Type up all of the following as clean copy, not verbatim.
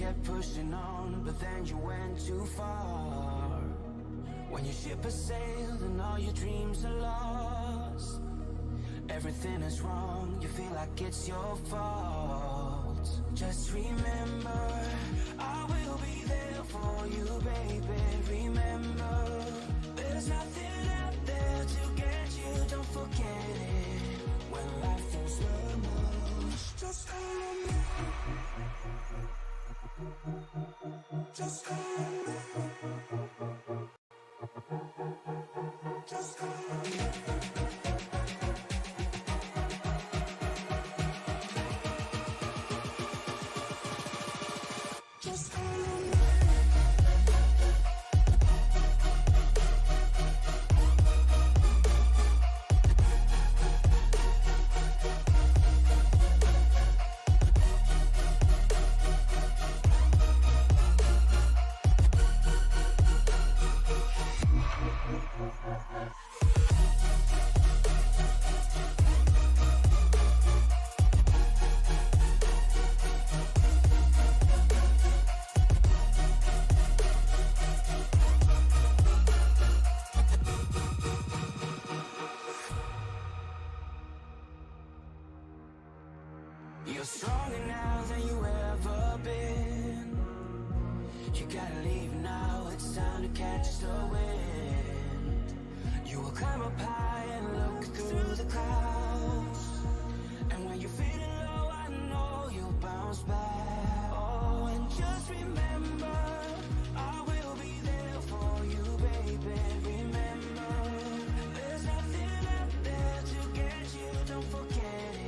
kept pushing on, but then you went too far. When your ship has sailed and all your dreams are lost, everything is wrong, you feel like it's your fault. Just remember, I will be there for you, baby. Remember, there's nothing out there to get you, don't forget it. When life feels lemons, just call on me. Just call on me. Just call on me. Just call on me. You're stronger now than you ever been. You gotta leave now, it's time to catch the wind. You will climb up high and look through the clouds, and when you're feeling low, I know you'll bounce back. Oh, and just remember, I will be there for you, baby. Remember, there's nothing out there to get you, don't forget it.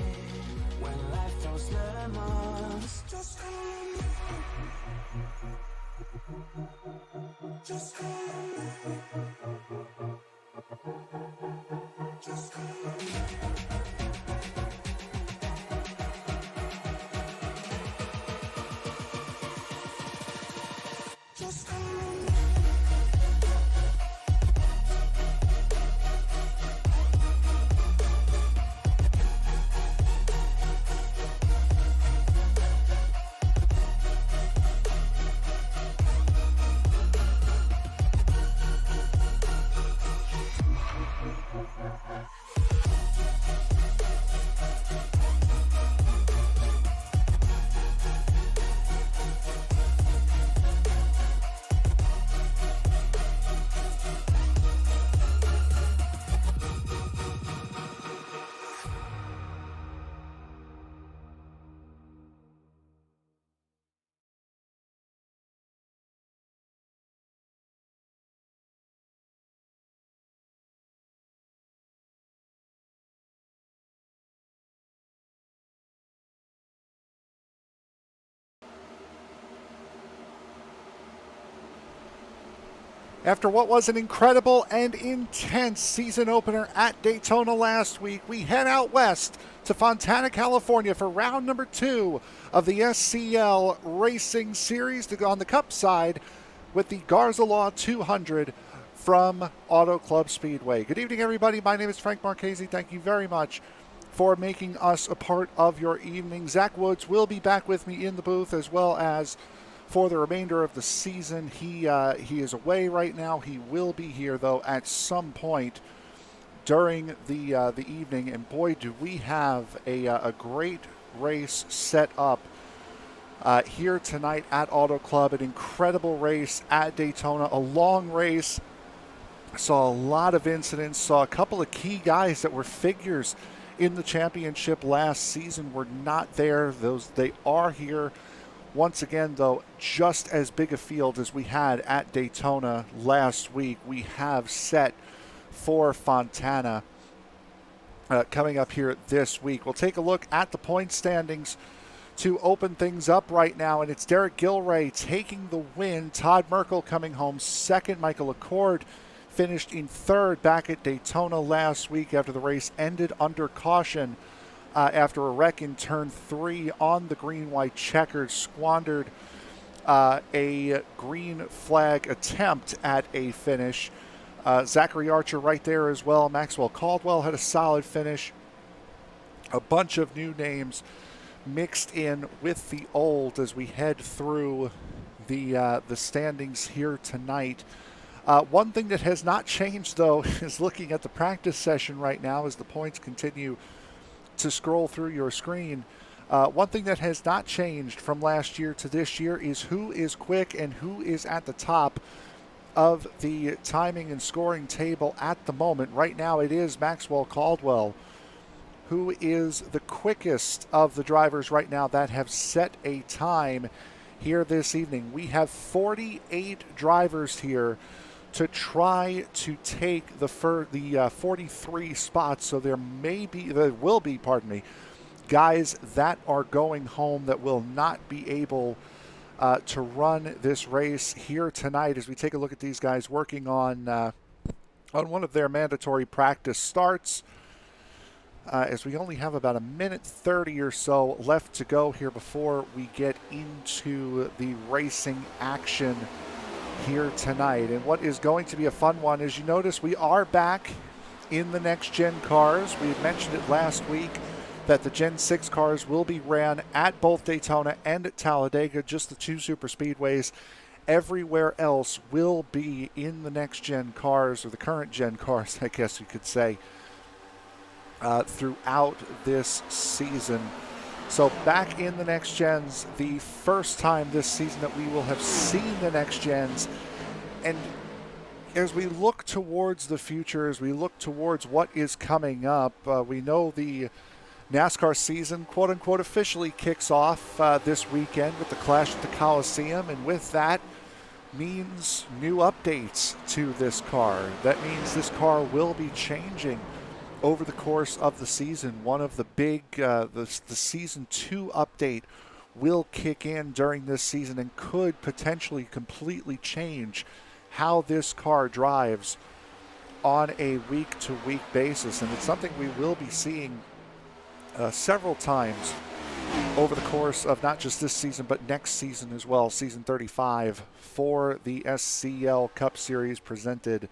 When life throws lemons, just call on me. Just call on me. Just call on me. Just call on me. After what was an incredible and intense season opener at Daytona last week, we head out west to Fontana, California for round number 2 of the SCL Racing Series on the Cup side with the Garza Law 200 from Auto Club Speedway. Good evening, everybody. My name is Frank Marchese. Thank you very much for making us a part of your evening. Zach Woods will be back with me in the booth as well as for the remainder of the season. He is away right now. He will be here, though, at some point during the evening. And boy, do we have a great race set up here tonight at Auto Club. An incredible race at Daytona, a long race. Saw a lot of incidents, saw a couple of key guys that were figures in the championship last season were not there. They are here. Once again, though, just as big a field as we had at Daytona last week, we have set for Fontana coming up here this week. We'll take a look at the point standings to open things up right now, and it's Derek Gilray taking the win. Todd Merkel coming home second. Michael Acord finished in third back at Daytona last week after the race ended under caution. After a wreck in turn 3 on the Green-White-Checkered, squandered a green flag attempt at a finish. Zachary Archer right there as well. Maxwell Caldwell had a solid finish. A bunch of new names mixed in with the old as we head through the standings here tonight. One thing that has not changed, though, is looking at the practice session right now as the points continue to scroll through your screen. One thing that has not changed from last year to this year is who is quick and who is at the top of the timing and scoring table at the moment. Right now it is Maxwell Caldwell who is the quickest of the drivers right now that have set a time here this evening. We have 48 drivers here to try to take the 43 spots. So there will be, guys that are going home that will not be able to run this race here tonight as we take a look at these guys working on one of their mandatory practice starts. As we only have about a minute 30 or so left to go here before we get into the racing action here tonight. And what is going to be a fun one is, you notice we are back in the next gen cars. We had mentioned it last week that the Gen 6 cars will be ran at both Daytona and at Talladega, just the two super speedways. Everywhere else will be in the next gen cars, or the current gen cars, I guess you could say, throughout this season. So back in the next gens, the first time this season that we will have seen the next gens. And as we look towards the future, as we look towards what is coming up, we know the NASCAR season, quote unquote, officially kicks off this weekend with the Clash at the Coliseum, and with that means new updates to this car. That means this car will be changing over the course of the season. One of the big, the Season 2 update will kick in during this season and could potentially completely change how this car drives on a week-to-week basis. And it's something we will be seeing several times over the course of not just this season, but next season as well, Season 35 for the SCL Cup Series presented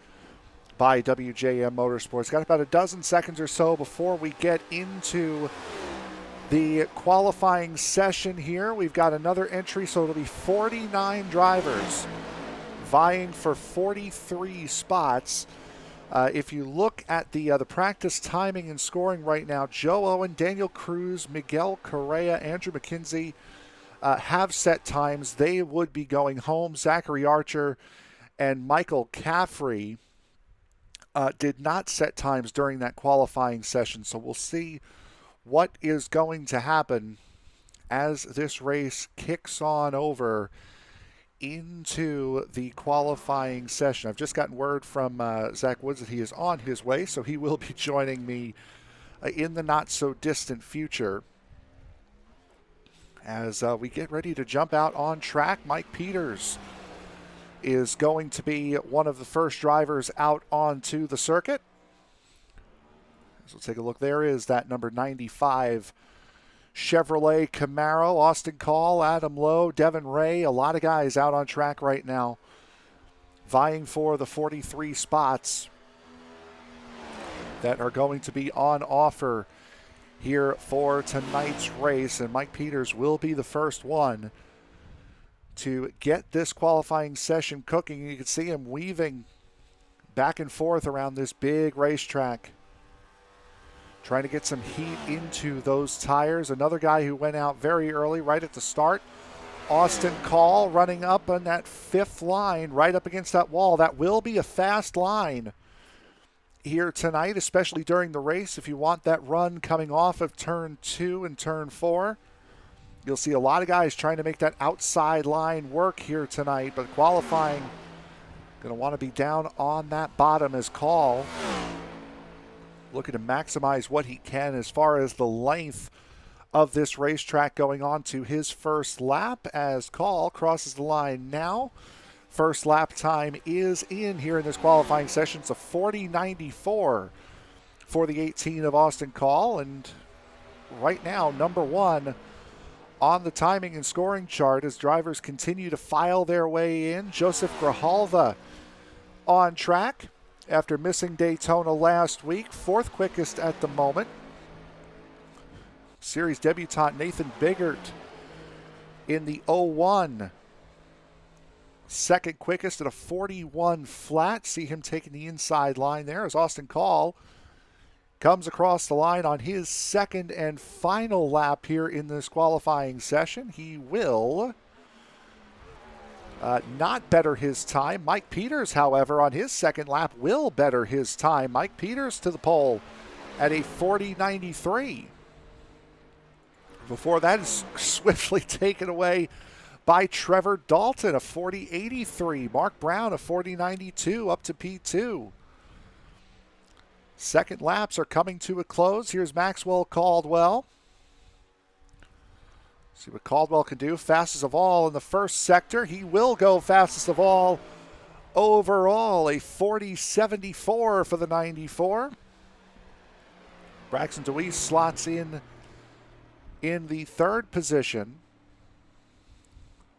by WJM Motorsports. Got about a dozen seconds or so before we get into the qualifying session here. We've got another entry, so it'll be 49 drivers vying for 43 spots. If you look at the practice timing and scoring right now, Joe Owen, Daniel Cruz, Miguel Correa, Andrew McKenzie have set times. They would be going home. Zachary Archer and Michael Caffrey did not set times during that qualifying session. So we'll see what is going to happen as this race kicks on over into the qualifying session. I've just gotten word from Zach Woods that he is on his way, so he will be joining me in the not-so-distant future as we get ready to jump out on track. Mike Peters is going to be one of the first drivers out onto the circuit. So let's take a look. There is that number 95 Chevrolet Camaro. Austin Call, Adam Lowe, Devin Ray, a lot of guys out on track right now vying for the 43 spots that are going to be on offer here for tonight's race. And Mike Peters will be the first one to get this qualifying session cooking. You can see him weaving back and forth around this big racetrack, trying to get some heat into those tires. Another guy who went out very early right at the start, Austin Call, running up on that fifth line right up against that wall. That will be a fast line here tonight, especially during the race. If you want that run coming off of turn 2 and turn 4, you'll see a lot of guys trying to make that outside line work here tonight, but qualifying going to want to be down on that bottom as Call looking to maximize what he can as far as the length of this racetrack going on to his first lap as Call crosses the line now. First lap time is in here in this qualifying session. It's a 40.94 for the 18 of Austin Call, and right now number 1 on the timing and scoring chart as drivers continue to file their way in. Joseph Grijalva on track after missing Daytona last week, 4th quickest at the moment. Series debutant Nathan Biggert in the 01. Second quickest at a 41 flat. See him taking the inside line there as Austin Call comes across the line on his second and final lap here in this qualifying session. He will not better his time. Mike Peters, however, on his second lap will better his time. Mike Peters to the pole at a 40.93. Before that is swiftly taken away by Trevor Dalton, a 40.83. Mark Brown, a 40.92 up to P2. Second laps are coming to a close. Here's Maxwell Caldwell. See what Caldwell can do. Fastest of all in the first sector. He will go fastest of all overall. A 40.74 for the 94. Braxton DeWeese slots in the third position.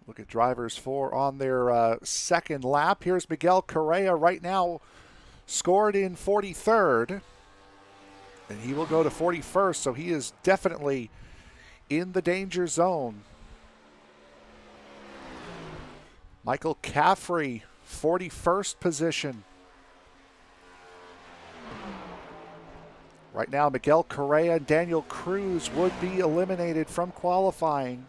Look at drivers on their second lap. Here's Miguel Correa right now, scored in 43rd. And he will go to 41st, so he is definitely in the danger zone. Michael Caffrey, 41st position. Right now, Miguel Correa and Daniel Cruz would be eliminated from qualifying.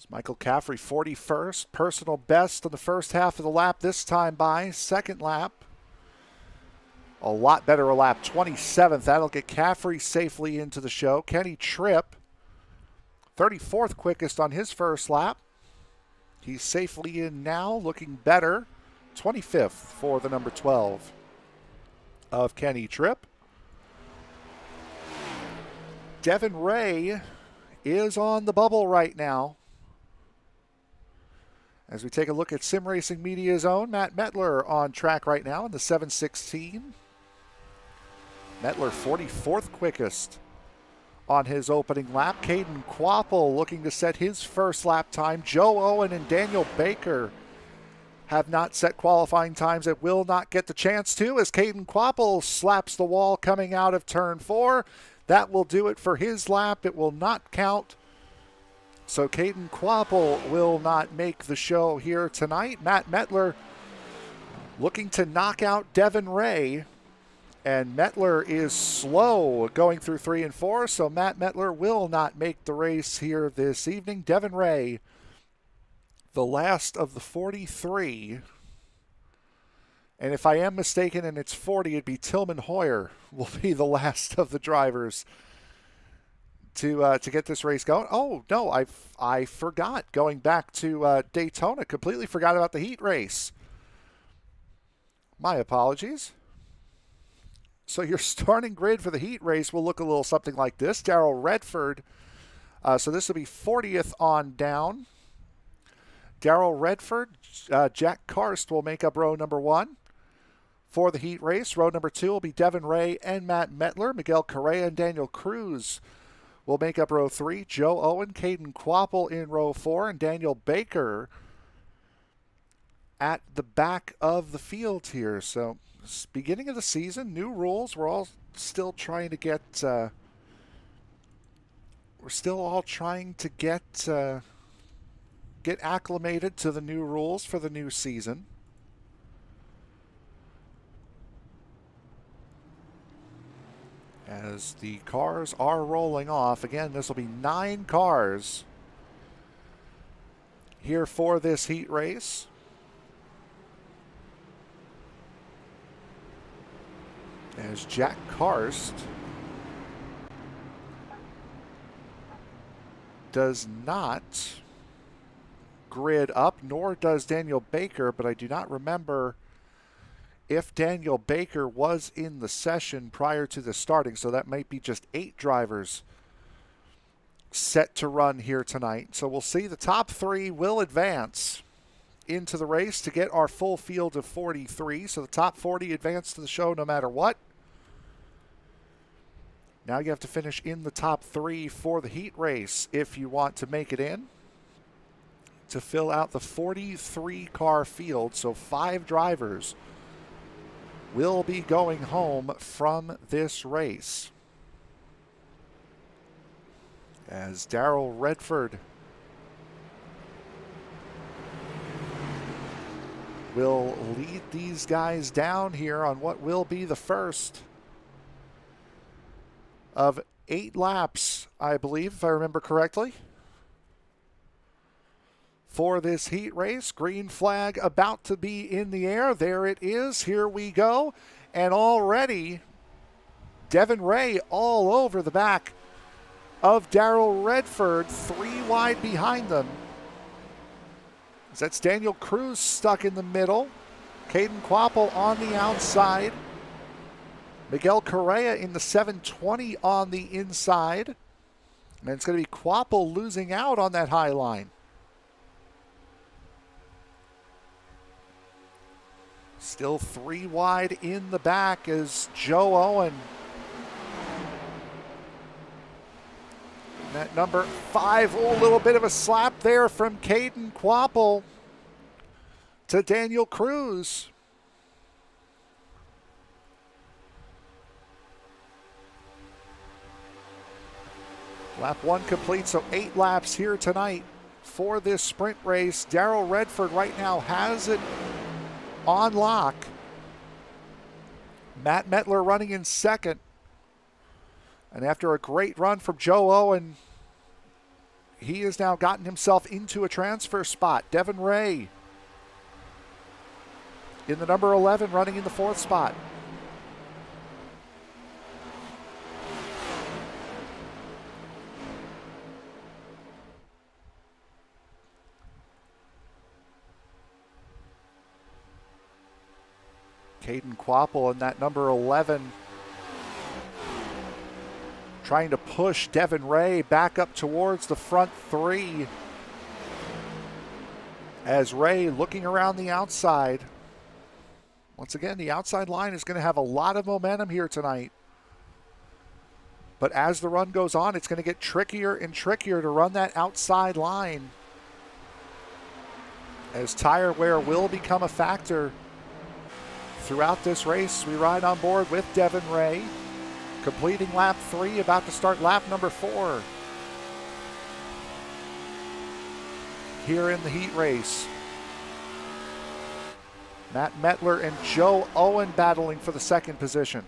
Michael Caffrey, 41st. Personal best on the first half of the lap this time by. Second lap, a lot better a lap, 27th. That'll get Caffrey safely into the show. Kenny Tripp, 34th quickest on his first lap. He's safely in now, looking better. 25th for the number 12 of Kenny Tripp. Devin Ray is on the bubble right now. As we take a look at Sim Racing Media's own Matt Mettler on track right now in the 716. Mettler 44th quickest on his opening lap. Caden Quapple looking to set his first lap time. Joe Owen and Daniel Baker have not set qualifying times that will not get the chance to, as Caden Quapple slaps the wall coming out of turn 4. That will do it for his lap. It will not count. So Caden Quapple will not make the show here tonight. Matt Mettler looking to knock out Devin Ray. And Mettler is slow going through 3 and 4, so Matt Mettler will not make the race here this evening. Devin Ray, the last of the 43. And if I am mistaken and it's 40, it'd be Tillman Hoyer will be the last of the drivers to get this race going. Oh, no, I forgot. Going back to Daytona, completely forgot about the heat race. My apologies. So your starting grid for the heat race will look a little something like this. Darrell Redford. So this will be 40th on down. Darrell Redford, Jack Karst will make up row number 1 for the heat race. Row number 2 will be Devin Ray and Matt Mettler. Miguel Correa and Daniel Cruz will make up row 3. Joe Owen, Caden Quapple in row 4, and Daniel Baker at the back of the field here. So beginning of the season, new rules. We're all still trying to get get acclimated to the new rules for the new season. As the cars are rolling off, again, this will be 9 cars here for this heat race. As Jack Karst does not grid up, nor does Daniel Baker, but I do not remember if Daniel Baker was in the session prior to the starting, so that might be just 8 drivers set to run here tonight. So we'll see. The top 3 will advance into the race to get our full field of 43. So the top 40 advance to the show no matter what. Now you have to finish in the top 3 for the heat race if you want to make it in to fill out the 43 car field. So 5 drivers will be going home from this race. as Darrell Redford will lead these guys down here on what will be the first of 8 laps, I believe, if I remember correctly, for this heat race. Green flag about to be in the air. There it is. Here we go. And already Devin Ray all over the back of Darrell Redford, 3 wide behind them. That's Daniel Cruz stuck in the middle. Caden Quapple on the outside. Miguel Correa in the 720 on the inside. And it's going to be Quapple losing out on that high line. Still 3 wide in the back is Joe Owen. That number 5, a little bit of a slap there from Caden Quapple to Daniel Cruz. Lap 1 complete, so 8 laps here tonight for this sprint race. Darrell Redford right now has it on lock. Matt Metler running in second. And after a great run from Joe Owen, he has now gotten himself into a transfer spot. Devin Ray in the number 11, running in the 4th spot. Caden Quapple in that number 11, trying to push Devin Ray back up towards the front 3. As Ray looking around the outside. Once again, the outside line is going to have a lot of momentum here tonight. But as the run goes on, it's going to get trickier and trickier to run that outside line, as tire wear will become a factor throughout this race. We ride on board with Devin Ray, completing lap 3, about to start lap number 4 here in the heat race. Matt Metler and Joe Owen battling for the 2nd position.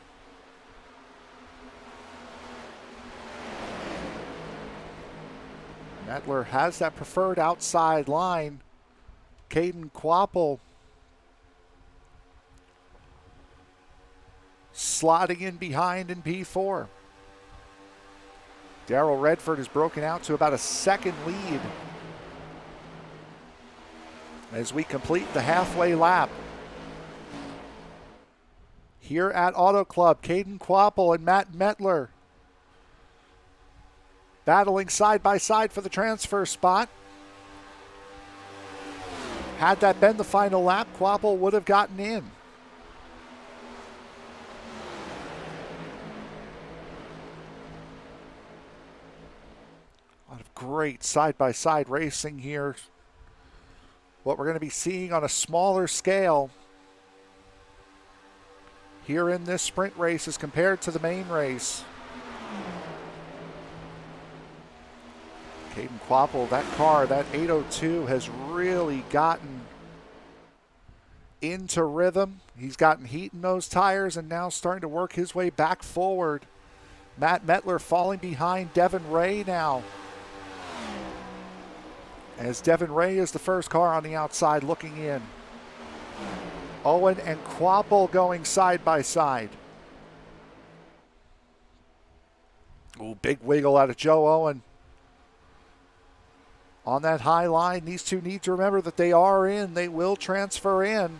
Metler has that preferred outside line. Caden Quapple slotting in behind in P4. Darrell Redford has broken out to about a 2nd lead as we complete the halfway lap. Here at Auto Club, Caden Quapple and Matt Metler battling side by side for the transfer spot. Had that been the final lap, Quapple would have gotten in. A lot of great side-by-side racing here. What we're going to be seeing on a smaller scale here in this sprint race as compared to the main race. Caden Quapple, that car, that 802, has really gotten into rhythm. He's gotten heat in those tires and now starting to work his way back forward. Matt Metler falling behind Devin Ray now, as Devin Ray is the first car on the outside looking in. Owen and Quapple going side by side. Ooh, big wiggle out of Joe Owen. On that high line, these two need to remember that they are in. They will transfer in.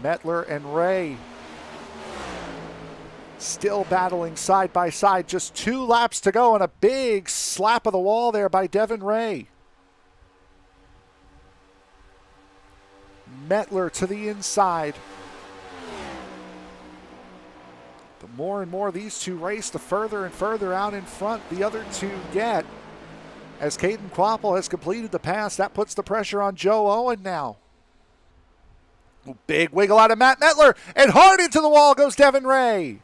Metler and Ray still battling side by side. Just 2 laps to go, and a big slap of the wall there by Devin Ray. Metler to the inside. The more and more these two race, the further and further out in front the other two get. As Caden Quapple has completed the pass, that puts the pressure on Joe Owen now. Big wiggle out of Matt Metler, and hard into the wall goes Devin Ray.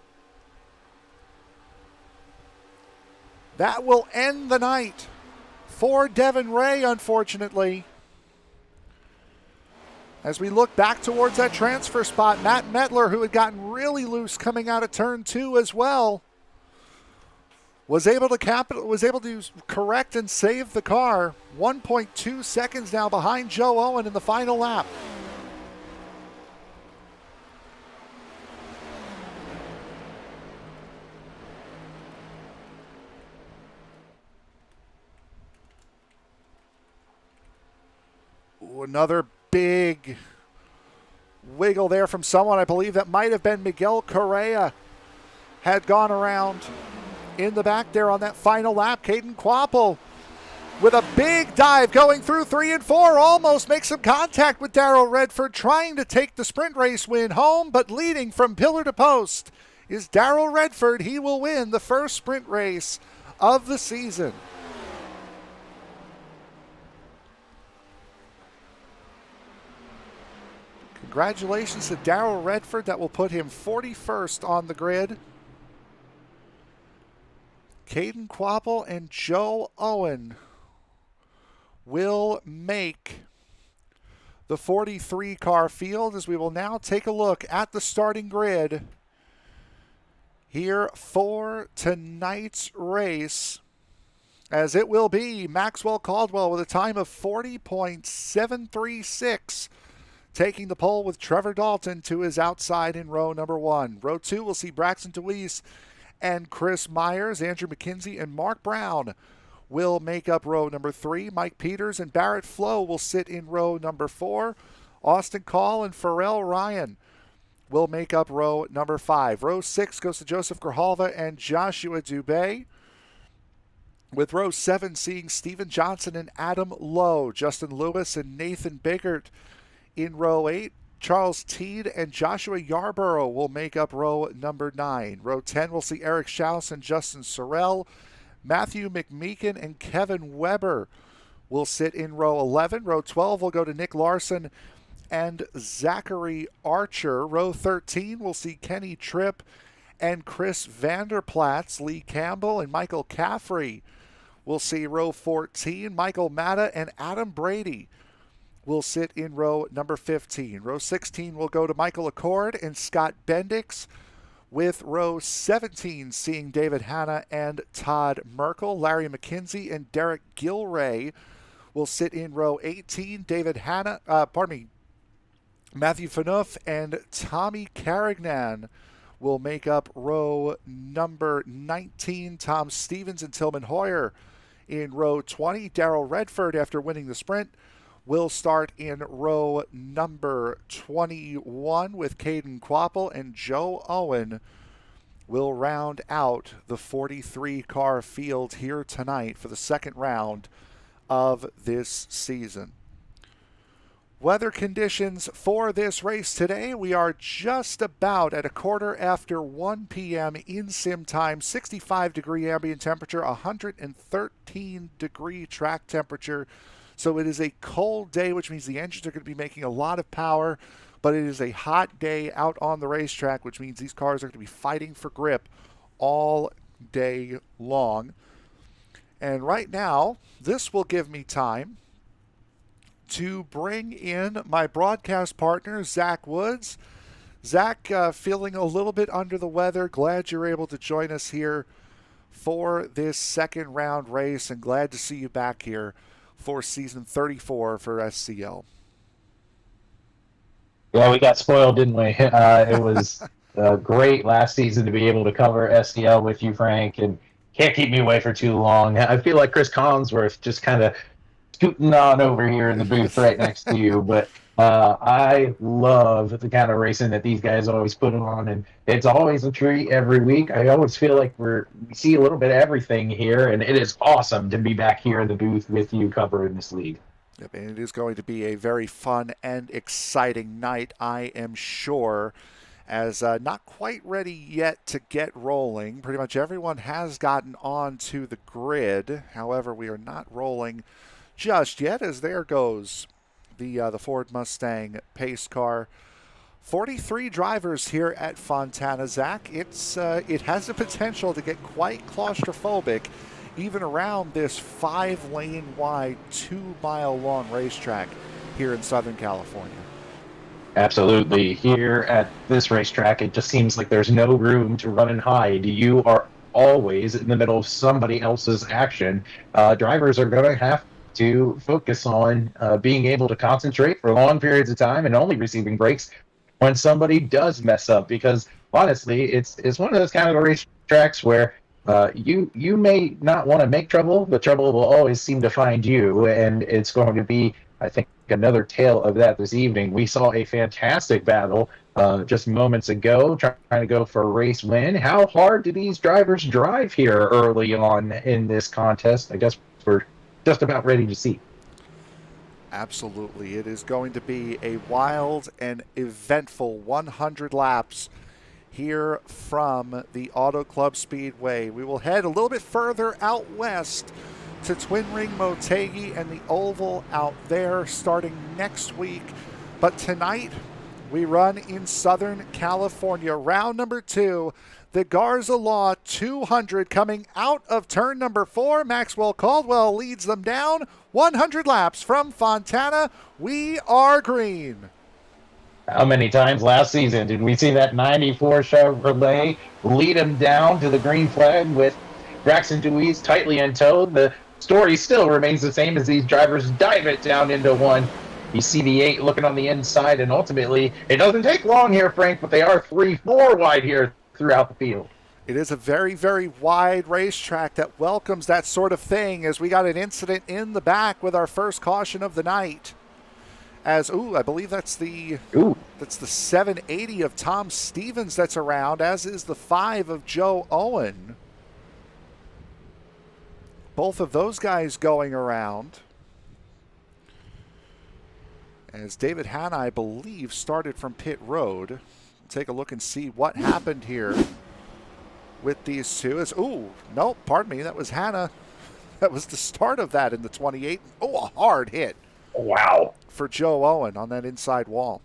That will end the night for Devin Ray, unfortunately. As we look back towards that transfer spot, Matt Metler, who had gotten really loose coming out of turn 2 as well, was able to correct and save the car. 1.2 seconds now behind Joe Owen in the final lap. Ooh, another big wiggle there from someone. I believe that might have been Miguel Correa had gone around in the back there on that final lap. Caden Quapple with a big dive going through 3 and 4, almost makes some contact with Darrell Redford, trying to take the sprint race win home, but leading from pillar to post is Darrell Redford. He will win the first sprint race of the season. Congratulations to Darrell Redford. That will put him 41st on the grid. Caden Quapple and Joe Owen will make the 43 car field, as we will now take a look at the starting grid here for tonight's race, as it will be Maxwell Caldwell with a time of 40.736, taking the pole with Trevor Dalton to his outside in row number 1. Row 2 will see Braxton DeWeese and Chris Myers. Andrew McKenzie and Mark Brown will make up row number 3. Mike Peters and Barrett Flo will sit in row number 4. Austin Call and Pharrell Ryan will make up row number 5. Row 6 goes to Joseph Grijalva and Joshua Dubé, with row 7 seeing Steven Johnson and Adam Lowe. Justin Lewis and Nathan Biggert in row 8. Charles Teed and Joshua Yarborough will make up row number 9. Row 10 will see Eric Schaus and Justin Sorrell. Matthew McMeekin and Kevin Weber will sit in row 11. Row 12 will go to Nick Larson and Zachary Archer. Row 13 will see Kenny Tripp and Chris Vanderplatz. Lee Campbell and Michael Caffrey will see row 14. Michael Matta and Adam Brady will sit in row number 15. Row 16 will go to Michael Acord and Scott Bendix, with row 17 seeing David Hanna and Todd Merkel. Larry McKenzie and Derek Gilray will sit in row 18. Matthew Phaneuf and Tommy Carignan will make up row number 19. Tom Stevens and Tillman Hoyer in row 20. Darrell Redford, after winning the sprint, will start in row number 21, with Caden Quapple, and Joe Owen will round out the 43 car field here tonight for the second round of this season. Weather conditions for this race today: we are just about at 1 p.m. in sim time. 65 degree ambient temperature, 113 degree track temperature. So it is a cold day, which means the engines are going to be making a lot of power, but it is a hot day out on the racetrack, which means these cars are going to be fighting for grip all day long. And right now, this will give me time to bring in my broadcast partner, Zach Woods. Zach, feeling a little bit under the weather. Glad you're able to join us here for this second round race, and glad to see you back here for season 34 for SCL. Yeah, we got spoiled, didn't we? It was great last season to be able to cover SCL with you, Frank, and can't keep me away for too long. I feel like Chris Collinsworth just kind of scooting on over here in the booth right next to you, but I love the kind of racing that these guys always put on, and it's always a treat every week. I always feel like we see a little bit of everything here, and it is awesome to be back here in the booth with you covering this league. Yep, and it is going to be a very fun and exciting night, I am sure, as not quite ready yet to get rolling. Pretty much everyone has gotten onto the grid. However, we are not rolling just yet, as there goes the Ford Mustang pace car. 43 drivers here at Fontana, Zach. It has the potential to get quite claustrophobic even around this 5-lane wide, 2-mile long racetrack here in Southern California. Absolutely. Here at this racetrack, it just seems like there's no room to run and hide. You are always in the middle of somebody else's action. Drivers are going to have to focus on being able to concentrate for long periods of time and only receiving breaks when somebody does mess up. Because honestly, it's one of those kind of racetracks where you may not want to make trouble, but trouble will always seem to find you, and it's going to be, I think, another tale of that this evening. We saw a fantastic battle just moments ago, trying to go for a race win. How hard do these drivers drive here early on in this contest? I guess we're just about ready to see. Absolutely. It is going to be a wild and eventful 100 laps here from the Auto Club Speedway. We will head a little bit further out west to Twin Ring Motegi and the Oval out there starting next week. But tonight, we run in Southern California. Round number 2, the Garza Law 200 coming out of turn number 4. Maxwell Caldwell leads them down. 100 laps from Fontana. We are green. How many times last season did we see that 94 Chevrolet lead him down to the green flag with Braxton Deweese tightly in tow? The story still remains the same as these drivers dive it down into one. You see the 8 looking on the inside, and ultimately, it doesn't take long here, Frank, but they are 3-4 wide here throughout the field. It is a very, very wide racetrack that welcomes that sort of thing, as we got an incident in the back with our first caution of the night. As, I believe that's the 780 of Tom Stevens that's around, as is the 5 of Joe Owen. Both of those guys going around. As David Hanna, I believe, started from pit road. Take a look and see what happened here with these two. No, pardon me, that was Hanna. That was the start of that in the 28. A hard hit. Wow. For Joe Owen on that inside wall.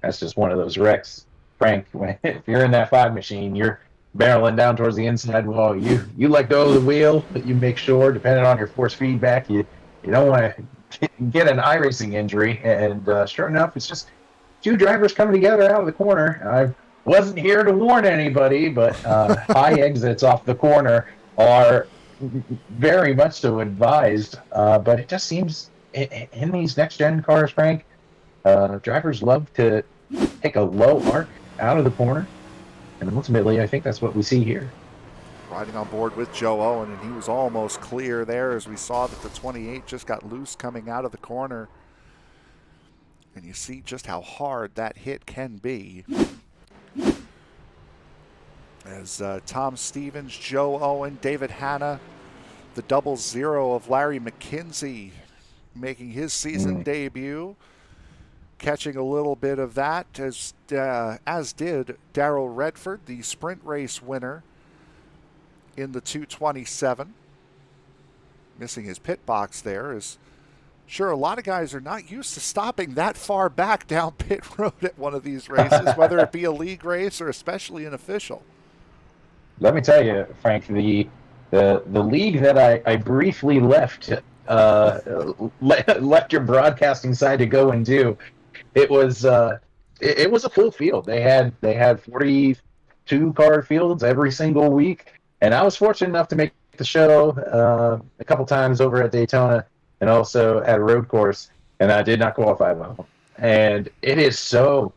That's just one of those wrecks, Frank. If you're in that 5 machine, you're barreling down towards the inside wall. You let go of the wheel, but you make sure, depending on your force feedback, you don't want to get an iRacing injury. And sure enough, it's just 2 drivers coming together out of the corner. I wasn't here to warn anybody, but high exits off the corner are very much so advised. But it just seems in these next-gen cars, Frank, drivers love to take a low arc out of the corner. And ultimately, I think that's what we see here. Riding on board with Joe Owen, and he was almost clear there as we saw that the 28 just got loose coming out of the corner. And you see just how hard that hit can be. As Tom Stevens, Joe Owen, David Hanna, the 00 of Larry McKenzie making his season debut. Catching a little bit of that, as did Darrell Redford, the sprint race winner in the 227. Missing his pit box there. Is sure, a lot of guys are not used to stopping that far back down pit road at one of these races, whether it be a league race or especially an official. Let me tell you, Frank, the league that I briefly left your broadcasting side to go and do, it was a full field. They had 42 car fields every single week, and I was fortunate enough to make the show a couple times over at Daytona and also at a road course, and I did not qualify well. And it is so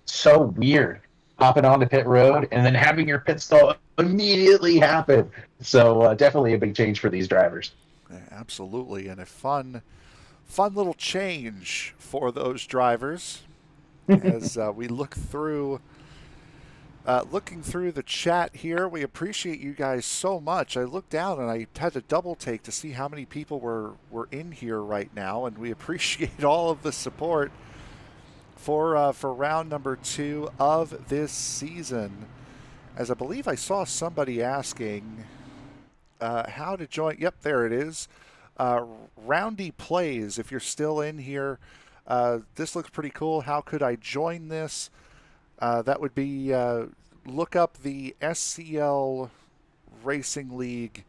weird hopping onto pit road and then having your pit stall immediately happen. So definitely a big change for these drivers. Yeah, absolutely, and a fun little change for those drivers. As we look through, looking through the chat here, we appreciate you guys so much. I looked down and I had to double take to see how many people were in here right now, and we appreciate all of the support for round number 2 of this season. As I believe I saw somebody asking how to join. Yep, there it is. Roundy Plays, if you're still in here. This looks pretty cool. How could I join this? That would be look up the SCL racing league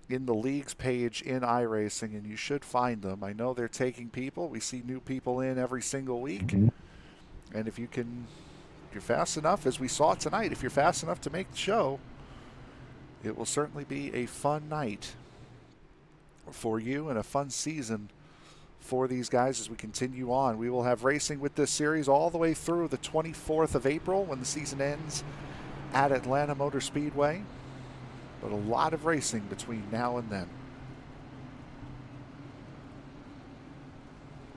in the leagues page in iRacing, and you should find them. I know they're taking people. We see new people in every single week. Mm-hmm. And if you're fast enough, as we saw tonight, if you're fast enough to make the show, it will certainly be a fun night for you and a fun season for these guys as we continue on. We will have racing with this series all the way through the 24th of April when the season ends at Atlanta Motor Speedway. But a lot of racing between now and then.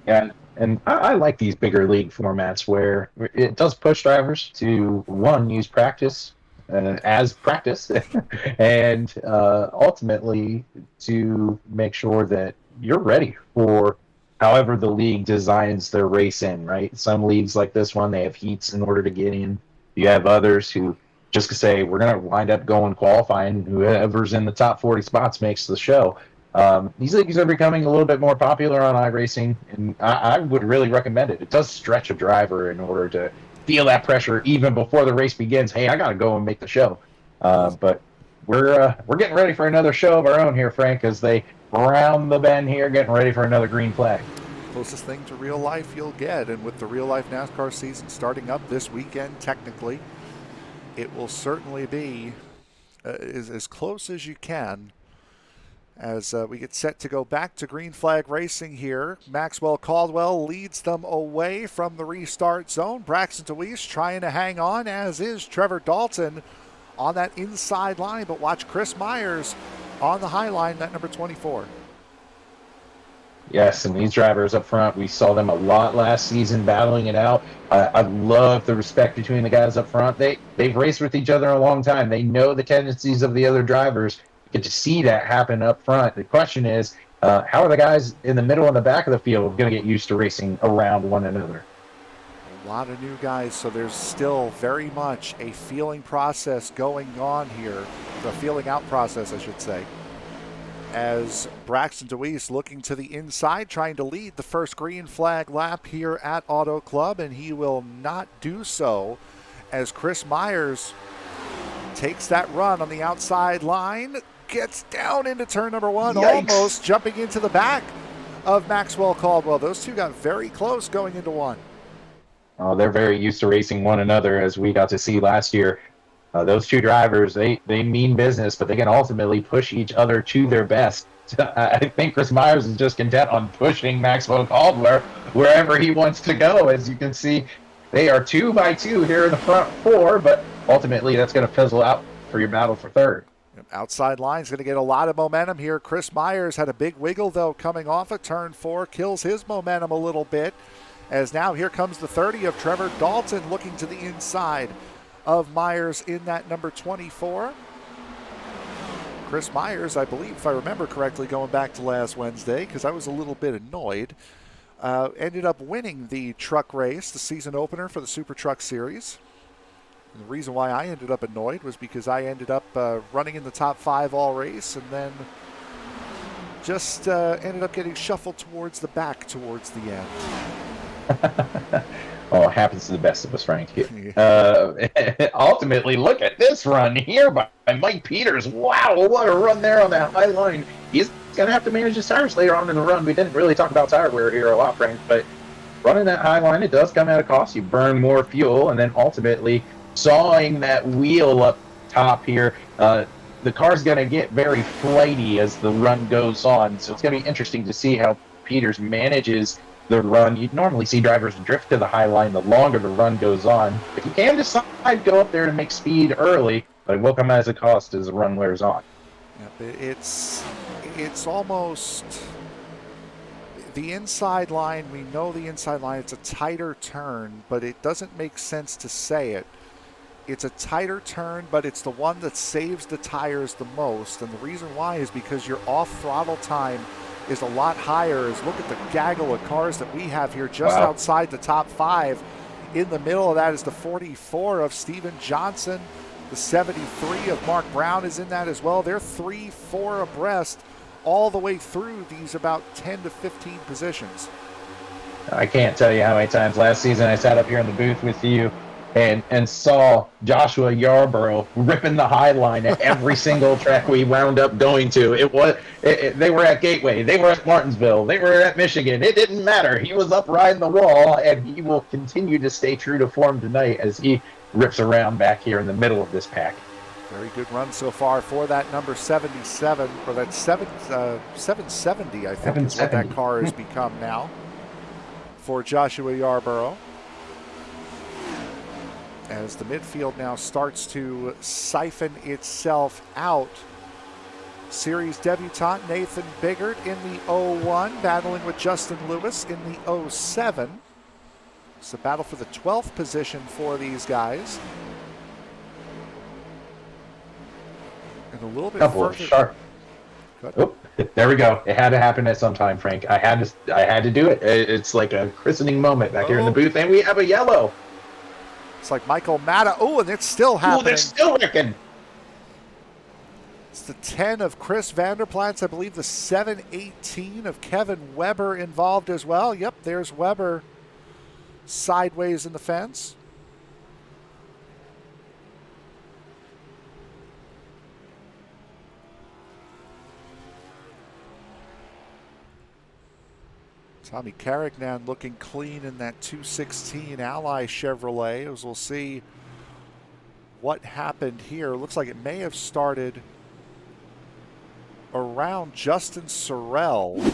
Yeah, and I like these bigger league formats where it does push drivers to, one, use practice as practice, and ultimately to make sure that you're ready for however the league designs their race in, right? Some leagues like this one, they have heats in order to get in. You have others who just say, we're going to wind up going qualifying. Whoever's in the top 40 spots makes the show. These leagues are becoming a little bit more popular on iRacing, and I would really recommend it. It does stretch a driver in order to feel that pressure even before the race begins. Hey, I got to go and make the show. But we're getting ready for another show of our own here, Frank, as they round the bend here, getting ready for another green flag. Closest thing to real life you'll get, and with the real life NASCAR season starting up this weekend, technically, it will certainly be as close as you can as we get set to go back to green flag racing here. Maxwell Caldwell leads them away from the restart zone. Braxton DeWeese trying to hang on, as is Trevor Dalton on that inside line. But watch Chris Myers on the high line, that number 24. Yes, and these drivers up front, we saw them a lot last season battling it out. I love the respect between the guys up front. They've raced with each other a long time. They know the tendencies of the other drivers. You get to see that happen up front. The question is, how are the guys in the middle and the back of the field going to get used to racing around one another? A lot of new guys, so there's still very much a feeling process going on here. The feeling out process, I should say, as Braxton DeWeese looking to the inside, trying to lead the first green flag lap here at Auto Club, and he will not do so as Chris Myers takes that run on the outside line, gets down into turn number one, Yikes. almost jumping into the back of Maxwell Caldwell. Those two got very close going into one. Oh, they're very used to racing one another, as we got to see last year. Those two drivers, they mean business, but they can ultimately push each other to their best. I think Chris Myers is just content on pushing Maxwell Caldwell wherever he wants to go. As you can see, they are 2 by 2 here in the front four, but ultimately that's going to fizzle out for your battle for third. Outside line's going to get a lot of momentum here. Chris Myers had a big wiggle, though, coming off of turn 4, kills his momentum a little bit, as now here comes the 30 of Trevor Dalton looking to the inside of Myers in that number 24. Chris Myers, I believe, if I remember correctly, going back to last Wednesday, because I was a little bit annoyed, ended up winning the truck race, the season opener for the Super Truck Series. And the reason why I ended up annoyed was because I ended up running in the top 5 all race, and then just ended up getting shuffled towards the back towards the end. Oh, it happens to the best of us, Frank. Ultimately, look at this run here by Mike Peters. Wow, what a run there on that high line. He's going to have to manage his tires later on in the run. We didn't really talk about tire wear here a lot, Frank, but running that high line, it does come at a cost. You burn more fuel, and then ultimately sawing that wheel up top here. The car's going to get very flighty as the run goes on, so it's going to be interesting to see how Peters manages the run. You'd normally see drivers drift to the high line the longer the run goes on. If you can decide, go up there to make speed early, but it will come as a cost as the run wears on. Yep, it's almost the inside line. We know the inside line. It's a tighter turn, but it doesn't make sense to say it. It's a tighter turn, but it's the one that saves the tires the most. And the reason why is because your off-throttle time is a lot higher. As look at the gaggle of cars that we have here just outside the top 5. In the middle of that is the 44 of Steven Johnson. The 73 of Mark Brown is in that as well. They're 3-4 abreast all the way through these about 10 to 15 positions. I can't tell you how many times last season I sat up here in the booth with you and saw Joshua Yarborough ripping the high line at every single track we wound up going to. They were at Gateway, they were at Martinsville, they were at Michigan. It didn't matter. He was up riding the wall, and he will continue to stay true to form tonight as he rips around back here in the middle of this pack. Very good run so far for that number 77, or that 770, I think, is what that car has become now for Joshua Yarborough. As the midfield now starts to siphon itself out. Series debutant Nathan Biggert in the 01, battling with Justin Lewis in the 07. It's a battle for the 12th position for these guys. And a little bit Couple further. Of sharp. Oh, there we go. It had to happen at some time, Frank. I had to do it. It's like a christening moment back here in the booth, and we have a yellow. It's like Michael Matta. Oh, and it's still happening. Oh, they're still wrecking. It's the 10 of Chris Vanderplatz. I believe the 718 of Kevin Weber involved as well. Yep, there's Weber sideways in the fence. Tommy Carignan looking clean in that 216 Ally Chevrolet, as we'll see what happened here. Looks like it may have started around Justin Sorrell.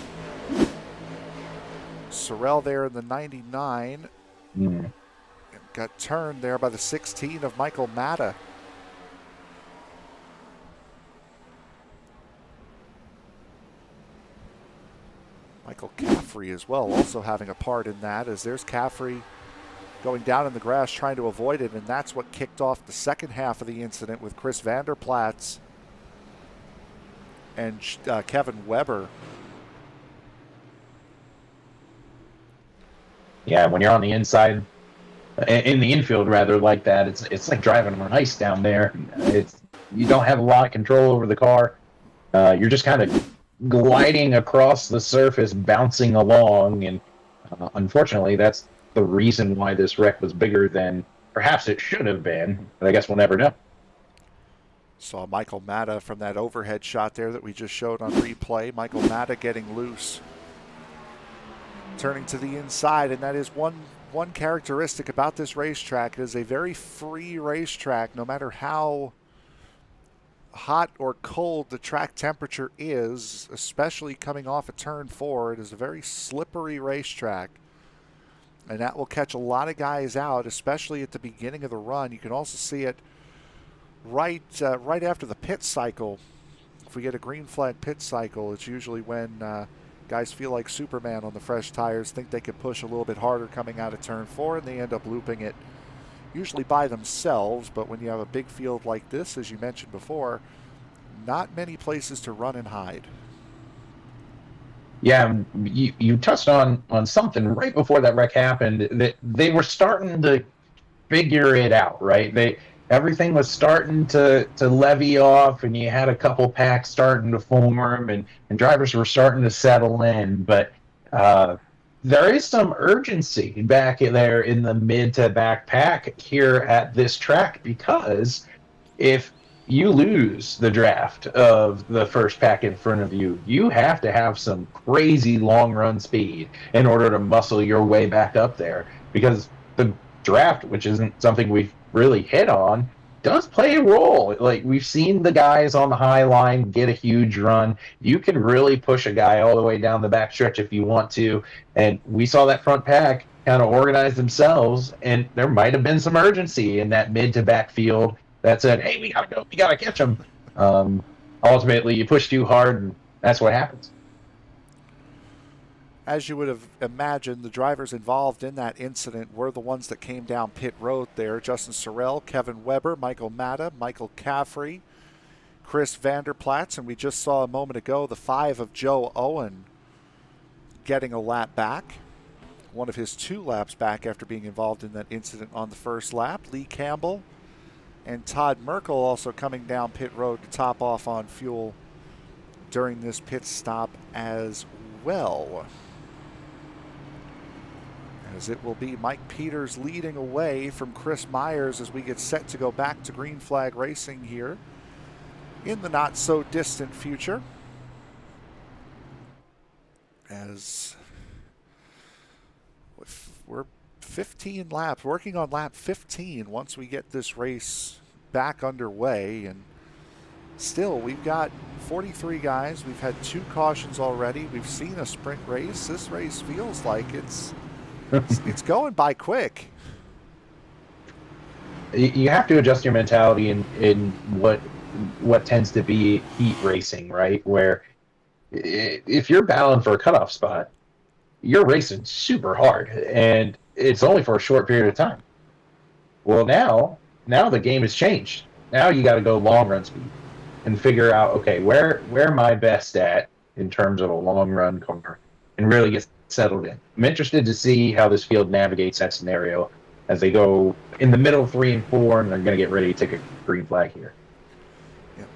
Sorrell there in the 99. Got turned there by the 16 of Michael Matta. Michael Caffrey as well, also having a part in that, as there's Caffrey going down in the grass trying to avoid it, and that's what kicked off the second half of the incident with Chris Vanderplatz and Kevin Weber. Yeah, when you're on the inside, in the infield rather, like that, it's like driving on ice down there. You don't have a lot of control over the car. You're just kind of gliding across the surface, bouncing along, and unfortunately, that's the reason why this wreck was bigger than perhaps it should have been. But I guess we'll never know. Saw Michael Matta from that overhead shot there that we just showed on replay. Michael Matta getting loose, turning to the inside, and that is one characteristic about this racetrack. It is a very free racetrack, no matter how hot or cold the track temperature is, especially coming off a turn 4. It is a very slippery racetrack, and that will catch a lot of guys out, especially at the beginning of the run. You can also see it right after the pit cycle. If we get a green flag pit cycle, it's usually when guys feel like Superman on the fresh tires, think they can push a little bit harder coming out of turn 4, and they end up looping it usually by themselves. But when you have a big field like this, as you mentioned before, not many places to run and hide. Yeah, you touched on something right before that wreck happened, that they were starting to figure it out, right? Everything was starting to levy off, and you had a couple packs starting to form, and drivers were starting to settle in. But there is some urgency back there in the mid to back pack here at this track, because if you lose the draft of the first pack in front of you, you have to have some crazy long run speed in order to muscle your way back up there, because the draft, which isn't something we've really hit on, does play a role. Like, we've seen the guys on the high line get a huge run. You can really push a guy all the way down the back stretch if you want to, and we saw that front pack kind of organize themselves, and there might have been some urgency in that mid to back field that said, hey, we gotta go, we gotta catch them. Ultimately, you push too hard, and that's what happens. As you would have imagined, the drivers involved in that incident were the ones that came down pit road there. Justin Sorrell, Kevin Weber, Michael Matta, Michael Caffrey, Chris Vanderplatz, and we just saw a moment ago the 5 of Joe Owen getting a lap back. One of his 2 laps back after being involved in that incident on the first lap. Lee Campbell and Todd Merkel also coming down pit road to top off on fuel during this pit stop as well. as it will be Mike Peters leading away from Chris Myers as we get set to go back to green flag racing here in the not so distant future. As we're 15 laps, working on lap 15 once we get this race back underway, and still we've got 43 guys. We've had 2 cautions already. We've seen a sprint race. This race feels like it's going by quick. You have to adjust your mentality in what tends to be heat racing, right? Where if you're battling for a cutoff spot, you're racing super hard, and it's only for a short period of time. Well, now the game has changed. Now you got to go long run speed and figure out, okay, where am I best at in terms of a long run car, and really get settled in. I'm interested to see how this field navigates that scenario as they go in the middle 3 and 4, and they're going to get ready to take a green flag here.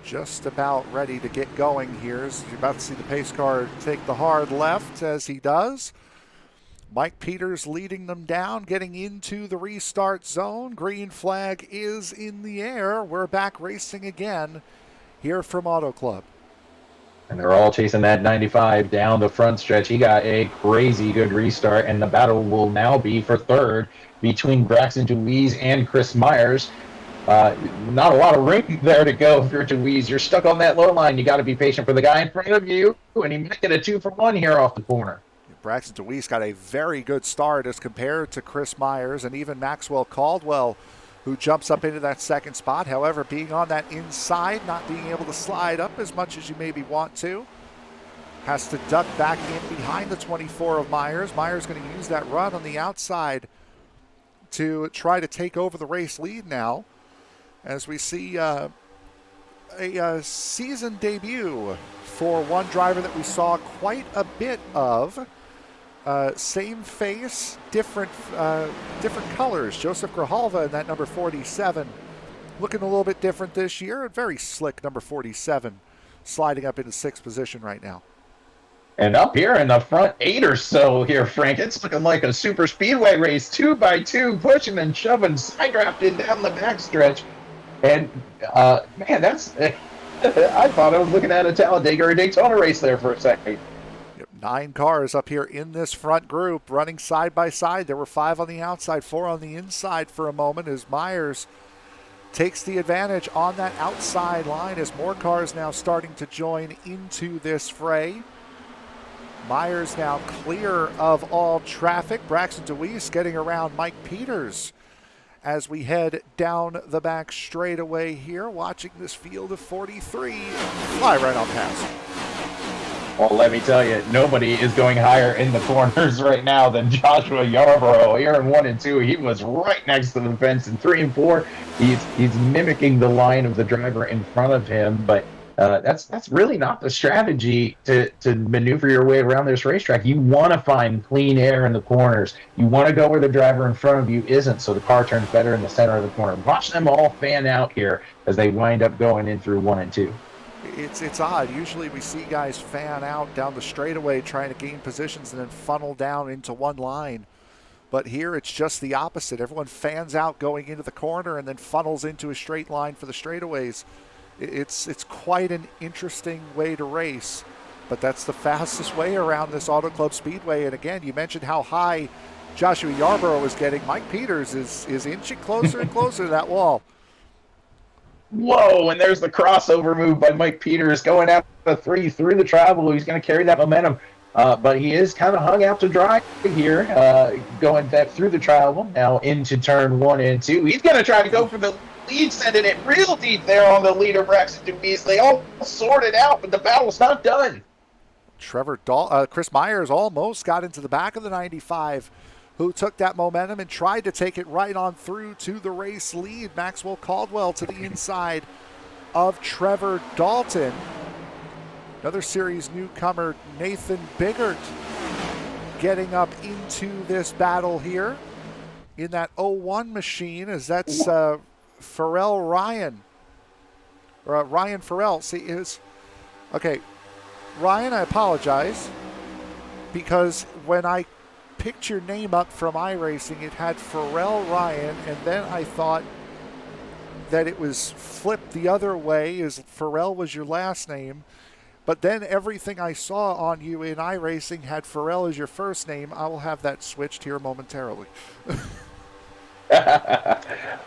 Just about ready to get going here. As you're about to see the pace car take the hard left as he does. Mike Peters leading them down, getting into the restart zone. Green flag is in the air. We're back racing again here from Auto Club. And they're all chasing that 95 down the front stretch. He got a crazy good restart, and the battle will now be for third between Braxton Deweese and Chris Myers. Not a lot of room there to go if you're Deweese. You're stuck on that low line. You got to be patient for the guy in front of you, and he might get a 2-for-1 here off the corner. Braxton Deweese got a very good start as compared to Chris Myers and even Maxwell Caldwell, who jumps up into that second spot. However, being on that inside, not being able to slide up as much as you maybe want to, has to duck back in behind the 24 of Myers. Myers going to use that run on the outside to try to take over the race lead now, as we see a season debut for one driver that we saw quite a bit of. Same face, different colors. Joseph Grijalva in that number 47. Looking a little bit different this year. A very slick number 47, sliding up into 6th position right now. And up here in the front 8 or so here, Frank, it's looking like a super speedway race, 2x2, pushing and shoving, side drafted down the backstretch. And, man, that's... I thought I was looking at a Talladega or a Daytona race there for a second. 9 cars up here in this front group running side by side. There were 5 on the outside, 4 on the inside for a moment as Myers takes the advantage on that outside line as more cars now starting to join into this fray. Myers now clear of all traffic. Braxton Deweese getting around Mike Peters as we head down the back straightaway here, watching this field of 43 fly right on past. Well, let me tell you, nobody is going higher in the corners right now than Joshua Yarborough. Here in 1 and 2, he was right next to the fence. In 3 and 4, he's mimicking the line of the driver in front of him. But that's really not the strategy to maneuver your way around this racetrack. You want to find clean air in the corners. You want to go where the driver in front of you isn't, so the car turns better in the center of the corner. Watch them all fan out here as they wind up going in through 1 and 2. It's odd. Usually we see guys fan out down the straightaway trying to gain positions and then funnel down into one line. But here it's just the opposite. Everyone fans out going into the corner and then funnels into a straight line for the straightaways. It's quite an interesting way to race, but that's the fastest way around this Auto Club Speedway. And again, you mentioned how high Joshua Yarborough was getting. Mike Peters is inching closer and closer to that wall. Whoa, and there's the crossover move by Mike Peters going out the 3 through the travel. He's going to carry that momentum, but he is kind of hung out to dry here, going back through the travel, now into turn 1 and 2. He's going to try to go for the lead, sending it real deep there on the leader, Braxton Deweese. They all sorted out, but the battle's not done. Chris Myers almost got into the back of the 95, who took that momentum and tried to take it right on through to the race lead. Maxwell Caldwell to the inside of Trevor Dalton. Another series newcomer, Nathan Biggert, getting up into this battle here in that 01 machine, as that's Pharrell Ryan. Ryan Farrell. See, okay, Ryan, I apologize, because when I picked your name up from iRacing, it had Pharrell Ryan, and then I thought that it was flipped the other way, as Pharrell was your last name. But then everything I saw on you in iRacing had Pharrell as your first name. I will have that switched here momentarily.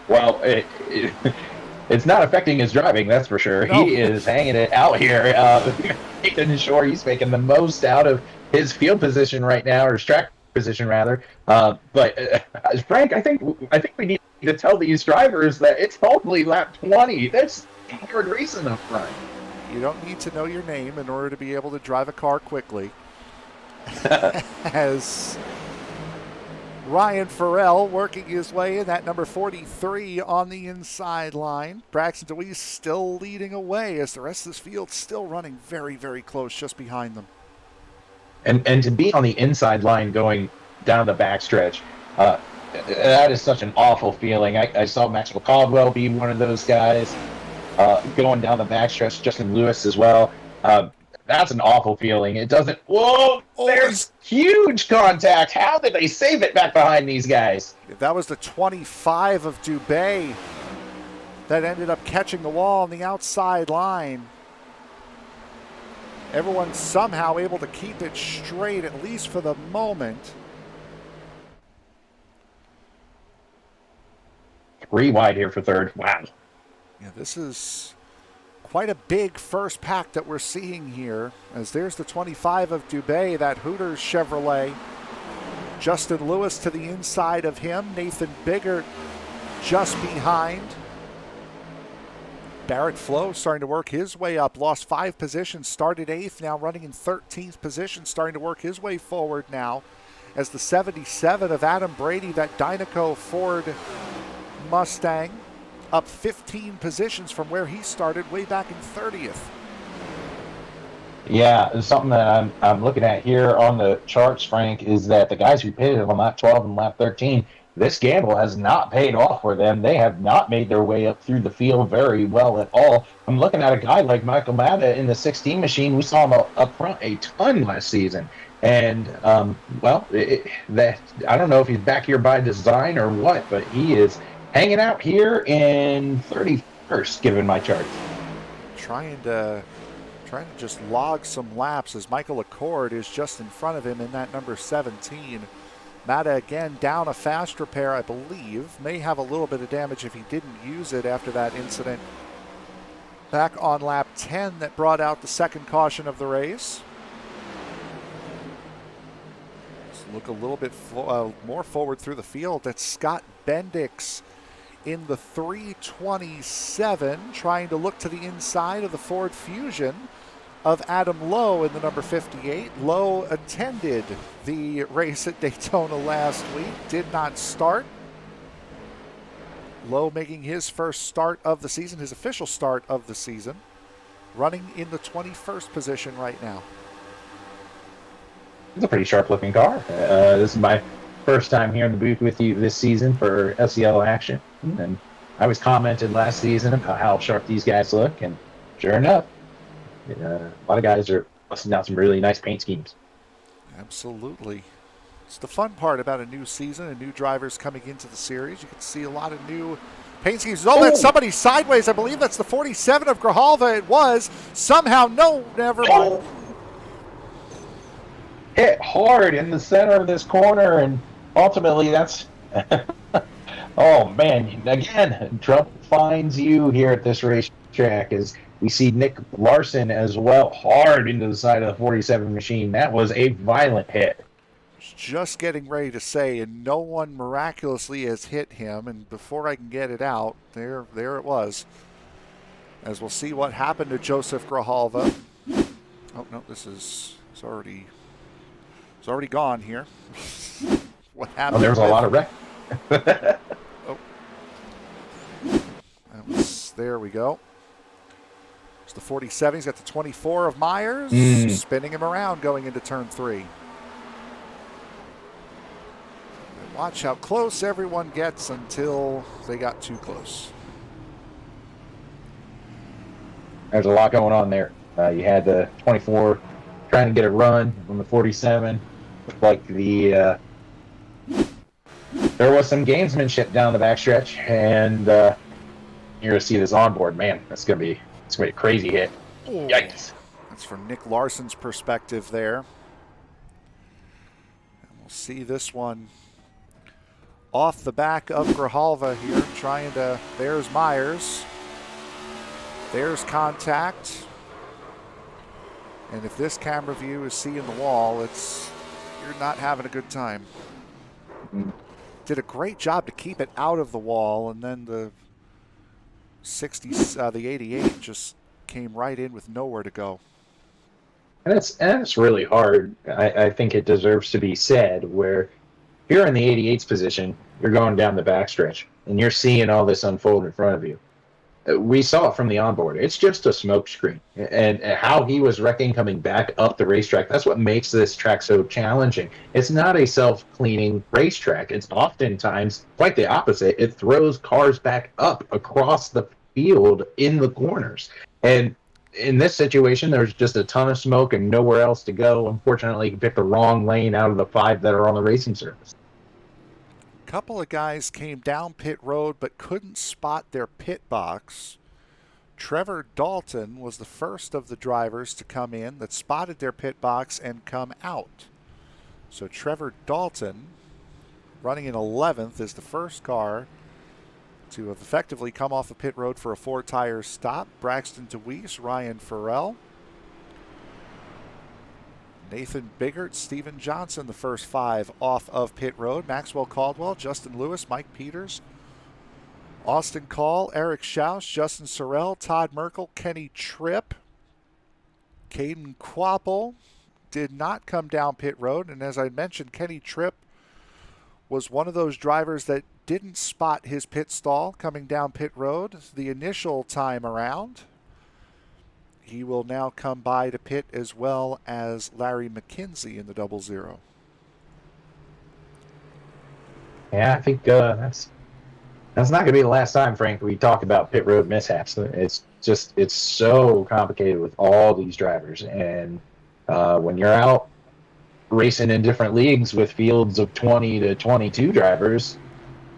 Well, it's not affecting his driving, that's for sure. No. He is hanging it out here, making sure he's making the most out of his field position right now, or his track position rather. But Frank, I think we need to tell these drivers that it's only lap 20. That's hard racing up front. You don't need to know your name in order to be able to drive a car quickly. As Ryan Farrell working his way in that number 43 on the inside line. Braxton DeWeese still leading away as the rest of this field still running very, very close just behind them. And to be on the inside line going down the backstretch, that is such an awful feeling. I saw Maxwell Caldwell be one of those guys going down the backstretch, Justin Lewis as well. That's an awful feeling. It doesn't... Whoa! There's huge contact. How did they save it back behind these guys? That was the 25 of Dubé that ended up catching the wall on the outside line. Everyone somehow able to keep it straight, at least for the moment. 3 wide here for third. Wow. Yeah, this is quite a big first pack that we're seeing here, as there's the 25 of Dubé, that Hooters Chevrolet. Justin Lewis to the inside of him. Nathan Biggert just behind. Barrett Flo starting to work his way up. Lost 5 positions, started 8th, now running in 13th position, starting to work his way forward now. As the 77 of Adam Brady, that Dynaco Ford Mustang, up 15 positions from where he started way back in 30th. Yeah, something that I'm looking at here on the charts, Frank, is that the guys who pitted on lap 12 and lap 13, this gamble has not paid off for them. They have not made their way up through the field very well at all. I'm looking at a guy like Michael Mata in the 16 machine. We saw him up front a ton last season. And, I don't know if he's back here by design or what, but he is hanging out here in 31st, given my charts. Trying to just log some laps, as Michael Acord is just in front of him in that number 17. Mata again down a fast repair, I believe. May have a little bit of damage if he didn't use it after that incident back on lap 10 that brought out the second caution of the race. Let's look a little bit more forward through the field. That's Scott Bendix in the 327, trying to look to the inside of the Ford Fusion of Adam Lowe in the number 58. Lowe attended the race at Daytona last week, did not start. Lowe making his first start of the season, his official start of the season, running in the 21st position right now. It's a pretty sharp-looking car. This is my first time here in the booth with you this season for SCL action. And I was commented last season about how sharp these guys look, and sure enough, a lot of guys are busting out some really nice paint schemes. Absolutely. It's the fun part about a new season and new drivers coming into the series. You can see a lot of new paint schemes. Oh, that's somebody sideways. I believe that's the 47 of Grijalva. It was. Somehow, no, never mind. Hit hard in the center of this corner, and ultimately that's... Oh, man. Again, trouble finds you here at this racetrack as we see Nick Larson as well, hard into the side of the 47 machine. That was a violent hit. Just getting ready to say, and no one miraculously has hit him, and before I can get it out, there it was. As we'll see what happened to Joseph Grijalva. Oh, no, it's already gone here. What happened? Oh, there's a lot of wreck. There we go. It's the 47. He's got the 24 of Myers, spinning him around going into turn 3. Watch how close everyone gets until they got too close. There's a lot going on there. You had the 24 trying to get a run on the 47. Looked like the there was some gamesmanship down the backstretch, and you're gonna see this onboard. Man, it's gonna be a crazy hit. Oh, Yikes! that's from Nick Larson's perspective there. And we'll see this one off the back of Grijalva here, trying to. There's Myers. There's contact. And if this camera view is seeing the wall, you're not having a good time. Did a great job to keep it out of the wall, and then the 88 just came right in with nowhere to go. And it's really hard. I think it deserves to be said, where if you're in the 88's position, you're going down the backstretch, and you're seeing all this unfold in front of you. We saw it from the onboard. It's just a smoke screen. And how he was wrecking coming back up the racetrack, that's what makes this track so challenging. It's not a self-cleaning racetrack. It's oftentimes quite the opposite. It throws cars back up across the field in the corners. And in this situation, there's just a ton of smoke and nowhere else to go. Unfortunately, he picked the wrong lane out of the 5 that are on the racing surface. Couple of guys came down pit road but couldn't spot their pit box. Trevor Dalton was the first of the drivers to come in that spotted their pit box and come out. So Trevor Dalton, running in 11th, is the first car to have effectively come off the pit road for a 4-tire stop. Braxton DeWeese, Ryan Farrell, Nathan Biggert, Steven Johnson, the first 5 off of pit road. Maxwell Caldwell, Justin Lewis, Mike Peters, Austin Call, Eric Schaus, Justin Sorrell, Todd Merkel, Kenny Tripp. Caden Quapple did not come down pit road. And as I mentioned, Kenny Tripp was one of those drivers that didn't spot his pit stall coming down pit road the initial time around. He will now come by to pit, as well as Larry McKenzie in the 00. Yeah, I think that's not going to be the last time, Frank, we talk about pit road mishaps. It's so complicated with all these drivers. And when you're out racing in different leagues with fields of 20 to 22 drivers,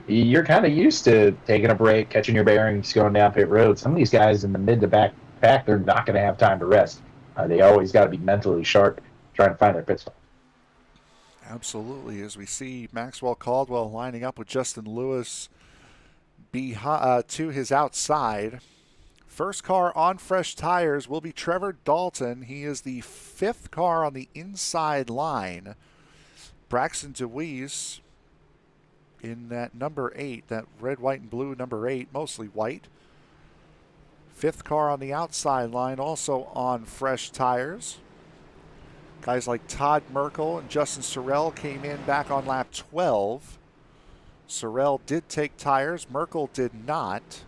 you're kind of used to taking a break, catching your bearings, going down pit road. Some of these guys in the mid to back, they're not going to have time to rest. They always got to be mentally sharp, trying to find their pit stop. Absolutely. As we see Maxwell Caldwell lining up with Justin Lewis to his outside. First car on fresh tires will be Trevor Dalton. He is the 5th car on the inside line. Braxton DeWeese in that number 8, that red, white, and blue number 8, mostly white. 5th car on the outside line, also on fresh tires. Guys like Todd Merkel and Justin Sorrell came in back on lap 12. Sorrell did take tires. Merkel did not.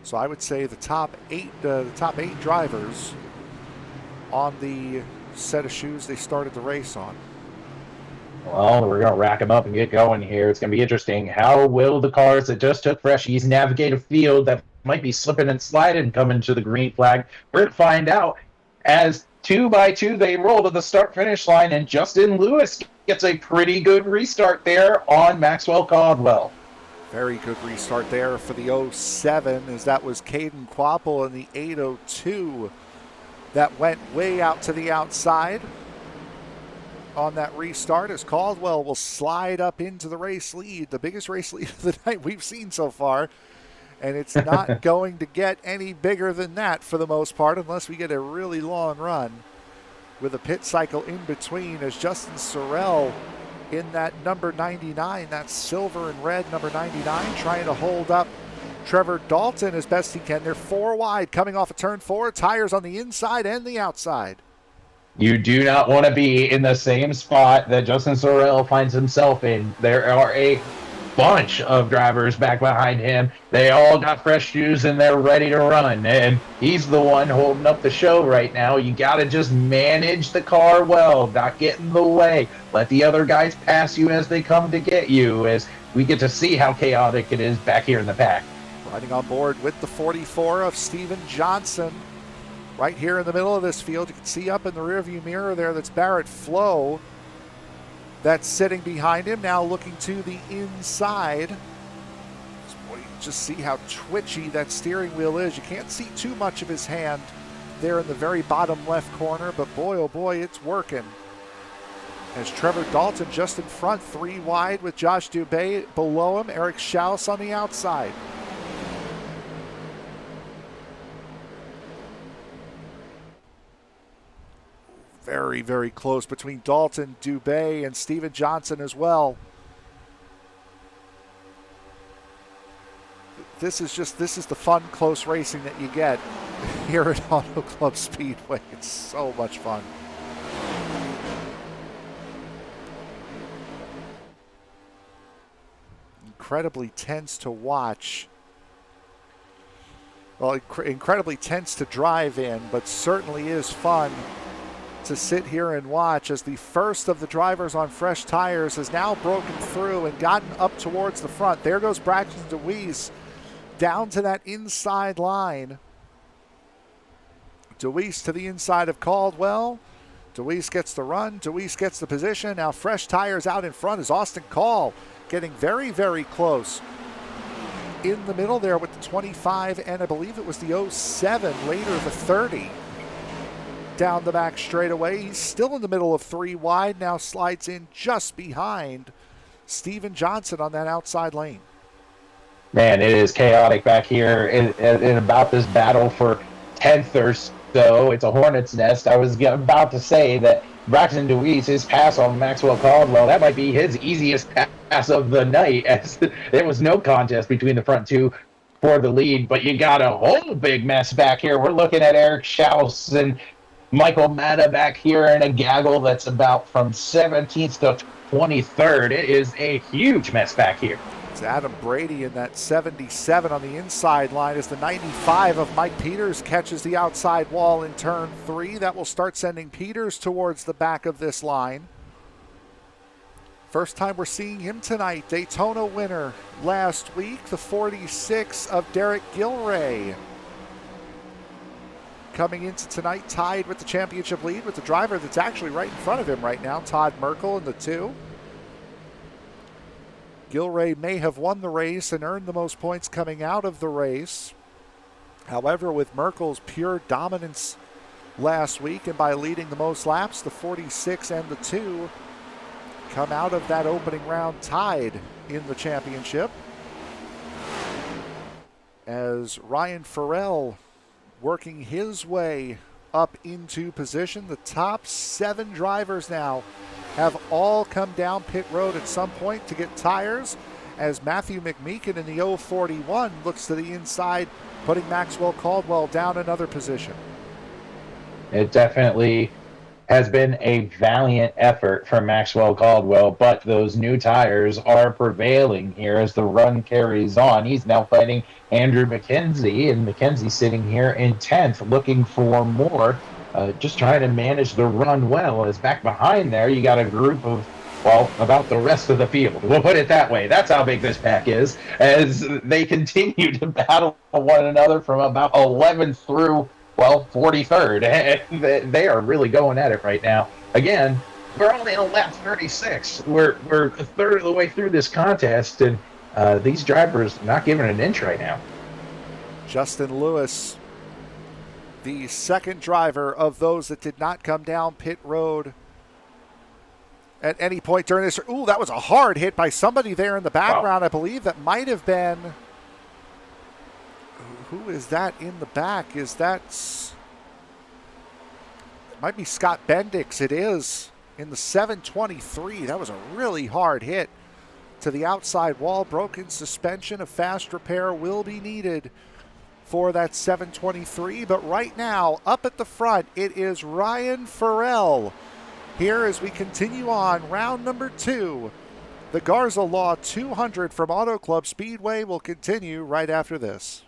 So I would say the top 8 drivers on the set of shoes they started the race on. Well, we're going to rack them up and get going here. It's going to be interesting. How will the cars that just took freshies navigate a field that might be slipping and sliding coming to the green flag? We're going to find out as 2 by 2 they roll to the start-finish line, and Justin Lewis gets a pretty good restart there on Maxwell Caldwell. Very good restart there for the 07, as that was Caden Quapple in the 802 that went way out to the outside on that restart, as Caldwell will slide up into the race lead, the biggest race lead of the night we've seen so far. And it's not going to get any bigger than that for the most part, unless we get a really long run with a pit cycle in between, as Justin Sorrell in that number 99, that silver and red number 99, trying to hold up Trevor Dalton as best he can. They're 4 wide coming off of turn 4, tires on the inside and the outside. You do not want to be in the same spot that Justin Sorrell finds himself in. There are a bunch of drivers back behind him. They all got fresh shoes and they're ready to run. And he's the one holding up the show right now. You got to just manage the car well, not get in the way. Let the other guys pass you as they come to get you, as we get to see how chaotic it is back here in the pack. Riding on board with the 44 of Steven Johnson. Right here in the middle of this field, you can see up in the rearview mirror there, that's Barrett Flo. that's sitting behind him, now looking to the inside. Boy, you just see how twitchy that steering wheel is. You can't see too much of his hand there in the very bottom left corner, but boy, oh boy, it's working. As Trevor Dalton just in front, 3 wide with Josh Dubé below him, Eric Schaus on the outside. Very, very close between Dalton, Dubé, and Steven Johnson as well. This is the fun, close racing that you get here at Auto Club Speedway. It's so much fun. Incredibly tense to watch. Well, incredibly tense to drive in, but certainly is fun to sit here and watch as the first of the drivers on fresh tires has now broken through and gotten up towards the front. There goes Braxton DeWeese down to that inside line. DeWeese to the inside of Caldwell. DeWeese gets the run. DeWeese gets the position. Now fresh tires out in front is Austin Call getting very, very close. In the middle there with the 25, and I believe it was the 07, later the 30. Down the back straightaway. He's still in the middle of 3 wide. Now slides in just behind Steven Johnson on that outside lane. Man, it is chaotic back here in about this battle for 10th or so. It's a hornet's nest. I was about to say that Braxton DeWeese, his pass on Maxwell Caldwell, that might be his easiest pass of the night, as there was no contest between the front two for the lead. But you got a whole big mess back here. We're looking at Eric Schaus and Michael Matta back here in a gaggle that's about from 17th to 23rd. It is a huge mess back here. It's Adam Brady in that 77 on the inside line as the 95 of Mike Peters catches the outside wall in turn 3. That will start sending Peters towards the back of this line. First time we're seeing him tonight. Daytona winner last week, the 46 of Derek Gilray. Coming into tonight tied with the championship lead with the driver that's actually right in front of him right now, Todd Merkel in the 2. Gilray may have won the race and earned the most points coming out of the race. However, with Merkel's pure dominance last week and by leading the most laps, the 46 and the 2 come out of that opening round tied in the championship. As Ryan Farrell working his way up into position. The top 7 drivers now have all come down pit road at some point to get tires, as Matthew McMeekin in the 041 looks to the inside, putting Maxwell Caldwell down another position. It definitely has been a valiant effort from Maxwell Caldwell, but those new tires are prevailing here as the run carries on. He's now fighting Andrew McKenzie, and McKenzie sitting here in 10th, looking for more, just trying to manage the run well. As back behind there, you got a group of, well, about the rest of the field. We'll put it that way. That's how big this pack is, as they continue to battle one another from about 11th through, well, 43rd. And they are really going at it right now. Again, we're only on lap 36. We're a third of the way through this contest, and these drivers not giving an inch right now. Justin Lewis, the second driver of those that did not come down pit road at any point during this. Ooh, that was a hard hit by somebody there in the background. Wow. I believe that might have been... Who is that in the back? It might be Scott Bendix. It is in the 723. That was a really hard hit to the outside wall. Broken suspension. A fast repair will be needed for that 723. But right now, up at the front, it is Ryan Farrell. Here as we continue on round number 2. The Garza Law 200 from Auto Club Speedway will continue right after this.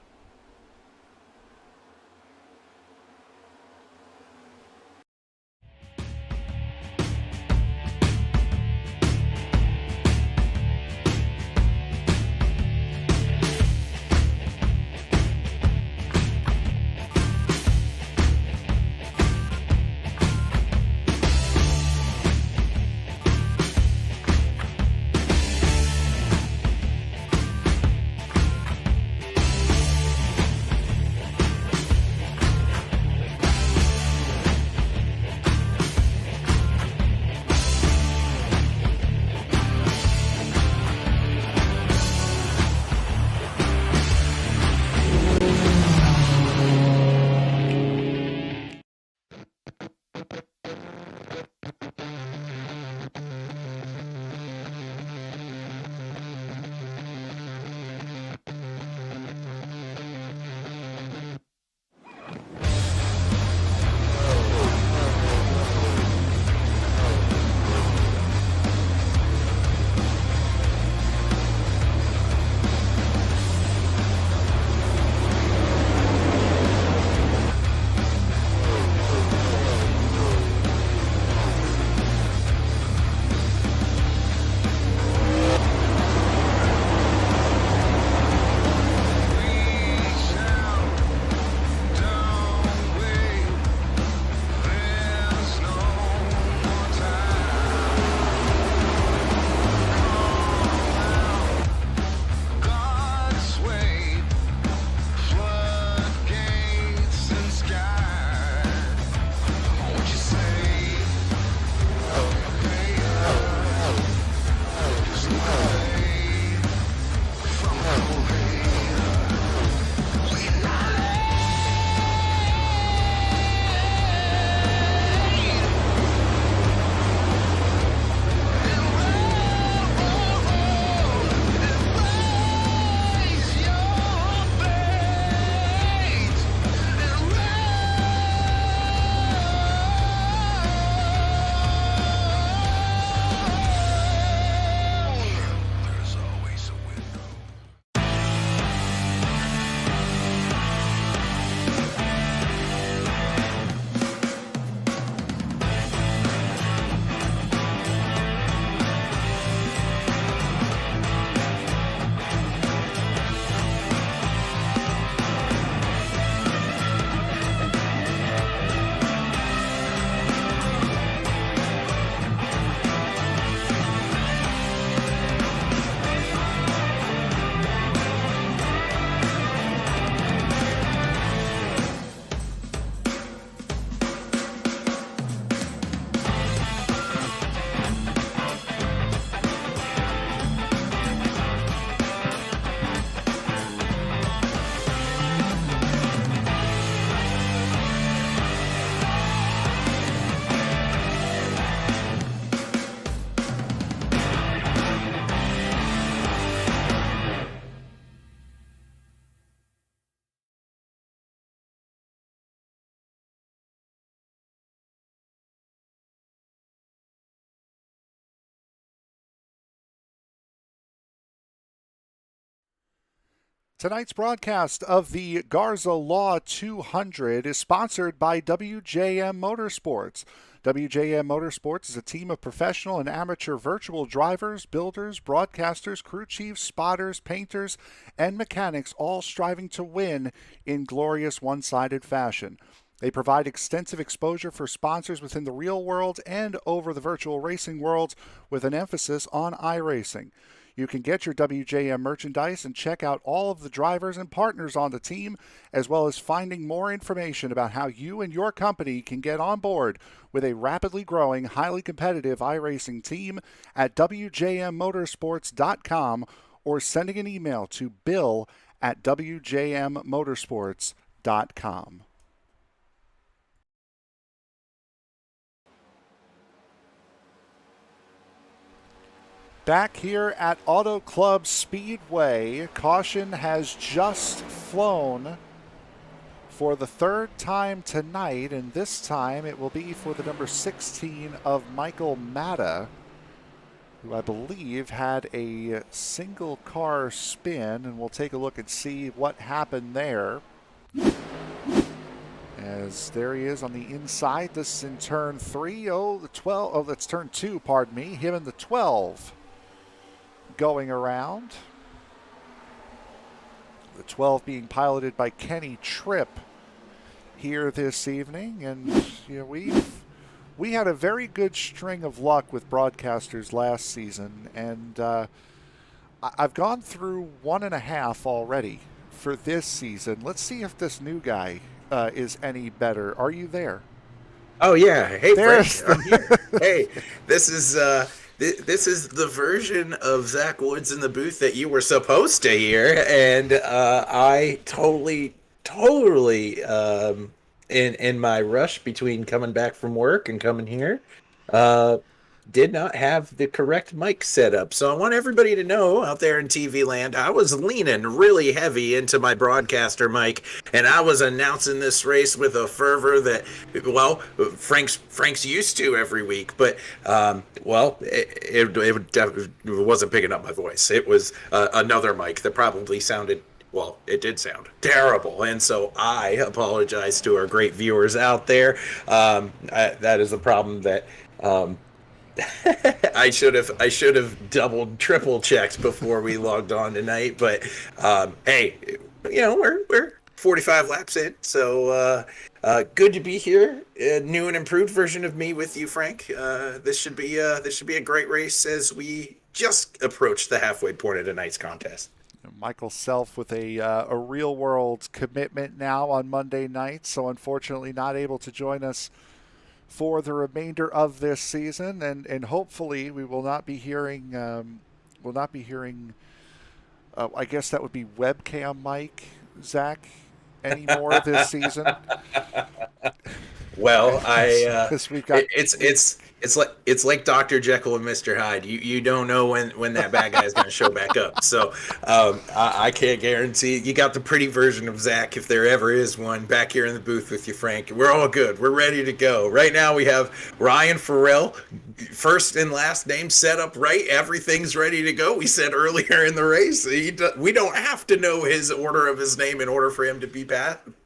Tonight's broadcast of the Garza Law 200 is sponsored by WJM Motorsports. WJM Motorsports is a team of professional and amateur virtual drivers, builders, broadcasters, crew chiefs, spotters, painters, and mechanics, all striving to win in glorious one-sided fashion. They provide extensive exposure for sponsors within the real world and over the virtual racing world, with an emphasis on iRacing. You can get your WJM merchandise and check out all of the drivers and partners on the team, as well as finding more information about how you and your company can get on board with a rapidly growing, highly competitive iRacing team at WJMmotorsports.com or sending an email to bill@WJMmotorsports.com. Back here at Auto Club Speedway, caution has just flown for the third time tonight, and this time it will be for the number 16 of Michael Matta, who I believe had a single car spin, and we'll take a look and see what happened there. As there he is on the inside. This is in turn 3. The 12. Oh, that's turn 2, pardon me. Him in the 12. Going around. The 12 being piloted by Kenny Tripp here this evening. And we had a very good string of luck with broadcasters last season. And I've gone through 1.5 already for this season. Let's see if this new guy is any better. Are you there? Oh, yeah. Hey, There's Frank, I'm here. Hey, this is the version of Zach Woods in the booth that you were supposed to hear, and I totally, in my rush between coming back from work and coming here, did not have the correct mic set up. So I want everybody to know out there in TV land, I was leaning really heavy into my broadcaster mic, and I was announcing this race with a fervor that, well, Frank's used to every week. But, it wasn't picking up my voice. It was another mic that probably sounded, well, it did sound terrible, and so I apologize to our great viewers out there. That is a problem that I should have doubled, triple checked before we logged on tonight. But hey, we're 45 laps in, so good to be here. A new and improved version of me with you, Frank. This should be a great race as we just approach the halfway point of tonight's contest. Michael Self with a real world commitment now on Monday night, so unfortunately not able to join us for the remainder of this season, and hopefully we will not be hearing I guess that would be webcam mic, Zach, anymore this season. Well, we've got it's like Dr. Jekyll and Mr. Hyde. You don't know when that bad guy is going to show back up. So I can't guarantee. You got the pretty version of Zach, if there ever is one, back here in the booth with you, Frank. We're all good. We're ready to go. Right now we have Ryan Farrell, first and last name set up right. Everything's ready to go. We said earlier in the race, we don't have to know his order of his name in order for him to be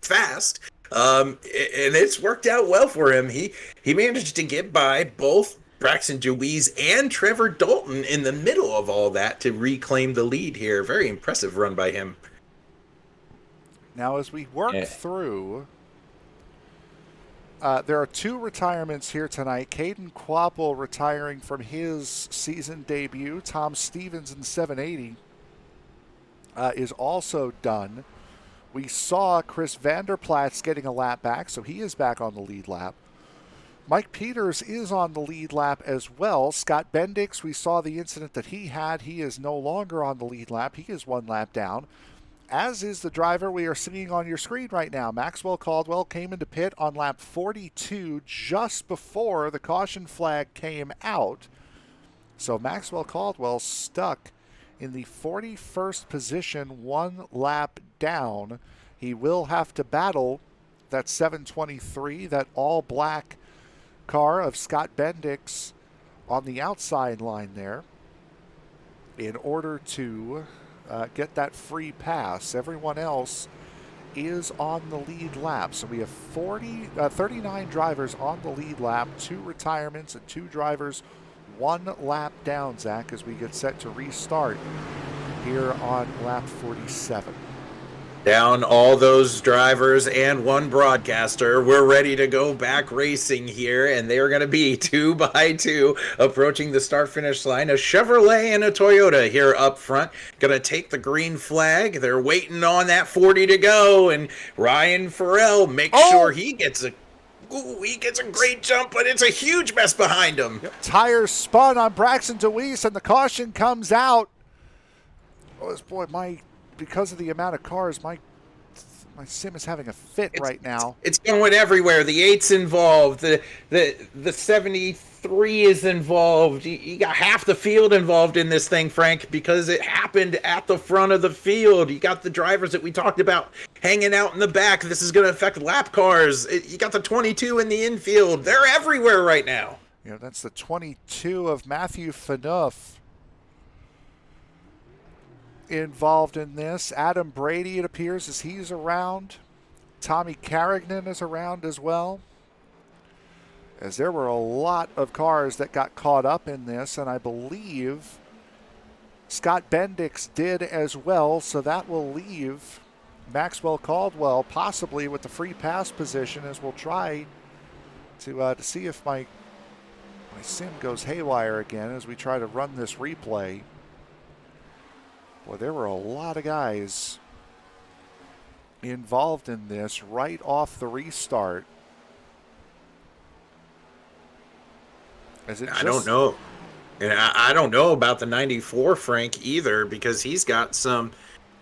fast. And it's worked out well for him. He managed to get by both Braxton Deweese and Trevor Dalton in the middle of all that to reclaim the lead here. Very impressive run by him. Now, as we work through, there are 2 retirements here tonight. Caden Quapple retiring from his season debut. Tom Stevens in 780 is also done. We saw Chris Vanderplatz getting a lap back, so he is back on the lead lap. Mike Peters is on the lead lap as well. Scott Bendix, we saw the incident that he had. He is no longer on the lead lap. He is 1 lap down, as is the driver we are seeing on your screen right now. Maxwell Caldwell came into pit on lap 42 just before the caution flag came out. So Maxwell Caldwell stuck in the 41st position, 1 lap down. He will have to battle that 723, that all-black car of Scott Bendix on the outside line there, in order to get that free pass. Everyone else is on the lead lap. So we have 39 drivers on the lead lap, 2 retirements and 2 drivers 1 lap down, Zach, as we get set to restart here on lap 47. Down all those drivers and 1 broadcaster. We're ready to go back racing here, and they're going to be 2 by 2 approaching the start-finish line. A Chevrolet and a Toyota here up front. Going to take the green flag. They're waiting on that 40 to go, and Ryan Farrell makes sure he gets a great jump, but it's a huge mess behind him. Yep. Tires spun on Braxton DeWeese, and the caution comes out. Because of the amount of cars, my sim is having a fit right now. It's going everywhere. The 8's involved. The 73 is involved. You got half the field involved in this thing, Frank, because it happened at the front of the field. You got the drivers that we talked about hanging out in the back. This is going to affect lap cars. You got the 22 in the infield. They're everywhere right now. Yeah, that's the 22 of Matthew Fanuff involved in this. Adam Brady, it appears, as he's around. Tommy Carrigan is around as well. As there were a lot of cars that got caught up in this, and I believe Scott Bendix did as well, so that will leave Maxwell Caldwell possibly with the free pass position, as we'll try to see if my sim goes haywire again as we try to run this replay. Boy, there were a lot of guys involved in this right off the restart. I don't know. And I don't know about the 94, Frank, either, because he's got some,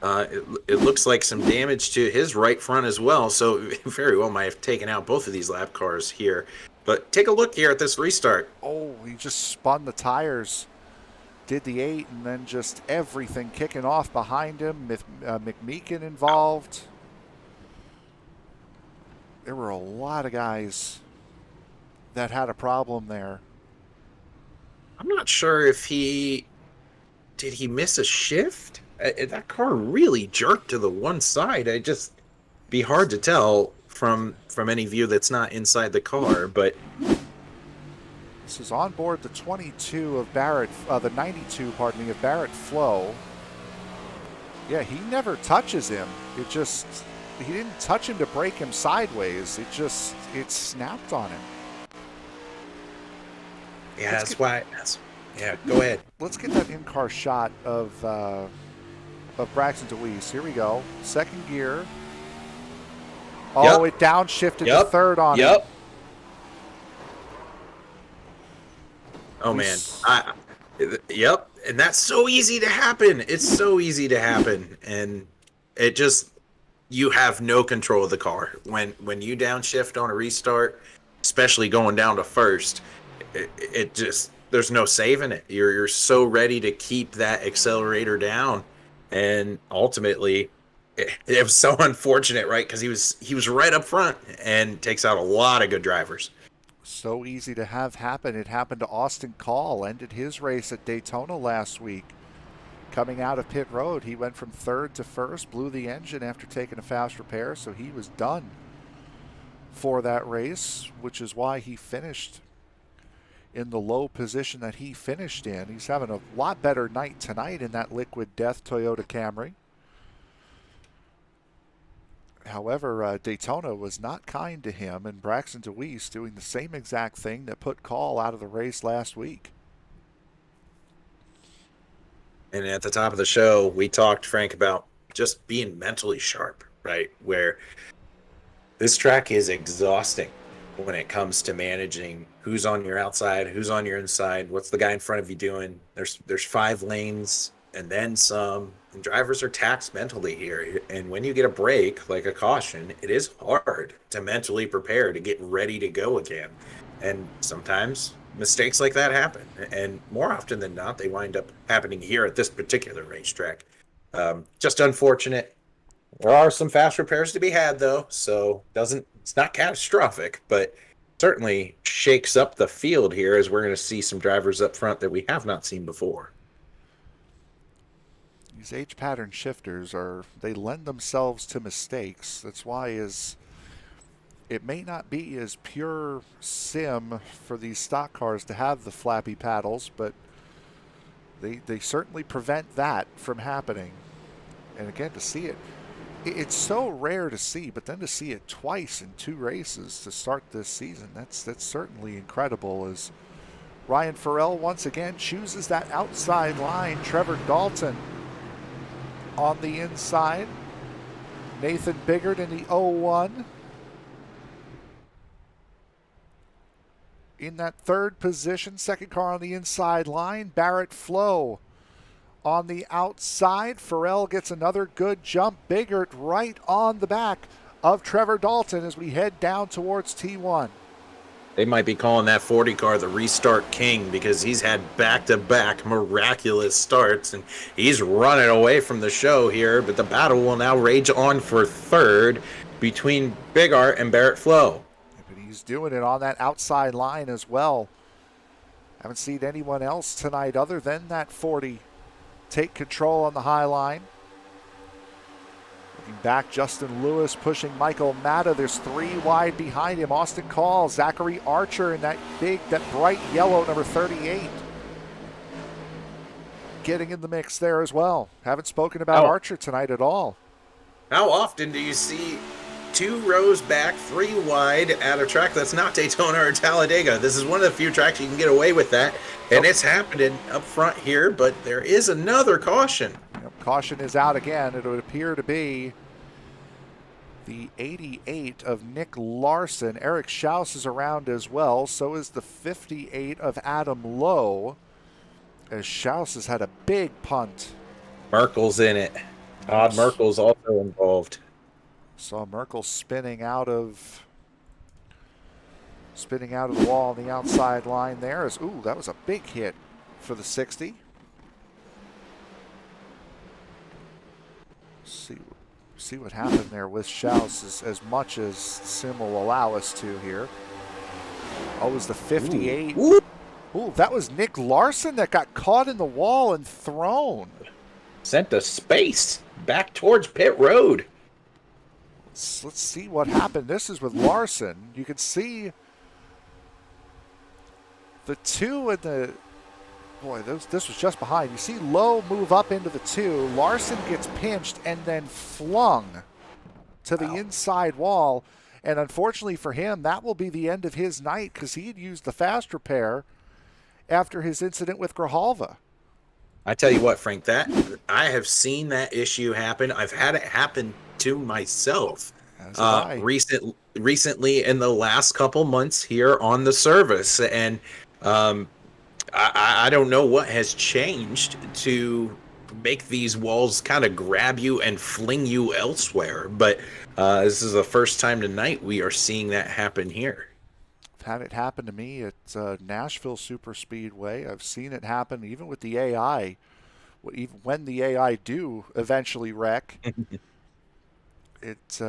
it looks like some damage to his right front as well. So very well might have taken out both of these lap cars here. But take a look here at this restart. Oh, he just spun the tires. Did the 8, and then just everything kicking off behind him. McMeekin involved. There were a lot of guys that had a problem there. I'm not sure if did he miss a shift? That car really jerked to the one side. It just be hard to tell from any view that's not inside the car, but this is on board the 22 of Barrett, the 92, pardon me, of Barrett Flo. Yeah, he never touches him. He didn't touch him to break him sideways. It snapped on him. Yeah, go ahead. Let's get that in-car shot of Braxton DeWeese. Here we go. Second gear. Oh, it downshifted to third on him. Oh, man. And that's so easy to happen. It's so easy to happen. And it just, you have no control of the car. When you downshift on a restart, especially going down to first, it just, there's no saving it. You're so ready to keep that accelerator down. And ultimately, it was so unfortunate, right? Because he was right up front and takes out a lot of good drivers. So easy to have happen. It happened to Austin Call, ended his race at Daytona last week. Coming out of pit road, he went from third to first, blew the engine after taking a fast repair, so he was done for that race, which is why he finished in the low position that he finished in. He's having a lot better night tonight in that Liquid Death Toyota Camry. However, Daytona was not kind to him, and Braxton DeWeese doing the same exact thing that put Call out of the race last week. And at the top of the show, we talked, Frank, about just being mentally sharp, right? Where this track is exhausting when it comes to managing who's on your outside, who's on your inside, what's the guy in front of you doing. There's 5 lanes and then some. And drivers are taxed mentally here. And when you get a break, like a caution, it is hard to mentally prepare to get ready to go again. And sometimes mistakes like that happen. And more often than not, they wind up happening here at this particular racetrack. Just unfortunate. There are some fast repairs to be had, though, so it's not catastrophic, but certainly shakes up the field here, as we're going to see some drivers up front that we have not seen before. These H pattern shifters they lend themselves to mistakes. That's why it may not be as pure sim for these stock cars to have the flappy paddles, but they certainly prevent that from happening. And again, to see it's so rare to see, but then to see it twice in 2 races to start this season, that's certainly incredible. As Ryan Farrell once again chooses that outside line. Trevor Dalton on the inside. Nathan Biggert in the 0-1. In that 3rd position, second car on the inside line. Barrett Flo on the outside. Farrell gets another good jump. Biggert right on the back of Trevor Dalton as we head down towards T1. They might be calling that 40 car the restart king, because he's had back-to-back miraculous starts, and he's running away from the show here, but the battle will now rage on for 3rd between Biggert and Barrett Flo. But he's doing it on that outside line as well. Haven't seen anyone else tonight other than that 40 take control on the high line. Looking back, Justin Lewis pushing Michael Matta. There's 3 wide behind him. Austin Call, Zachary Archer in that bright yellow number 38. Getting in the mix there as well. Haven't spoken about Archer tonight at all. How often do you see 2 rows back, 3 wide at a track that's not Daytona or Talladega? This is one of the few tracks you can get away with that, and it's happening up front here, but there is another caution. Yep, caution is out again. It would appear to be the 88 of Nick Larson. Eric Schaus is around as well. So is the 58 of Adam Lowe, as Schaus has had a big punt. Merkel's in it. Todd Merkel's also involved. Saw Merkel spinning out of the wall on the outside line there. Ooh, that was a big hit for the 60. See what happened there with Schaus as much as sim will allow us to here. Oh, it was the 58. Ooh, that was Nick Larson that got caught in the wall and thrown. Sent to space back towards pit road. Let's see what happened. This is with Larson. You can see the 2 and the... Boy, this was just behind. You see Lowe move up into the 2. Larson gets pinched and then flung to the inside wall. And unfortunately for him, that will be the end of his night, because he had used the fast repair after his incident with Grijalva. I tell you what, Frank, that I have seen that issue happen. I've had it happen to myself recently in the last couple months here on the service. And I don't know what has changed to make these walls kind of grab you and fling you elsewhere, but this is the first time tonight we are seeing that happen here. I've had it happen to me at Nashville Super Speedway. I've seen it happen even with the AI. Even when the AI do eventually wreck, it's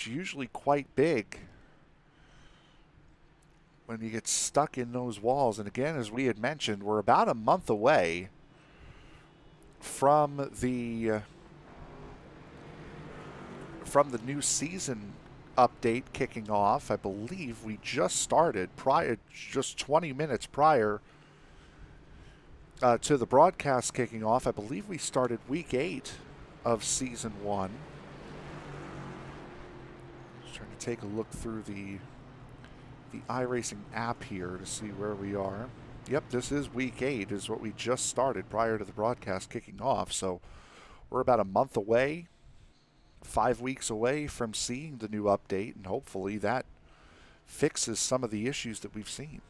usually quite big when you get stuck in those walls. And again, as we had mentioned, we're about a month away from the new season update kicking off. I believe we just started just 20 minutes prior to the broadcast kicking off. I believe we started week 8 of season 1. Just trying to take a look through the iRacing app here to see where we are. Yep, this is week 8 is what we just started prior to the broadcast kicking off. So we're about a month away, 5 weeks away from seeing the new update, and hopefully that fixes some of the issues that we've seen.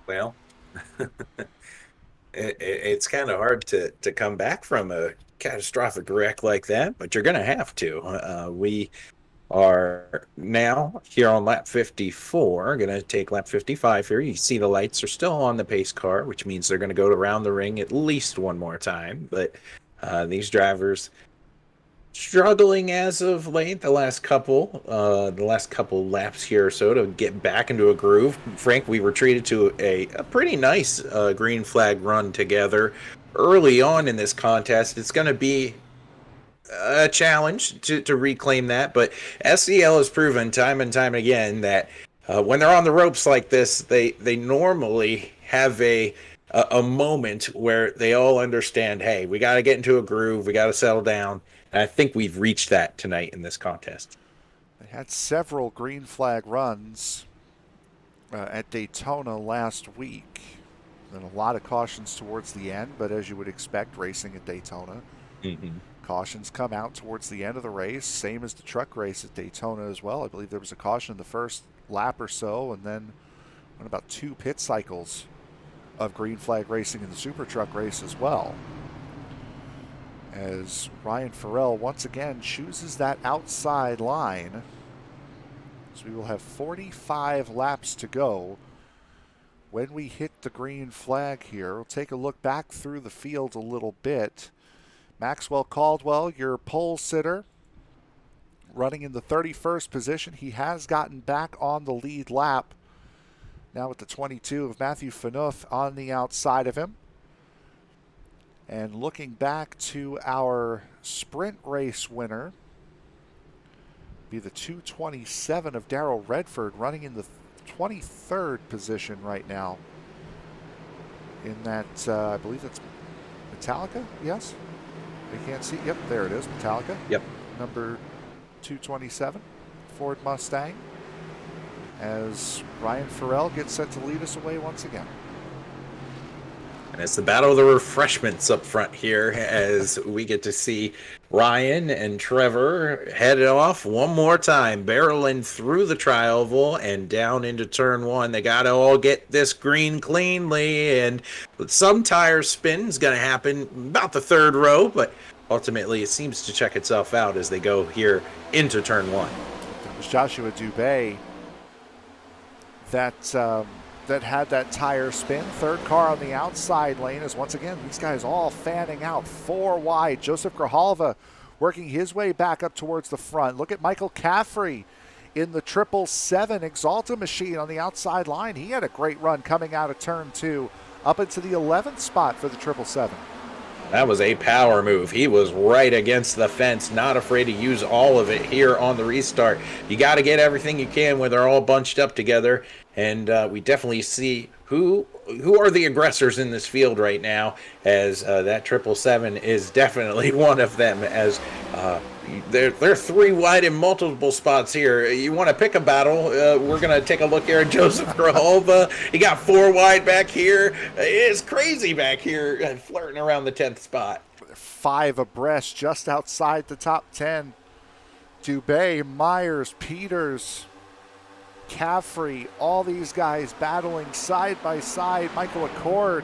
Well, it's kind of hard to come back from a catastrophic wreck like that, but you're going to have to. We are now here on lap 54, going to take lap 55 here. You see the lights are still on the pace car, which means they're going to go around the ring at least one more time. But these drivers struggling as of late, the last couple laps here or so to get back into a groove. Frank, we were treated to a pretty nice green flag run together early on in this contest. It's going to be a challenge to reclaim that, but SCL has proven time and time again that when they're on the ropes like this, they normally have a moment where they all understand, hey, we got to get into a groove, we got to settle down. And I think we've reached that tonight in this contest. They had several green flag runs at Daytona last week. And a lot of cautions towards the end, but as you would expect, racing at Daytona. Cautions come out towards the end of the race, same as the truck race at Daytona as well. I believe there was a caution in the first lap or so, and then about 2 pit cycles of green flag racing in the super truck race as well. As Ryan Farrell once again chooses that outside line. So we will have 45 laps to go when we hit the green flag here. We'll take a look back through the field a little bit. Maxwell Caldwell, your pole sitter, running in the 31st position. He has gotten back on the lead lap. Now with the 22 of Matthew Phaneuf on the outside of him. And looking back to our sprint race winner, be the 227 of Darrell Redford, running in the 23rd position right now. In that, I believe that's Metallica, yes? I can't see. Yep, there it is, Metallica. Yep. Number 227, Ford Mustang. As Ryan Farrell gets set to lead us away once again. And it's the battle of the refreshments up front here as we get to see Ryan and Trevor head off one more time, barreling through the tri-oval and down into turn 1. They got to all get this green cleanly, and some tire spin is going to happen about the 3rd row, but ultimately it seems to check itself out as they go here into turn 1. It was Joshua Dubé that had that tire spin. 3rd car on the outside lane as once again these guys all fanning out 4 wide. Joseph Grijalva working his way back up towards the front. Look at Michael Caffrey in the 777 Exalta machine on the outside line. He had a great run coming out of turn 2 up into the 11th spot for the 777. That was a power move. He was right against the fence, not afraid to use all of it here on the restart. You got to get everything you can when they're all bunched up together, and we definitely see who are the aggressors in this field right now, as that 777 is definitely one of them, as they're 3 wide in multiple spots here. You want to pick a battle, we're going to take a look here at Joseph Grijalva. He got 4 wide back here. It's crazy back here, flirting around the 10th spot. 5 abreast just outside the top 10. Dubé, Myers, Peters, Caffrey, all these guys battling side by side. Michael Acord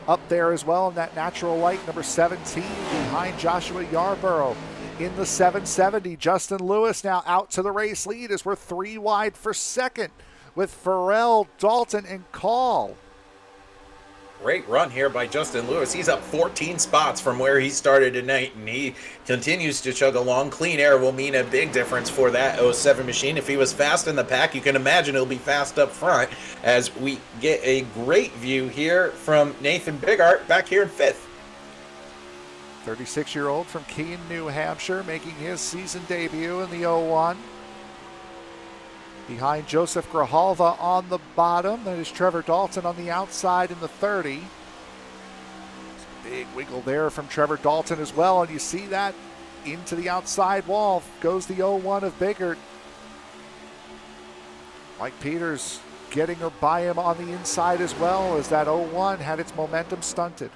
up there as well in that natural light, number 17, behind Joshua Yarborough. In the 770, Justin Lewis now out to the race lead as we're 3 wide for 2nd with Farrell, Dalton, and Call. Great run here by Justin Lewis. He's up 14 spots from where he started tonight, and he continues to chug along. Clean air will mean a big difference for that 07 machine. If he was fast in the pack, you can imagine he'll be fast up front, as we get a great view here from Nathan Bigart back here in 5th. 36-year-old from Keene, New Hampshire, making his season debut in the 01. Behind Joseph Grijalva on the bottom. That is Trevor Dalton on the outside in the 30. Big wiggle there from Trevor Dalton as well. And you see that into the outside wall goes the 01 of Bigart. Mike Peters getting her by him on the inside as well, as that 01 had its momentum stunted.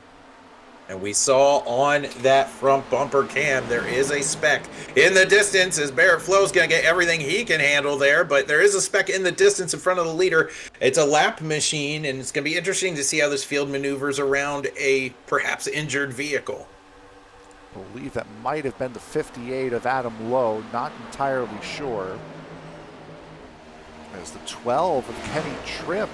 And we saw on that front bumper cam, there is a speck in the distance, as Barrett Flo's going to get everything he can handle there, but there is a speck in the distance in front of the leader. It's a lap machine, and it's going to be interesting to see how this field maneuvers around a perhaps injured vehicle. I believe that might have been the 58 of Adam Lowe, not entirely sure. As the 12 of Kenny Tripp,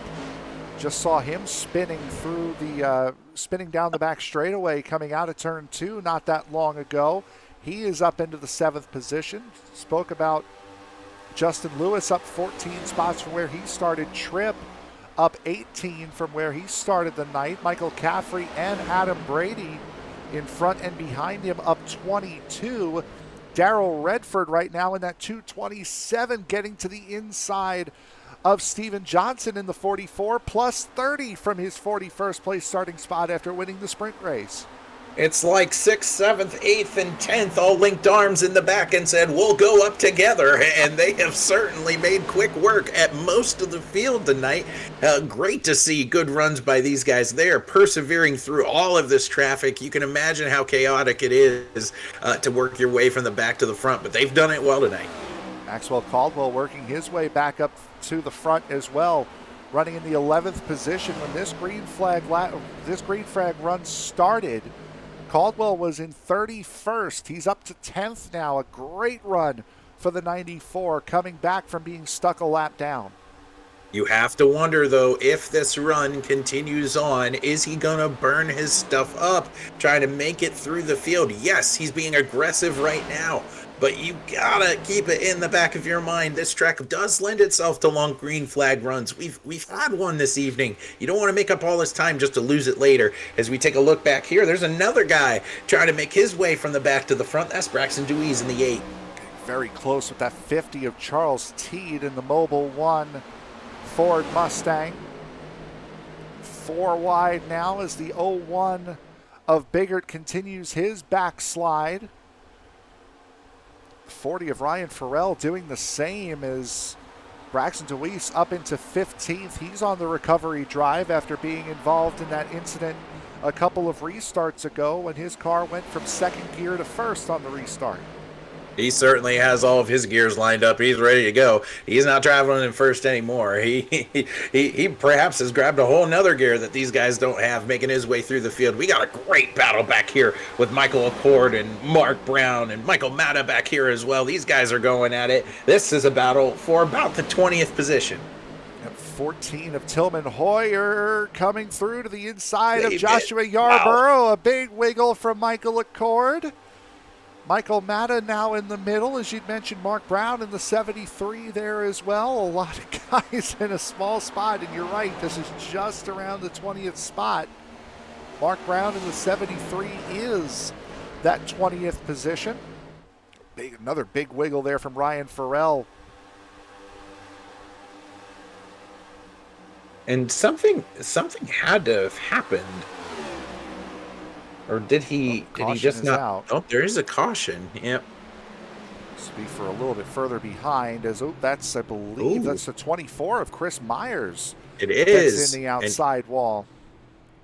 just saw him spinning through the spinning down the back straightaway coming out of turn 2 not that long ago. He is up into the 7th position. Spoke about Justin Lewis up 14 spots from where he started. Tripp up 18 from where he started the night. Michael Caffrey and Adam Brady in front and behind him up 22. Darrell Redford right now in that 227, getting to the inside of Steven Johnson in the 44, plus 30 from his 41st place starting spot after winning the sprint race. It's like 6th, 7th, 8th, and 10th all linked arms in the back and said, we'll go up together. And they have certainly made quick work at most of the field tonight. Great to see good runs by these guys. They are persevering through all of this traffic. You can imagine how chaotic it is to work your way from the back to the front, but they've done it well tonight. Maxwell Caldwell working his way back up to the front as well, running in the 11th position when this green flag run started. Caldwell was in 31st. He's up to 10th now. A great run for the 94, coming back from being stuck a lap down. You have to wonder, though, if this run continues on, is he going to burn his stuff up, trying to make it through the field? Yes, he's being aggressive right now, but you gotta keep it in the back of your mind. This track does lend itself to long green flag runs. We've had one this evening. You don't want to make up all this time just to lose it later. As we take a look back here, there's another guy trying to make his way from the back to the front. That's Braxton Dewey's in the 8. Very close with that 50 of Charles Teed in the Mobile 1 Ford Mustang. 4 wide now as the 01 of Biggert continues his backslide. 40 of Ryan Farrell doing the same as Braxton DeWeese up into 15th. He's on the recovery drive after being involved in that incident a couple of restarts ago when his car went from second gear to first on the restart. He certainly has all of his gears lined up. He's ready to go. He's not traveling in first anymore. He perhaps has grabbed a whole nother gear that these guys don't have, making his way through the field. We got a great battle back here with Michael Acord and Mark Brown and Michael Matta back here as well. These guys are going at it. This is a battle for about the 20th position. 14 of Tillman Hoyer coming through to the inside of Joshua Yarborough. Wow. A big wiggle from Michael Acord. Michael Matta now in the middle, as you'd mentioned, Mark Brown in the 73 there as well. A lot of guys in a small spot, and you're right, this is just around the 20th spot. Mark Brown in the 73 is that 20th position. Another big wiggle there from Ryan Farrell. And something had to have happened. Or did he just not? Out. Oh, there is a caution. Yep. This will be for a little bit further behind. As that's, I believe, that's the 24 of Chris Myers. It is. That's in the outside wall.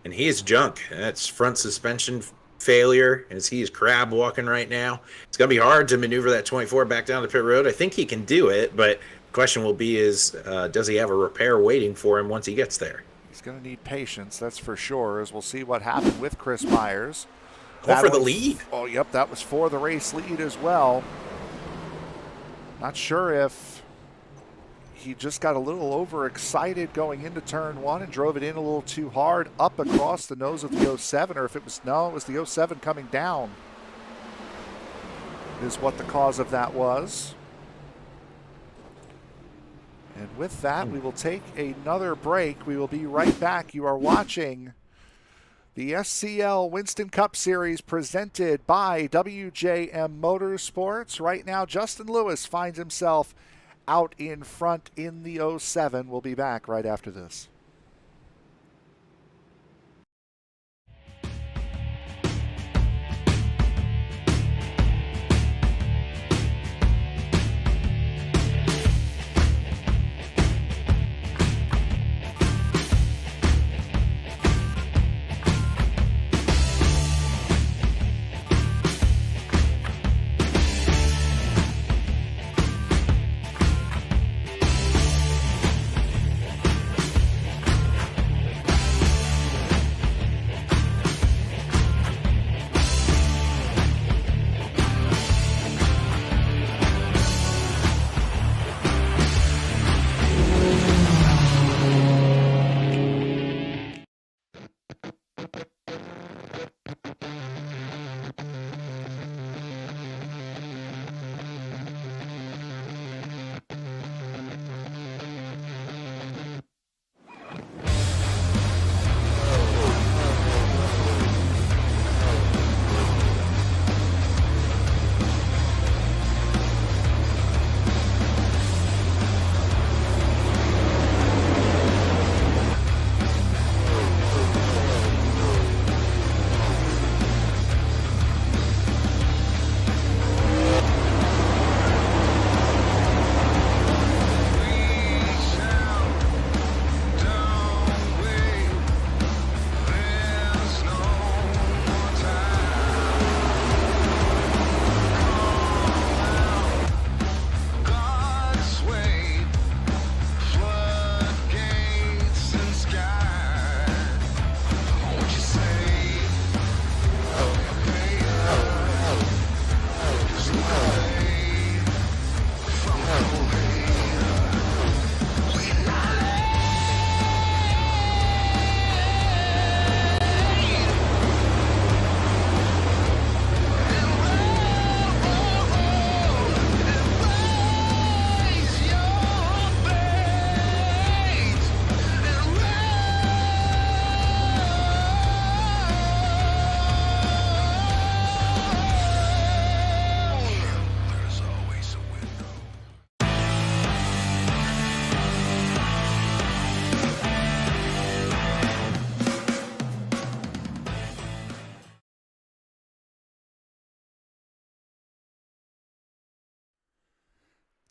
And he is junk. That's front suspension failure as he is crab walking right now. It's going to be hard to maneuver that 24 back down the pit road. I think he can do it, but the question will be is, does he have a repair waiting for him once he gets there? He's going to need patience, that's for sure, as we'll see what happened with Chris Myers. For the lead. Oh, yep, that was for the race lead as well. Not sure if he just got a little overexcited going into turn 1 and drove it in a little too hard up across the nose of the 07, or if it was the 07 coming down is what the cause of that was. And with that, we will take another break. We will be right back. You are watching the SCL Winston Cup Series presented by WJM Motorsports. Right now, Justin Lewis finds himself out in front in the 07. We'll be back right after this.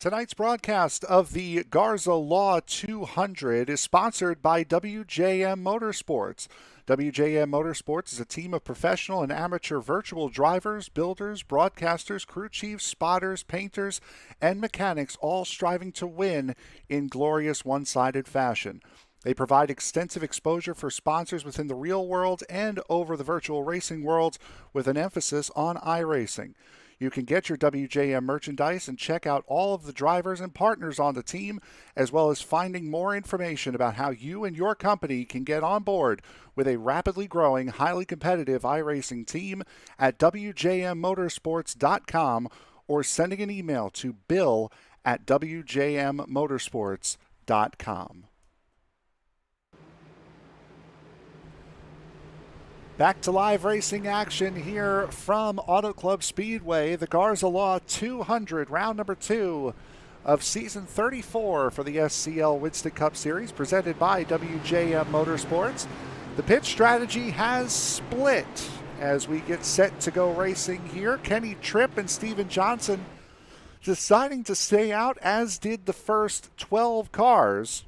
Tonight's broadcast of the Garza Law 200 is sponsored by WJM Motorsports. WJM Motorsports is a team of professional and amateur virtual drivers, builders, broadcasters, crew chiefs, spotters, painters, and mechanics, all striving to win in glorious one-sided fashion. They provide extensive exposure for sponsors within the real world and over the virtual racing worlds with an emphasis on iRacing. You can get your WJM merchandise and check out all of the drivers and partners on the team, as well as finding more information about how you and your company can get on board with a rapidly growing, highly competitive iRacing team at WJMmotorsports.com or sending an email to bill@WJMmotorsports.com. Back to live racing action here from Auto Club Speedway, the Garza Law 200, round number 2 of season 34 for the SCL Winston Cup Series, presented by WJM Motorsports. The pit strategy has split as we get set to go racing here. Kenny Tripp and Steven Johnson deciding to stay out, as did the first 12 cars.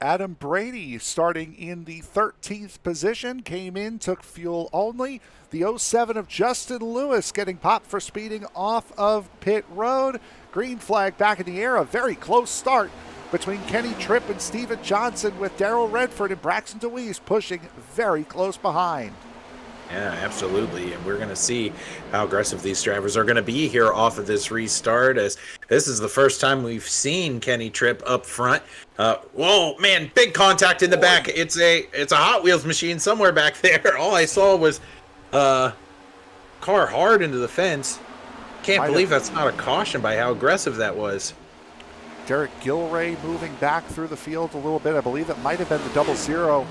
Adam Brady starting in the 13th position, came in, took fuel only. The 07 of Justin Lewis getting popped for speeding off of pit road. Green flag back in the air, a very close start between Kenny Tripp and Steven Johnson, with Darrell Redford and Braxton DeWeese pushing very close behind. Yeah, absolutely. And we're going to see how aggressive these drivers are going to be here off of this restart, as this is the first time we've seen Kenny Tripp up front. Whoa, man, big contact in the back. It's a Hot Wheels machine somewhere back there. All I saw was car hard into the fence. Can't believe that's not a caution by how aggressive that was. Derek Gilray moving back through the field a little bit. I believe that might have been the 00.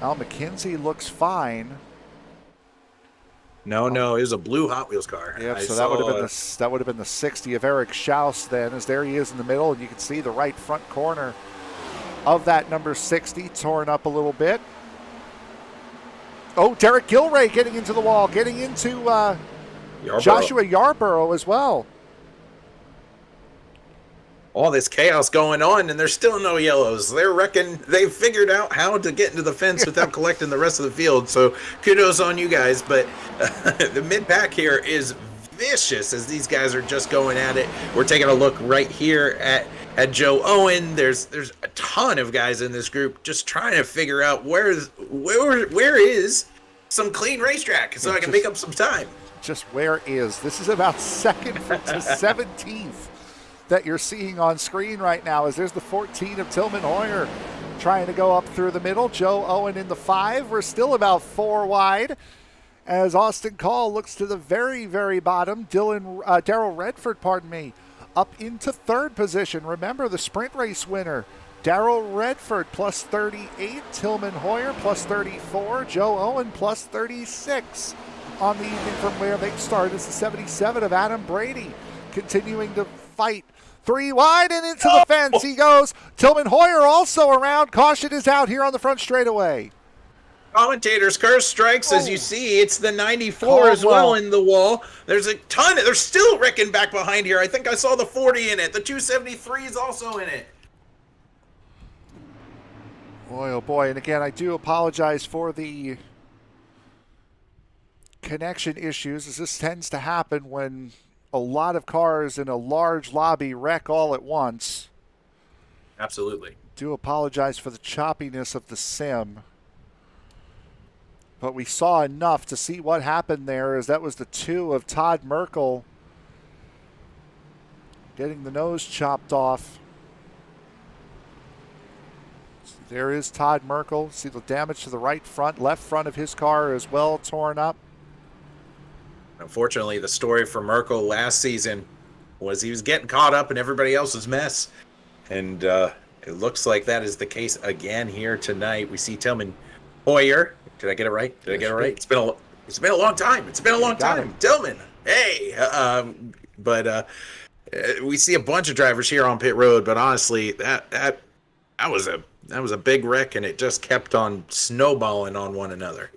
Al McKenzie looks fine. No, it was a blue Hot Wheels car. Yep, so that would have been the 60 of Eric Schaus then, as there he is in the middle, and you can see the right front corner of that number 60 torn up a little bit. Oh, Derek Gilray getting into the wall, getting into Joshua Yarborough as well. All this chaos going on, and there's still no yellows. They've figured out how to get into the fence without collecting the rest of the field, so kudos on you guys. But the mid-pack here is vicious as these guys are just going at it. We're taking a look right here at Joe Owen. There's a ton of guys in this group just trying to figure out where is some clean racetrack so I can make up some time. Just where is? This is about second to 17th. That you're seeing on screen right now, as there's the 14 of Tillman Hoyer trying to go up through the middle. Joe Owen in the 5. We're still about 4 wide as Austin Call looks to the very, very bottom. Darrell Redford, up into 3rd position. Remember, the sprint race winner, Darrell Redford plus 38, Tillman Hoyer plus 34, Joe Owen plus 36 on the evening from where they start is the 77 of Adam Brady, continuing to fight. 3 wide and into the fence he goes. Tillman Hoyer also around. Caution is out here on the front straightaway. Commentators curse strikes. As you see, it's the 94 as well in the wall. There's a ton. They're still wrecking back behind here. I think I saw the 40 in it. The 273 is also in it. Boy, oh boy. And again, I do apologize for the connection issues, as this tends to happen when a lot of cars in a large lobby wreck all at once. Absolutely. Do apologize for the choppiness of the sim. But we saw enough to see what happened there, as that was the 2 of Todd Merkel getting the nose chopped off. So there is Todd Merkel. See the damage to the right front, left front of his car as well, torn up. Unfortunately, the story for Merkel last season was he was getting caught up in everybody else's mess. And it looks like that is the case again here tonight. We see Tillman Hoyer. Did I get it right? Did I get it right? It's been a long time. It's been a long time. Tillman, hey. But we see a bunch of drivers here on pit road. But honestly, that was a big wreck, and it just kept on snowballing on one another.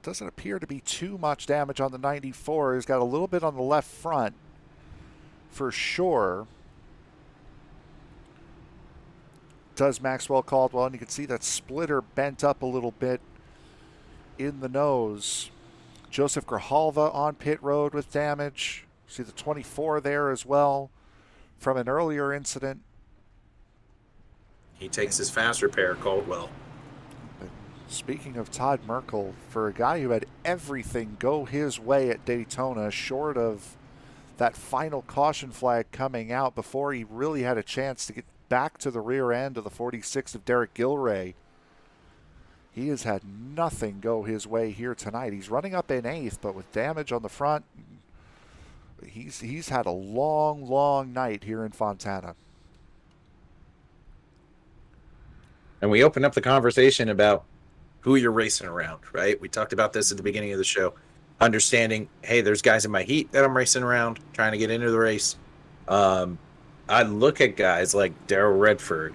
Doesn't appear to be too much damage on the 94. He's got a little bit on the left front. for sure. Does Maxwell Caldwell, and you can see that splitter bent up a little bit in the nose. Joseph Grijalva on pit road with damage. See the 24 there as well from an earlier incident. He takes his fast repair, Caldwell. But speaking of Todd Merkel, for a guy who had everything go his way at Daytona, short of that final caution flag coming out before he really had a chance to get back to the rear end of the 46 of Derek Gilray, he has had nothing go his way here tonight. He's running up in 8th, but with damage on the front, he's had a long, long night here in Fontana. And we open up the conversation about who you're racing around, right? We talked about this at the beginning of the show. Understanding, hey, there's guys in my heat that I'm racing around, trying to get into the race. I look at guys like Darrell Redford,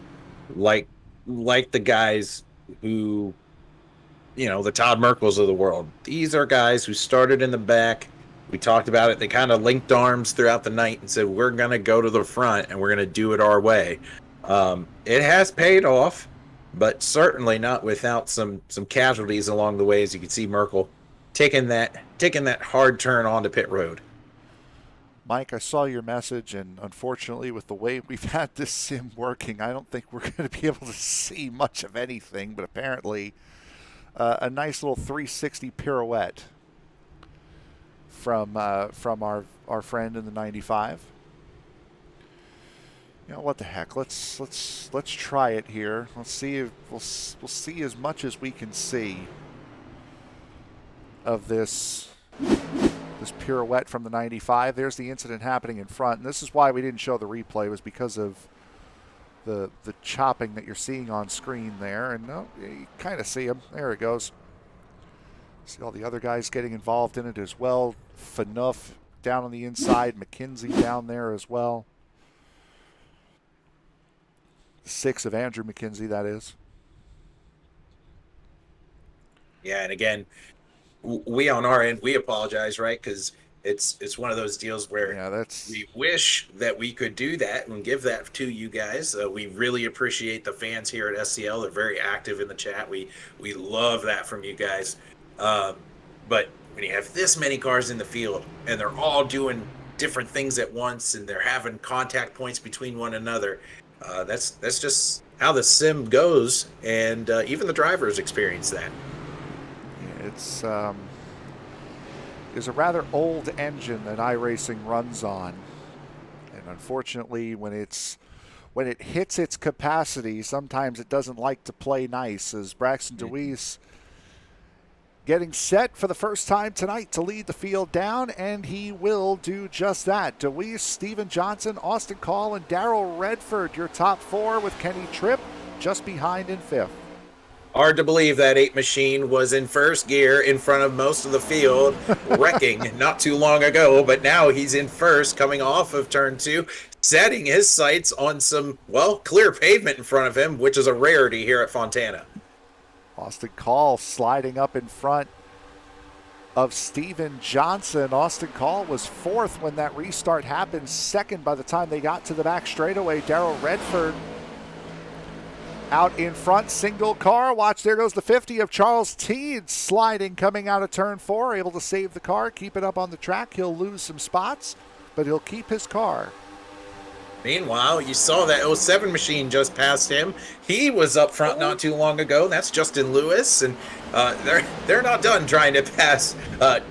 like the guys who, you know, the Todd Merkels of the world. These are guys who started in the back. We talked about it. They kind of linked arms throughout the night and said, we're going to go to the front and we're going to do it our way. It has paid off, but certainly not without some casualties along the way. As you can see, Merkel taking that hard turn onto pit road. Mike, I saw your message, and unfortunately, with the way we've had this sim working, I don't think we're going to be able to see much of anything, but apparently a nice little 360 pirouette from our friend in the 95. You know what the heck? Let's try it here. Let's see if we'll see as much as we can see of this pirouette from the 95. There's the incident happening in front, and this is why we didn't show the replay, was because of the chopping that you're seeing on screen there. And you kind of see him. There it goes. See all the other guys getting involved in it as well. Fanuff down on the inside, McKenzie down there as well. 6 of Andrew McKenzie, that is. Yeah, and again, we on our end, we apologize, right? Because it's one of those deals where we wish that we could do that and give that to you guys. We really appreciate the fans here at SCL. They're very active in the chat. We love that from you guys. But when you have this many cars in the field and they're all doing different things at once and they're having contact points between one another, that's just how the sim goes, and even the drivers experience that. It's a rather old engine that iRacing runs on, and unfortunately, when it hits its capacity, sometimes it doesn't like to play nice. As Braxton DeWeese getting set for the first time tonight to lead the field down, and he will do just that. DeWeese, Steven Johnson, Austin Call, and Darrell Redford, your top 4, with Kenny Tripp just behind in 5th. Hard to believe that 8 machine was in first gear in front of most of the field, wrecking not too long ago, but now he's in first, coming off of turn 2, setting his sights on some, clear pavement in front of him, which is a rarity here at Fontana. Austin Call sliding up in front of Steven Johnson. Austin Call was 4th when that restart happened, 2nd by the time they got to the back straightaway. Darrell Redford out in front, single car. Watch, there goes the 50 of Charles Teed sliding, coming out of turn 4, able to save the car, keep it up on the track. He'll lose some spots, but he'll keep his car. Meanwhile, you saw that 07 machine just passed him. He was up front not too long ago. That's Justin Lewis, and they're not done trying to pass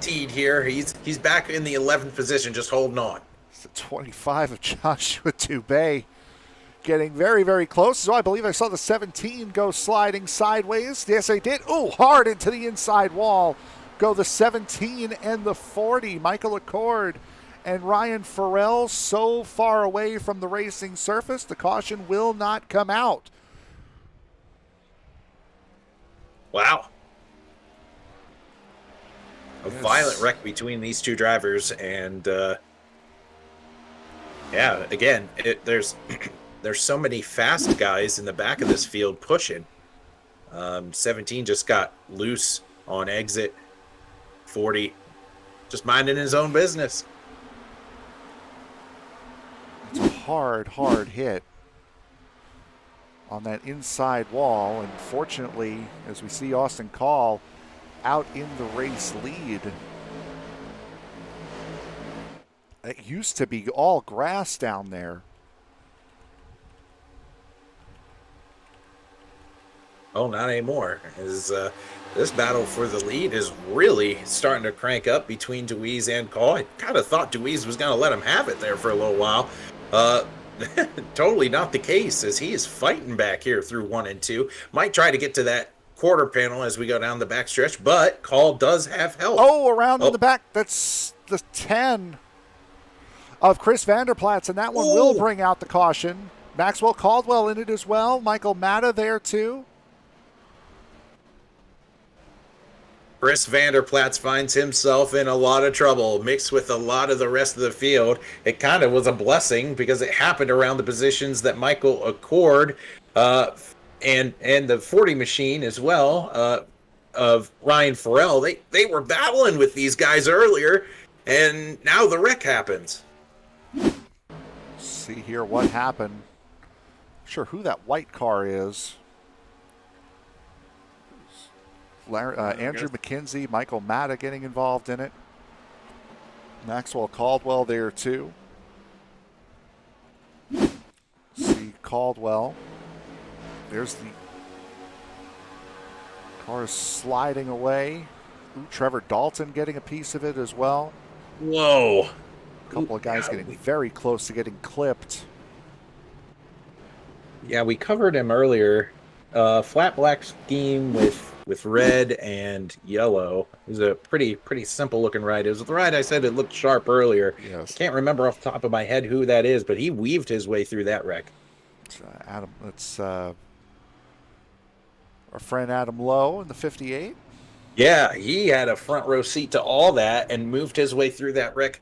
Teed here. He's back in the 11th position, just holding on. It's the 25 of Joshua Dubé getting very, very close. So I believe I saw the 17 go sliding sideways. Yes, I did. Oh, hard into the inside wall. Go the 17 and the 40. Michael Acord and Ryan Farrell so far away from the racing surface, the caution will not come out. Wow. A violent wreck between these two drivers, and again, there's so many fast guys in the back of this field pushing. 17 just got loose on exit. 40 just minding his own business. hard hit on that inside wall. And fortunately, as we see Austin Call out in the race lead, it used to be all grass down there. Oh, not anymore. This battle for the lead is really starting to crank up between Deweese and Call. I kind of thought Deweese was going to let him have it there for a little while. Totally not the case, as he is fighting back here through 1 and 2. Might try to get to that quarter panel as we go down the backstretch, but Call does have help. Oh, around in the back. That's the 10 of Chris Vanderplatz, and that one will bring out the caution. Maxwell Caldwell in it as well. Michael Matta there too. Chris Vanderplatz finds himself in a lot of trouble, mixed with a lot of the rest of the field. It kind of was a blessing because it happened around the positions that Michael Acord and the 40 machine as well of Ryan Farrell. They were battling with these guys earlier, and now the wreck happens. See here what happened. Not sure who that white car is. Andrew McKenzie, Michael Matta getting involved in it. Maxwell Caldwell there too. See Caldwell. There's the car sliding away. Ooh, Trevor Dalton getting a piece of it as well. Whoa. A couple of guys getting very close to getting clipped. Yeah, we covered him earlier. Flat black scheme with red and yellow. It was a pretty simple looking ride. It was the ride I said it looked sharp earlier. Yes. Can't remember off the top of my head who that is, but he weaved his way through that wreck. It's our friend Adam Lowe in the 58. Yeah, he had a front row seat to all that and moved his way through that wreck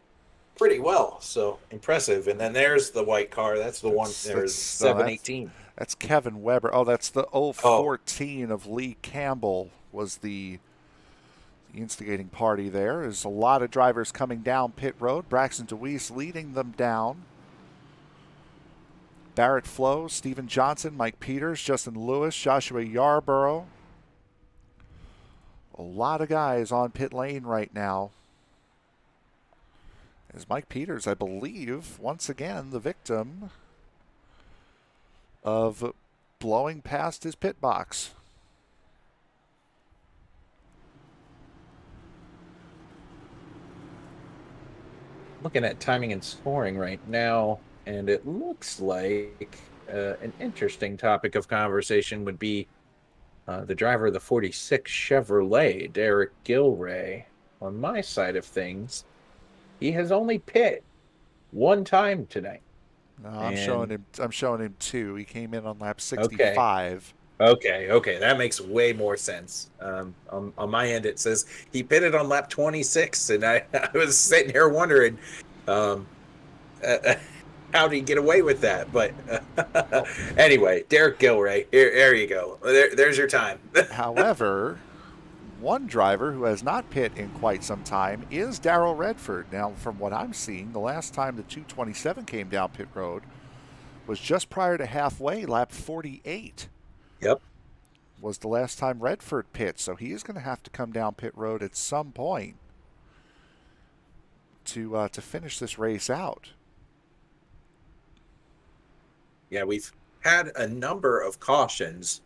pretty well. So impressive. And then there's the white car. That's the one. There's 718. That's Kevin Weber. Oh, that's the 014 of Lee Campbell was the instigating party there. There's a lot of drivers coming down pit road. Braxton Deweese leading them down. Barrett Flo, Steven Johnson, Mike Peters, Justin Lewis, Joshua Yarborough. A lot of guys on pit lane right now. As Mike Peters, I believe, once again, the victim of blowing past his pit box. Looking at timing and scoring right now, and it looks like an interesting topic of conversation would be the driver of the 46 Chevrolet, Derek Gilray. On my side of things, he has only pit one time tonight. No, I'm showing him 2. He came in on lap 65. Okay, that makes way more sense. On my end, it says he pitted on lap 26, and I was sitting here wondering how did he get away with that? But anyway, Derek Gilray, there you go. There's your time. However, one driver who has not pit in quite some time is Darrell Redford. Now, from what I'm seeing, the last time the 227 came down pit road was just prior to halfway, lap 48. Yep. Was the last time Redford pit, so he is going to have to come down pit road at some point to finish this race out. Yeah, we've had a number of cautions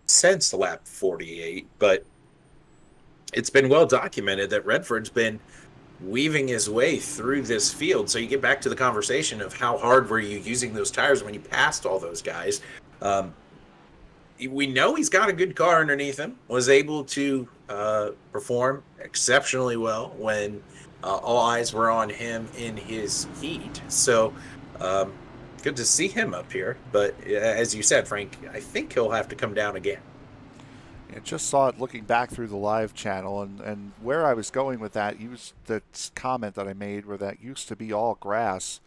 since lap 48, but it's been well documented that Redford's been weaving his way through this field. So you get back to the conversation of how hard were you using those tires when you passed all those guys. We know he's got a good car underneath him, was able to perform exceptionally well when all eyes were on him in his heat. So good to see him up here. But as you said, Frank, I think he'll have to come down again. I just saw it looking back through the live channel, and where I was going with that, that comment that I made where that used to be all grass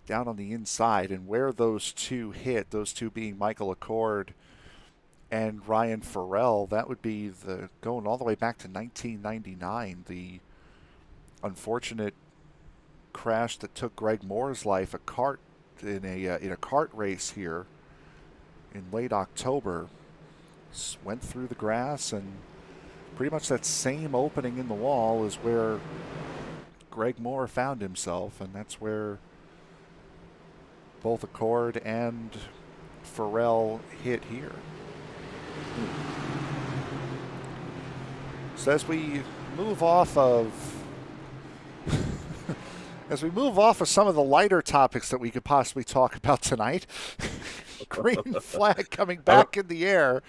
down on the inside, and where those two hit, those two being Michael Acord and Ryan Farrell, that would be going all the way back to 1999, the unfortunate crash that took Greg Moore's life. A cart in a kart race here in late October. Went through the grass, and pretty much that same opening in the wall is where Greg Moore found himself, and that's where both Acord and Farrell hit here. So as we move off of some of the lighter topics that we could possibly talk about tonight, green flag coming back in the air.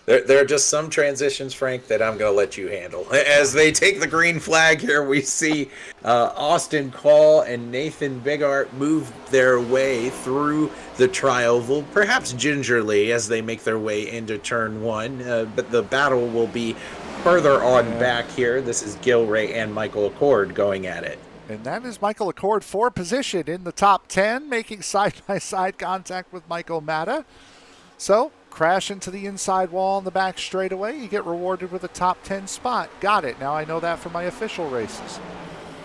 There are just some transitions, Frank, that I'm going to let you handle. As they take the green flag here, we see Austin Call and Nathan Bigart move their way through the tri-oval, perhaps gingerly as they make their way into turn one. But the battle will be further on back here. This is Gilray and Michael Acord going at it. And that is Michael Acord for position in the top 10, making side-by-side contact with Michael Matta. So, crash into the inside wall on the back straightaway. You get rewarded with a top 10 spot. Got it. Now I know that for my official races.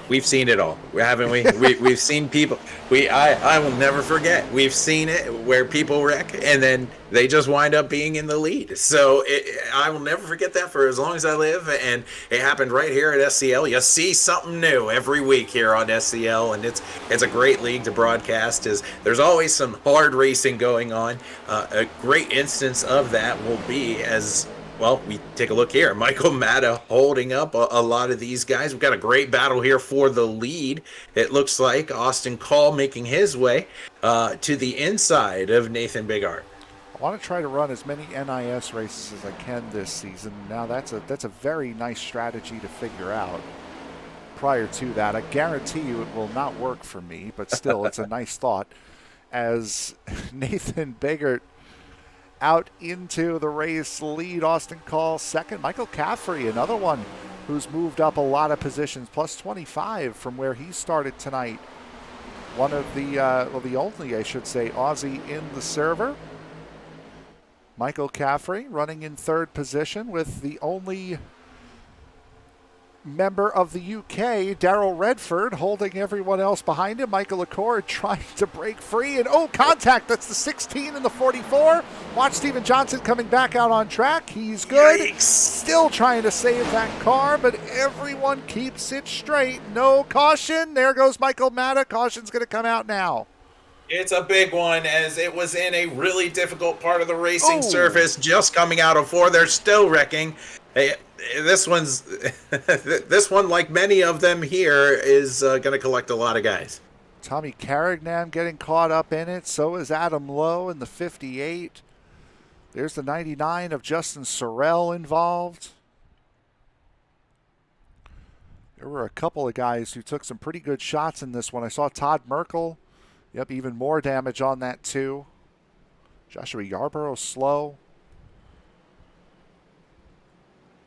We've seen it all, haven't we? We've seen people. I will never forget. We've seen it where people wreck and then they just wind up being in the lead. So I will never forget that for as long as I live. And it happened right here at SCL. You see something new every week here on SCL, and it's a great league to broadcast. There's always some hard racing going on. A great instance of that will be well, we take a look here. Michael Matta holding up a lot of these guys. We've got a great battle here for the lead. It looks like Austin Call making his way to the inside of Nathan Bigart. I want to try to run as many NIS races as I can this season. Now that's a very nice strategy to figure out. Prior to that, I guarantee you it will not work for me, but still, it's a nice thought. As Nathan Bigart out into the race lead, Austin Call second. Michael Caffrey, another one who's moved up a lot of positions, plus 25 from where he started tonight. One of the only, I should say, Aussie in the server. Michael Caffrey running in third position with the only member of the UK, Daryl Redford, holding everyone else behind him. Michael Acord trying to break free, and contact. That's the 16 and the 44. Watch Steven Johnson coming back out on track. He's good. Yikes. Still trying to save that car, but everyone keeps it straight. No caution. There goes Michael Matta. Caution's going to come out now. It's a big one, as it was in a really difficult part of the racing surface, just coming out of four. They're still wrecking. This one, like many of them here, is going to collect a lot of guys. Tommy Carignan getting caught up in it. So is Adam Lowe in the 58. There's the 99 of Justin Sorrell involved. There were a couple of guys who took some pretty good shots in this one. I saw Todd Merkel. Yep, even more damage on that too. Joshua Yarborough slow.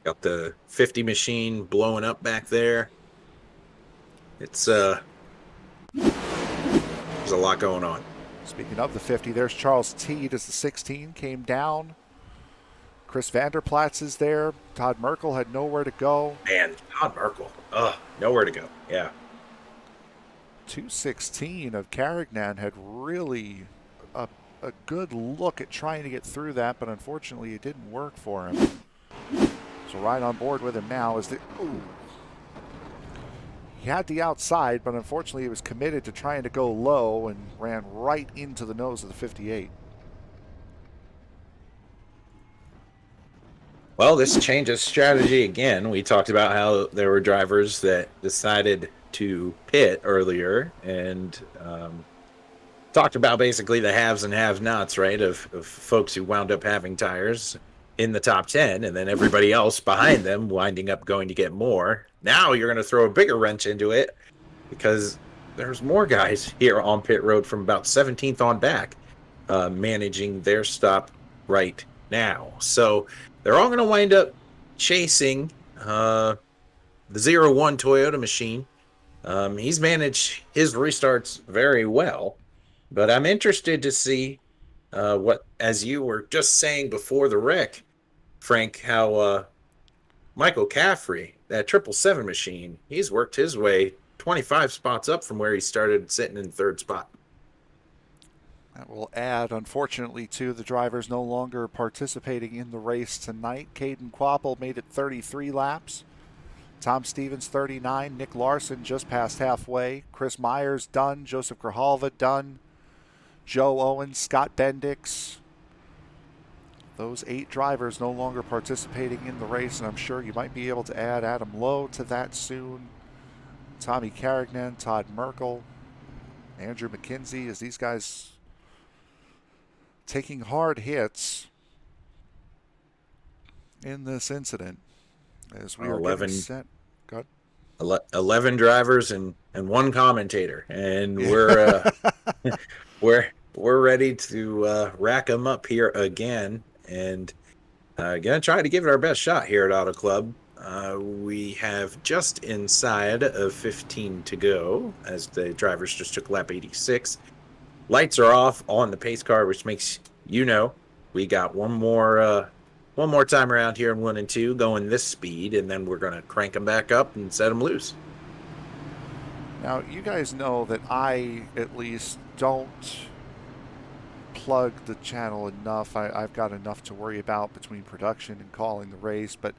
Got the 50 machine blowing up back there. It's there's a lot going on. Speaking of the 50, there's Charles Teed as the 16 came down. Chris Vanderplatz is there. Todd Merkel had nowhere to go. Man, Todd Merkel. Nowhere to go. Yeah. 216 of Carignan had really a good look at trying to get through that, but unfortunately it didn't work for him. So right on board with him now is he had the outside, but unfortunately he was committed to trying to go low and ran right into the nose of the 58. Well, this changes strategy again. We talked about how there were drivers that decided to pit earlier, and talked about basically the haves and have-nots, right, of folks who wound up having tires in the top 10, and then everybody else behind them winding up going to get more. Now you're going to throw a bigger wrench into it because there's more guys here on pit road from about 17th on back managing their stop right now. So they're all going to wind up chasing the 01 Toyota machine. He's managed his restarts very well, but I'm interested to see what, as you were just saying before the wreck, Frank, how Michael Caffrey, that 777 machine, he's worked his way 25 spots up from where he started, sitting in third spot. That will add, unfortunately, to the drivers no longer participating in the race tonight. Caden Quapple made it 33 laps. Tom Stevens 39. Nick Larson just past halfway. Chris Myers done. Joseph Grijalva done. Joe Owens, Scott Bendix. Those 8 drivers no longer participating in the race, and I'm sure you might be able to add Adam Lowe to that soon. Tommy Carignan, Todd Merkel, Andrew McKenzie, as these guys taking hard hits in this incident as we are 11 getting set. Go ahead. 11 drivers and one commentator, and we're we're ready to rack them up here again, and gonna try to give it our best shot here at Auto Club. We have just inside of 15 to go as the drivers just took lap 86. Lights are off on the pace car, which makes we got one more time around here in 1 and 2 going this speed, and then we're going to crank them back up and set them loose. Now, you guys know that I, at least, don't plug the channel enough. I've got enough to worry about between production and calling the race, but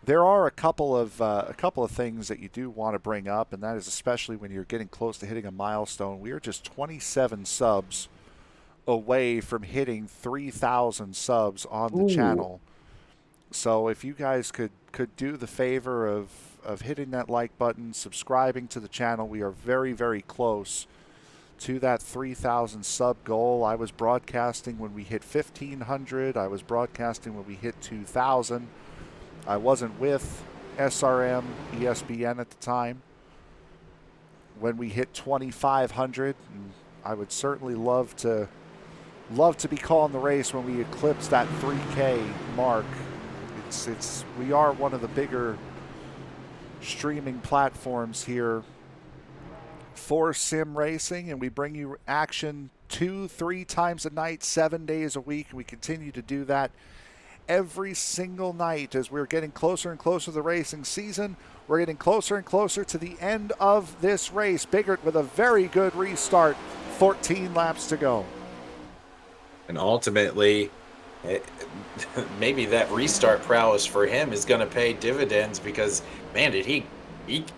there are a couple of things that you do want to bring up, and that is especially when you're getting close to hitting a milestone. We are just 27 subs away from hitting 3,000 subs on the channel. So if you guys could do the favor of hitting that like button, subscribing to the channel, we are very, very close to that 3,000 sub goal. I was broadcasting when we hit 1,500. I was broadcasting when we hit 2,000. I wasn't with SRM ESPN at the time when we hit 2,500. I would certainly love to be calling the race when we eclipse that 3K mark. We are one of the bigger streaming platforms here for sim racing, and we bring you action 2-3 times a night, 7 days a week, and we continue to do that every single night as we're getting closer and closer to the racing season. We're getting closer and closer to the end of this race. Biggert with a very good restart, 14 laps to go. And ultimately, maybe that restart prowess for him is going to pay dividends because, man, he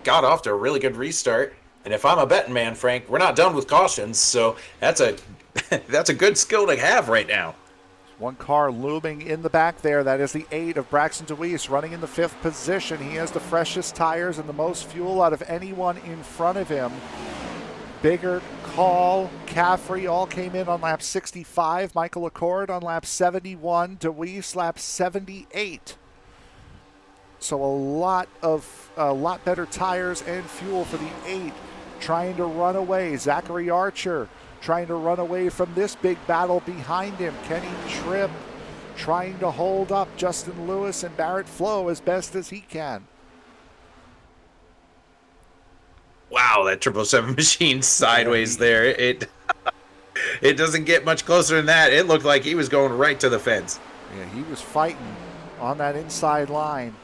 got off to a really good restart. And if I'm a betting man, Frank, we're not done with cautions, so that's a good skill to have right now. One car looming in the back there. That is the 8 of Braxton DeWeese running in the 5th position. He has the freshest tires and the most fuel out of anyone in front of him. Biggert, Call, Caffrey all came in on lap 65. Michael Acord on lap 71. DeWeese lap 78. So a lot better tires and fuel for the 8 trying to run away. Zachary Archer trying to run away from this big battle behind him. Kenny Tripp trying to hold up Justin Lewis and Barrett Flo as best as he can. Wow, that 777 machine sideways there. It doesn't get much closer than that. It looked like he was going right to the fence. Yeah, he was fighting on that inside line.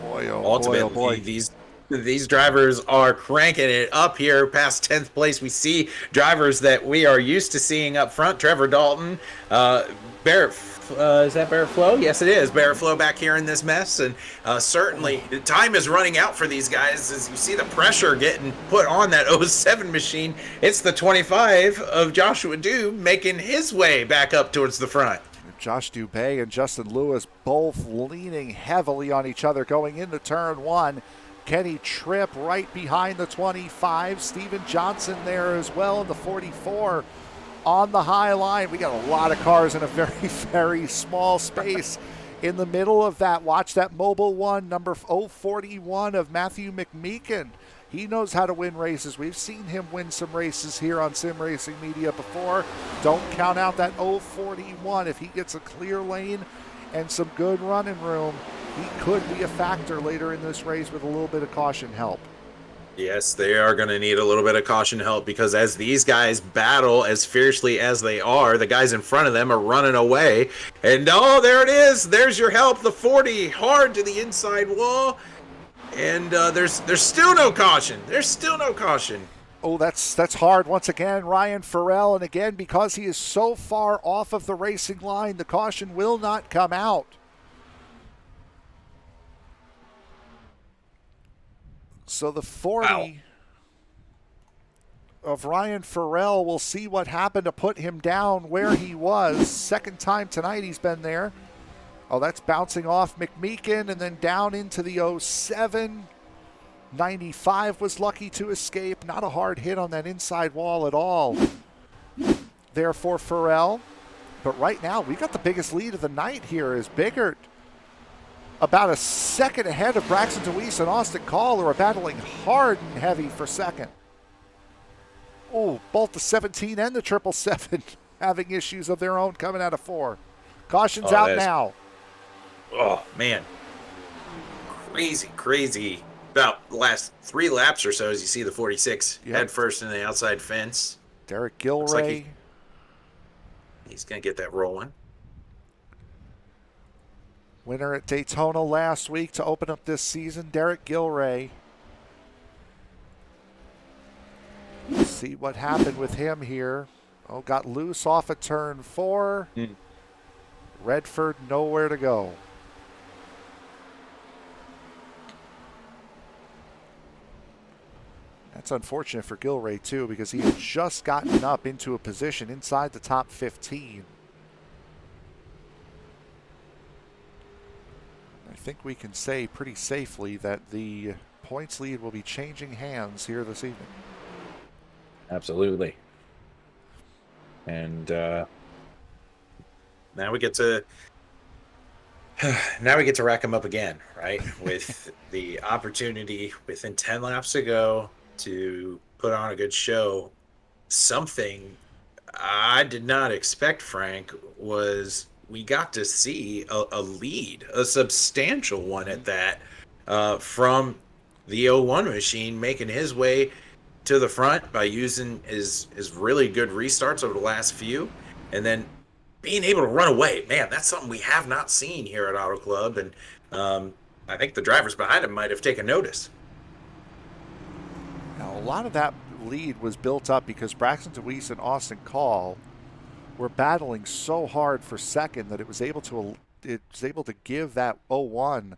Boy, oh ultimately, boy, oh boy. These drivers are cranking it up here past 10th place. We see drivers that we are used to seeing up front. Trevor Dalton, Barrett, is that Barrett Flo? Yes, it is. Barrett Flo back here in this mess. And certainly the time is running out for these guys as you see the pressure getting put on that 07 machine. It's the 25 of Joshua Dew making his way back up towards the front. Josh Dubé and Justin Lewis both leaning heavily on each other going into turn 1. Kenny Tripp right behind the 25. Steven Johnson there as well in the 44 on the high line. We got a lot of cars in a very, very small space in the middle of that. Watch that Mobile One, number 041 of Matthew McMeekin. He knows how to win races. We've seen him win some races here on Sim Racing Media before. Don't count out that 041. If he gets a clear lane and some good running room, he could be a factor later in this race with a little bit of caution help. Yes, they are going to need a little bit of caution help, because as these guys battle as fiercely as they are, the guys in front of them are running away. And oh, there it is. There's your help. The 40 hard to the inside wall. And there's still no caution. There's still no caution. Oh, that's hard once again. Ryan Farrell, and again, because he is so far off of the racing line, the caution will not come out. So the 40 of Ryan Farrell, will see what happened to put him down where he was. Second time tonight he's been there. Oh, that's bouncing off McMeekin and then down into the 07. 95 was lucky to escape. Not a hard hit on that inside wall at all there for Farrell. But right now, we got the biggest lead of the night here as Biggert, about a second ahead of Braxton DeWeese and Austin Call, who are battling hard and heavy for second. Oh, both the 17 and the 777 having issues of their own coming out of 4. Caution's out now. Oh, man. Crazy. About the last 3 laps or so, as you see the 46 head first in the outside fence. Derek Gilray. Like he's going to get that rolling. Winner at Daytona last week to open up this season, Derek Gilray. Let's see what happened with him here. Oh, got loose off of turn 4. Redford nowhere to go. That's unfortunate for Gilray, too, because he had just gotten up into a position inside the top 15. I think we can say pretty safely that the points lead will be changing hands here this evening. Absolutely. And now we get to rack them up again, right? With the opportunity within 10 laps to go to put on a good show. Something I did not expect, Frank, was we got to see a lead, a substantial one at that, from the 01 machine, making his way to the front by using his really good restarts over the last few, and then being able to run away. Man, that's something we have not seen here at Auto Club, and I think the drivers behind him might have taken notice. Now, a lot of that lead was built up because Braxton DeWeese and Austin Call were battling so hard for second that it was able to give that 01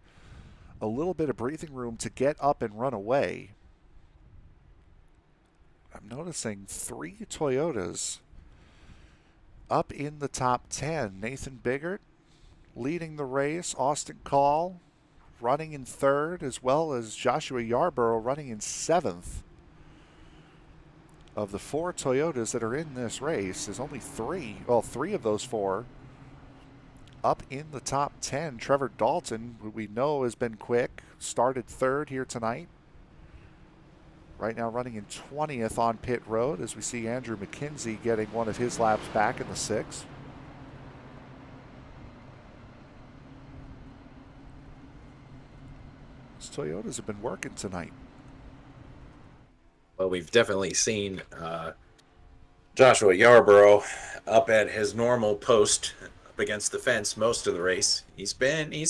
a little bit of breathing room to get up and run away. I'm noticing 3 Toyotas up in the top 10. Nathan Biggert leading the race. Austin Call running in 3rd, as well as Joshua Yarborough running in 7th. Of the 4 Toyotas that are in this race, there's only 3 of those 4 up in the top 10. Trevor Dalton, who we know has been quick, started 3rd here tonight. Right now running in 20th on pit road, as we see Andrew McKenzie getting one of his laps back in the 6th. These Toyotas have been working tonight. Well, we've definitely seen Joshua Yarborough up at his normal post up against the fence most of the race. He's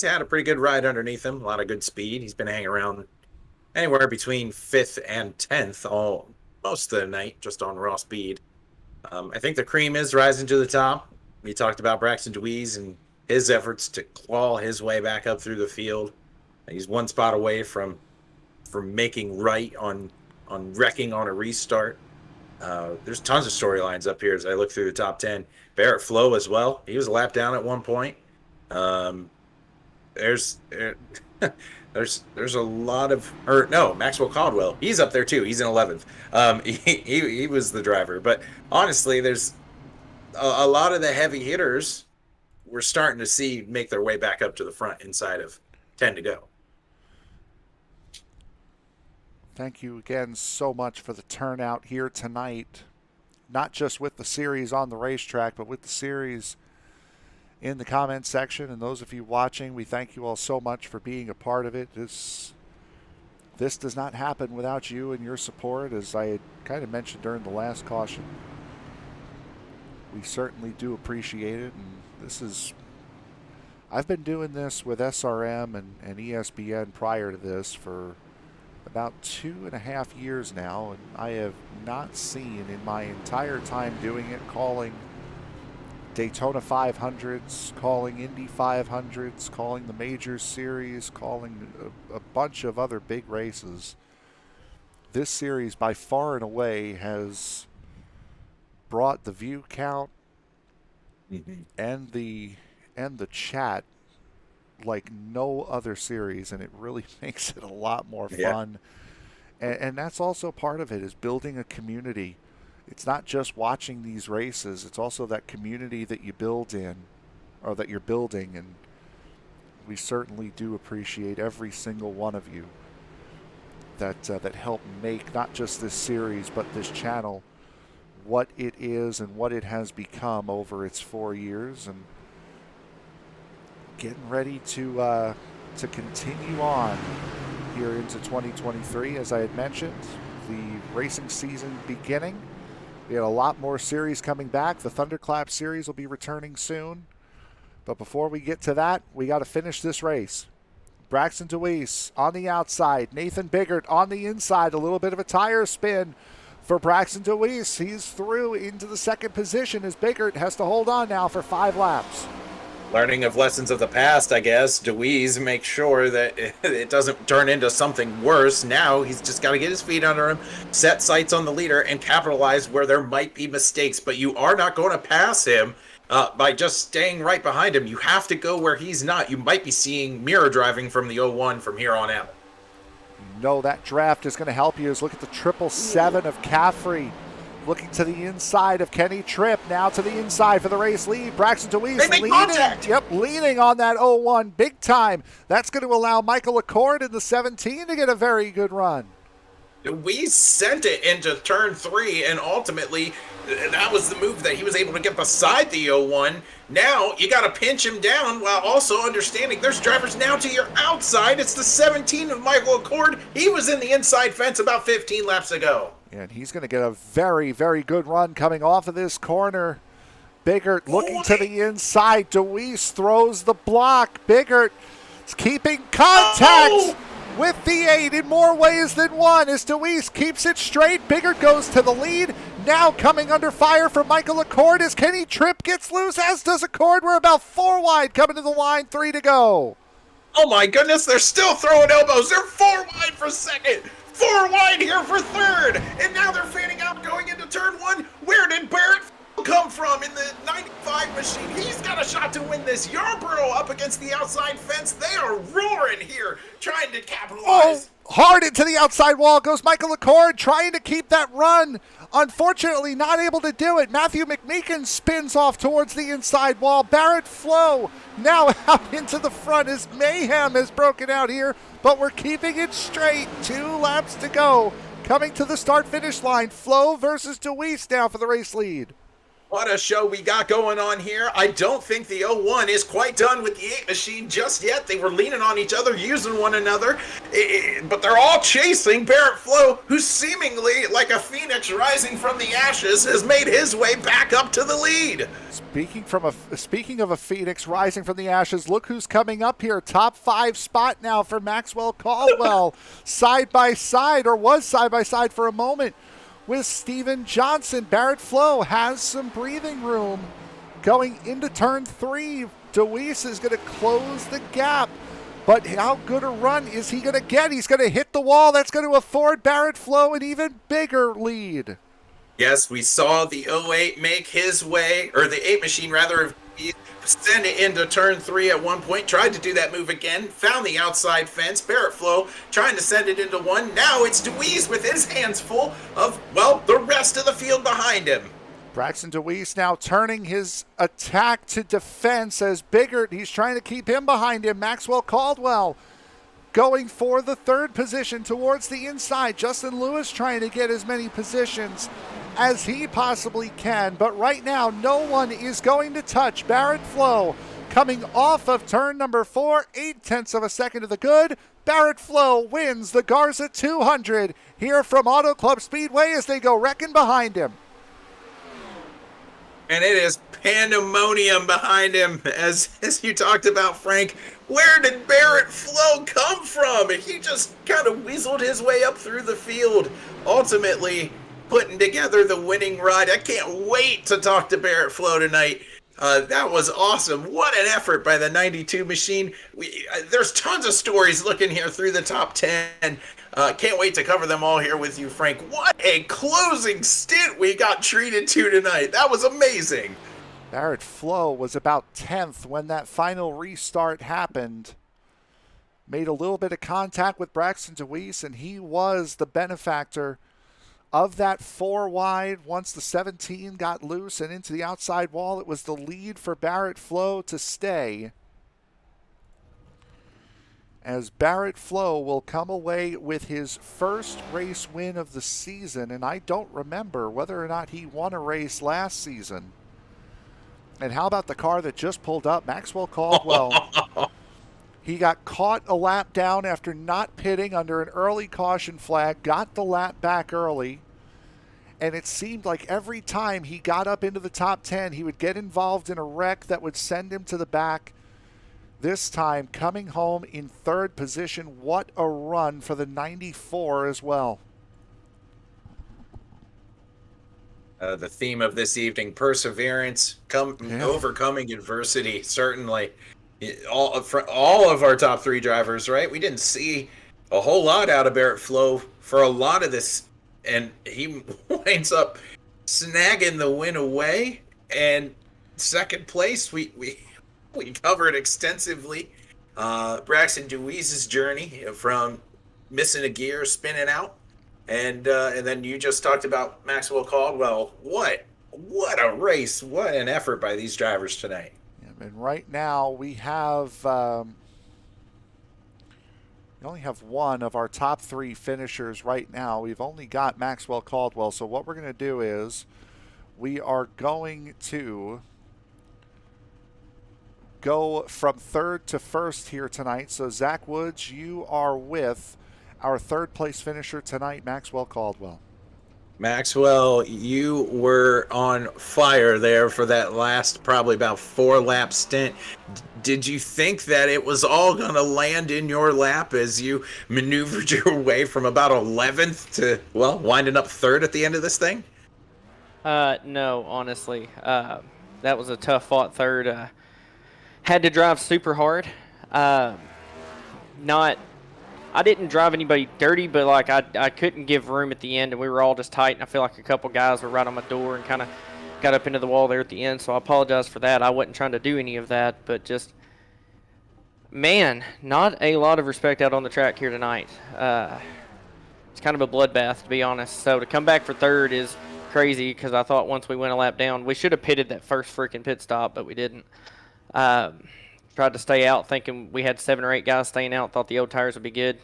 had a pretty good ride underneath him, a lot of good speed. He's been hanging around anywhere between 5th and 10th most of the night, just on raw speed. I think the cream is rising to the top. We talked about Braxton DeWeese and his efforts to claw his way back up through the field. He's one spot away from making right on wrecking on a restart. There's tons of storylines up here as I look through the top 10. Barrett Flo as well. He was a lap down at one point. There's a lot of, Maxwell Caldwell. He's up there too. He's in 11th. He was the driver. But honestly, there's a lot of the heavy hitters we're starting to see make their way back up to the front inside of 10 to go. Thank you again so much for the turnout here tonight. Not just with the series on the racetrack, but with the series in the comment section. And those of you watching, we thank you all so much for being a part of it. This this does not happen without you and your support, as I had kind of mentioned during the last caution. We certainly do appreciate it, and this is... I've been doing this with SRM and ESPN prior to this for about 2.5 years now, and I have not seen in my entire time doing it, calling Daytona 500s, calling Indy 500s, calling the Majors Series, calling a bunch of other big races. This series by far and away has brought the view count and the chat like no other series, and it really makes it a lot more fun. And that's also part of it, is building a community. It's not just watching these races, it's also that community that you build in, or that you're building, and we certainly do appreciate every single one of you that help make not just this series but this channel what it is and what it has become over its 4 years, and getting ready to continue on here into 2023. As I had mentioned, the racing season beginning. We had a lot more series coming back. The Thunderclap series will be returning soon. But before we get to that, we got to finish this race. Braxton DeWeese on the outside. Nathan Biggert on the inside. A little bit of a tire spin for Braxton DeWeese. He's through into the second position as Biggert has to hold on now for 5 laps. Learning of lessons of the past, I guess. DeWeese makes sure that it doesn't turn into something worse. Now he's just got to get his feet under him, set sights on the leader, and capitalize where there might be mistakes. But you are not going to pass him by just staying right behind him. You have to go where he's not. You might be seeing mirror driving from the 01 from here on out. No, that draft is going to help you. As look at the 777 of Caffrey. Looking to the inside of Kenny Tripp. Now to the inside for the race lead. Braxton DeWeese leading on that 01 big time. That's going to allow Michael Acord in the 17 to get a very good run. We sent it into turn 3, and ultimately that was the move that he was able to get beside the 01. Now you got to pinch him down while also understanding there's drivers now to your outside. It's the 17 of Michael Acord. He was in the inside fence about 15 laps ago. And he's going to get a very, very good run coming off of this corner. Biggert looking to the inside. DeWeese throws the block. Biggert is keeping contact with the 8 in more ways than one as DeWeese keeps it straight. Biggert goes to the lead. Now coming under fire from Michael Acord as Kenny Tripp gets loose, as does Acord. We're about 4 wide coming to the line, 3 to go. Oh my goodness, they're still throwing elbows. They're 4 wide for second. 4 wide here for third, and now they're fanning out going into turn 1. Where did Barrett come from in the 95 machine? He's got a shot to win this. Yarborough up against the outside fence. They are roaring here, trying to capitalize. Hard into the outside wall goes Michael Acord, trying to keep that run. Unfortunately, not able to do it. Matthew McMeekin spins off towards the inside wall. Barrett Flo now out into the front as mayhem has broken out here, but we're keeping it straight. 2 laps to go. Coming to the start-finish line, Flo versus DeWeese now for the race lead. What a show we got going on here. I don't think the 01 is quite done with the 8 machine just yet. They were leaning on each other, using one another, but they're all chasing Barrett Flo, who seemingly, like a phoenix rising from the ashes, has made his way back up to the lead. Speaking of a phoenix rising from the ashes, look who's coming up here. Top 5 spot now for Maxwell Caldwell. Side by side, or was side by side for a moment, with Steven Johnson. Barrett Flo has some breathing room going into turn 3. DeWeese is going to close the gap, but how good a run is he going to get? He's going to hit the wall. That's going to afford Barrett Flo an even bigger lead. Yes, we saw the 08 make his way, or the 8 machine rather, send it into turn 3 at one point, tried to do that move again, found the outside fence. Barrett Flo trying to send it into 1. Now it's DeWeese with his hands full of, well, the rest of the field behind him. Braxton DeWeese now turning his attack to defense as Biggert, he's trying to keep him behind him. Maxwell Caldwell going for the 3rd position towards the inside. Justin Lewis trying to get as many positions as he possibly can, but right now no one is going to touch Barrett Flo coming off of turn number 4. 0.8 of a second to the good. Barrett Flo wins the Garza 200 here from Auto Club Speedway as they go wrecking behind him. And it is pandemonium behind him, as you talked about, Frank. Where did Barrett Flo come from? He just kind of weaseled his way up through the field, ultimately putting together the winning ride. I can't wait to talk to Barrett Flo tonight. That was awesome. What an effort by the 92 machine. There's tons of stories looking here through the top 10. Can't wait to cover them all here with you, Frank. What a closing stint we got treated to tonight. That was amazing. Barrett Flo was about 10th when that final restart happened. Made a little bit of contact with Braxton DeWeese, and he was the benefactor of that 4 wide. Once the 17 got loose and into the outside wall, it was the lead for Barrett Flo to stay, as Barrett Flo will come away with his first race win of the season. And I don't remember whether or not he won a race last season. And how about the car that just pulled up? Maxwell Caldwell. He got caught a lap down after not pitting under an early caution flag, got the lap back early, and it seemed like every time he got up into the top 10, he would get involved in a wreck that would send him to the back. This time, coming home in 3rd position. What a run for the 94 as well. The theme of this evening, perseverance, overcoming adversity, certainly. All of our top 3 drivers, right? We didn't see a whole lot out of Barrett Flo for a lot of this, and he winds up snagging the win away. And 2nd place, we covered extensively. Braxton DeWeese's journey from missing a gear, spinning out, and then you just talked about Maxwell Caldwell. What a race! What an effort by these drivers tonight. And right now we have we only have one of our top 3 finishers right now. We've only got Maxwell Caldwell. So what we're going to do is we are going to go from 3rd to 1st here tonight. So Zach Woods, you are with our 3rd place finisher tonight, Maxwell Caldwell. Maxwell, you were on fire there for that last probably about 4-lap stint. Did you think that it was all going to land in your lap as you maneuvered your way from about 11th to, well, winding up 3rd at the end of this thing? No, honestly. That was a tough fought 3rd. Had to drive super hard. I didn't drive anybody dirty, but like I couldn't give room at the end, and we were all just tight, and I feel like a couple guys were right on my door and kind of got up into the wall there at the end, so I apologize for that. I wasn't trying to do any of that, but just, man, not a lot of respect out on the track here tonight. It's kind of a bloodbath, to be honest. So to come back for 3rd is crazy, because I thought once we went a lap down, we should have pitted that first freaking pit stop, but we didn't. Tried to stay out thinking we had 7 or 8 guys staying out, thought the old tires would be good.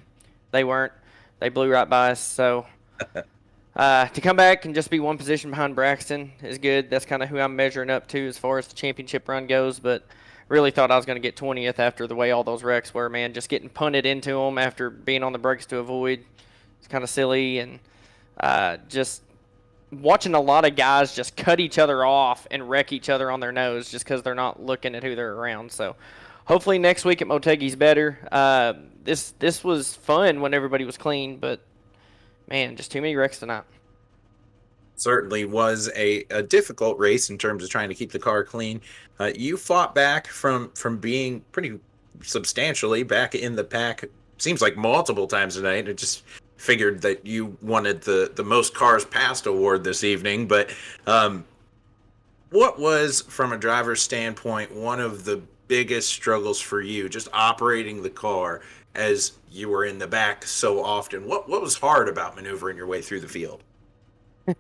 They weren't. They blew right by us. So to come back and just be 1 position behind Braxton is good. That's kind of who I'm measuring up to as far as the championship run goes. But really thought I was going to get 20th after the way all those wrecks were, man. Just getting punted into them after being on the brakes to avoid. It's kind of silly. And just watching a lot of guys just cut each other off and wreck each other on their nose just because they're not looking at who they're around. So hopefully next week at Motegi's better. This was fun when everybody was clean, but, man, just too many wrecks tonight. Certainly was a difficult race in terms of trying to keep the car clean. You fought back from being pretty substantially back in the pack, seems like multiple times tonight. It just figured that you wanted the most cars passed award this evening. But what was, from a driver's standpoint, one of the biggest struggles for you, just operating the car as you were in the back so often? What was hard about maneuvering your way through the field?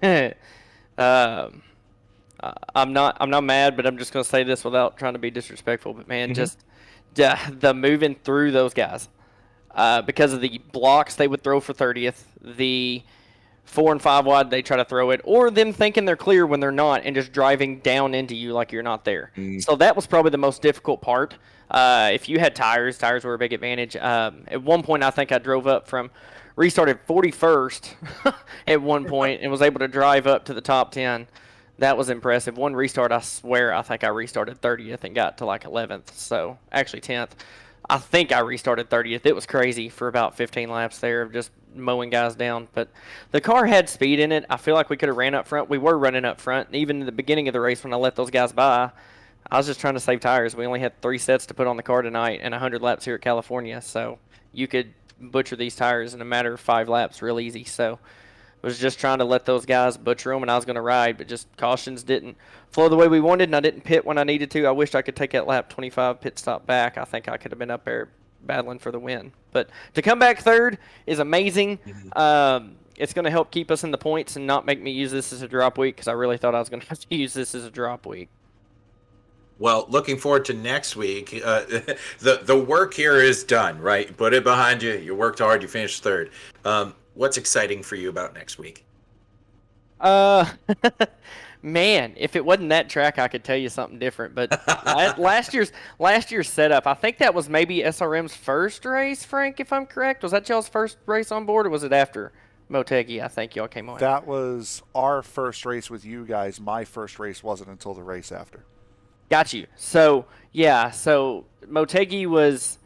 I'm not mad, but I'm just gonna say this without trying to be disrespectful. But man, just the moving through those guys because of the blocks they would throw for 30th, the 4 and 5 wide, they try to throw it, or them thinking they're clear when they're not and just driving down into you like you're not there. So that was probably the most difficult part. If you had tires were a big advantage. At one point, I think I drove up restarted 41st at one point and was able to drive up to the top 10. That was impressive. One restart, I swear, I think I restarted 30th and got to like 11th. So actually 10th. I think I restarted 30th. It was crazy for about 15 laps there of just mowing guys down. But the car had speed in it. I feel like we could have ran up front. We were running up front. And even in the beginning of the race when I let those guys by, I was just trying to save tires. We only had 3 sets to put on the car tonight and 100 laps here at California. So you could butcher these tires in a matter of 5 laps real easy. So was just trying to let those guys butcher them, and I was going to ride, but just cautions didn't flow the way we wanted, and I didn't pit when I needed to. I wished I could take that lap 25 pit stop back. I think I could have been up there battling for the win. But to come back third is amazing. It's going to help keep us in the points and not make me use this as a drop week, because I really thought I was going to have to use this as a drop week. Well, looking forward to next week. The work here is done, right? Put it behind you. You worked hard. You finished third. What's exciting for you about next week? Man, if it wasn't that track, I could tell you something different. But last year's setup, I think that was maybe SRM's first race, Frank, if I'm correct. Was that y'all's first race on board, or was it after Motegi? I think y'all came on. That was our first race with you guys. My first race wasn't until the race after. Got you. So, yeah, Motegi was